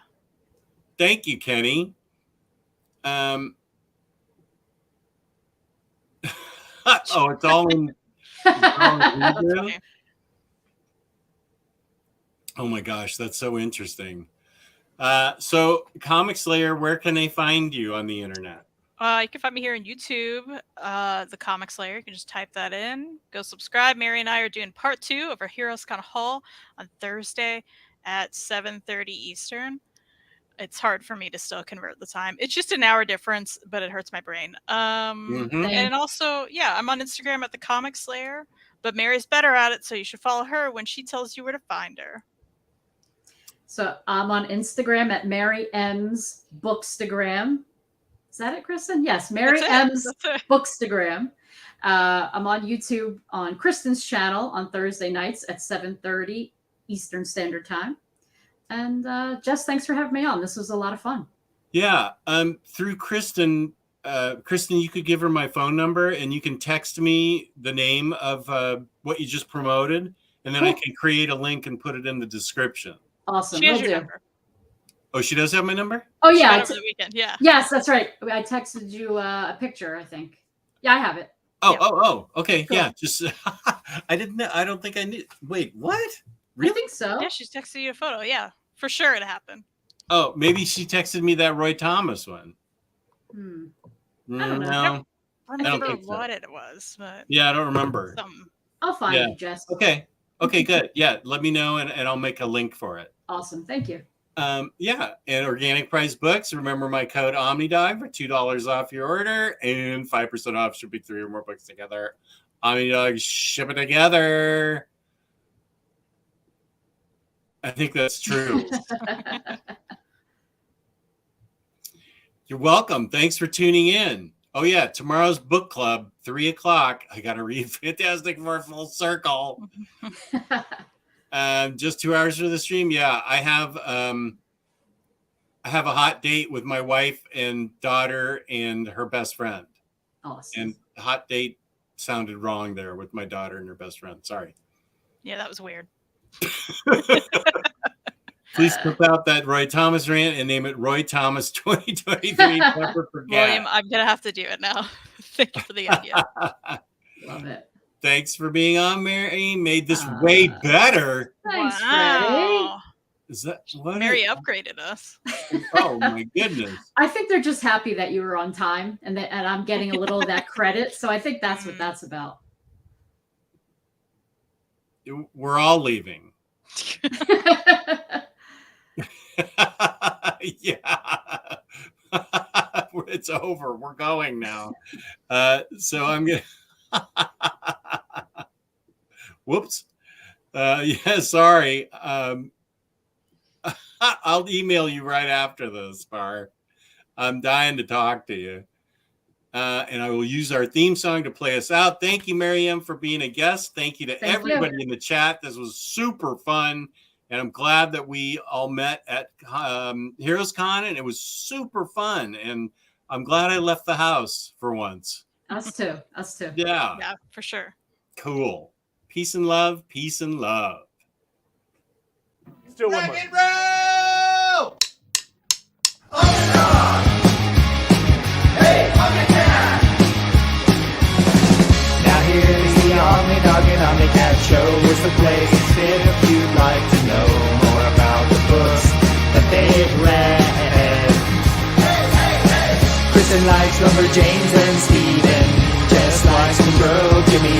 Thank you, Kenny. Oh, it's all in. Okay. Oh my gosh, that's so interesting. So Comic Slayer, where can they find you on the internet? You can find me here on YouTube, the Comic Slayer. You can just type that in. Go subscribe. Mary and I are doing part 2 of our Heroes Con Hall on Thursday at 7:30 Eastern. It's hard for me to still convert the time. It's just an hour difference, but it hurts my brain. And also, yeah, I'm on Instagram at the Comic Slayer, but Mary's better at it, so you should follow her when she tells you where to find her. So I'm on Instagram at Mary M's Bookstagram. Is that it, Kristen? Yes, Mary M's Bookstagram. I'm on YouTube on Kristen's channel on Thursday nights at 7:30 Eastern Standard Time. And Jess, thanks for having me on. This was a lot of fun. Yeah. Through Kristen, you could give her my phone number and you can text me the name of what you just promoted, and then I can create a link and put it in the description. Awesome. She has Will your do. number. Oh, she does have my number? Oh She yeah. went over the weekend. Yeah. Yes, that's right. I texted you a picture, I think. Yeah, I have it. Oh, Yep. Okay. Cool. Yeah. Just I didn't know. I don't think I knew. Wait, what? I Really? think so. Yeah, she's texting you a photo. Yeah, for sure it happened. Oh, maybe she texted me that Roy Thomas one. Hmm. I don't know. No. Remember think so. what it was, but Yeah, I don't remember. something. I'll find Yeah. you, Jess. Okay, good. Yeah, let me know and I'll make a link for it. Awesome. Thank you. Yeah, and Organic Price Books. Remember my code OmniDog for $2 off your order and 5% off shipping 3 or more books together. OmniDog, ship it together. I think that's true. You're welcome. Thanks for tuning in. Oh yeah, tomorrow's book club, 3:00. I gotta read Fantastic Four Full Circle. Just 2 hours for the stream. Yeah, I have a hot date with my wife and daughter and her best friend. Awesome. And hot date sounded wrong there with my daughter and her best friend. Sorry. Yeah, that was weird. Please clip out that Roy Thomas rant and name it Roy Thomas 2023. Never forget. William, I'm gonna have to do it now. Thank you for the idea. Love it. Thanks for being on, Mary. Made this way better. Thanks, Wow. Is that what? Mary upgraded us. Oh my goodness. I think they're just happy that you were on time and I'm getting a little of that credit. So I think that's what that's about. We're all leaving. Yeah. It's over. We're going now. So I'm gonna whoops. Yeah, sorry. I'll email you right after this, Bar. I'm dying to talk to you. And I will use our theme song to play us out. Thank you, Miriam, for being a guest. Thank you to everybody in the chat. This was super fun. And I'm glad that we all met at Heroes Con, and it was super fun. And I'm glad I left the house for once. Us too. Us too. Yeah. Yeah, for sure. Cool. Peace and love. Peace and love. Still one more. and roll! OmniDog! Hey, OmniCat! Now here's the OmniDog and OmniCat show. It's the place to sit if you'd like to know more about the books that they've read. Kristen likes Lumberjanes and Steven just likes to grow. Jimmy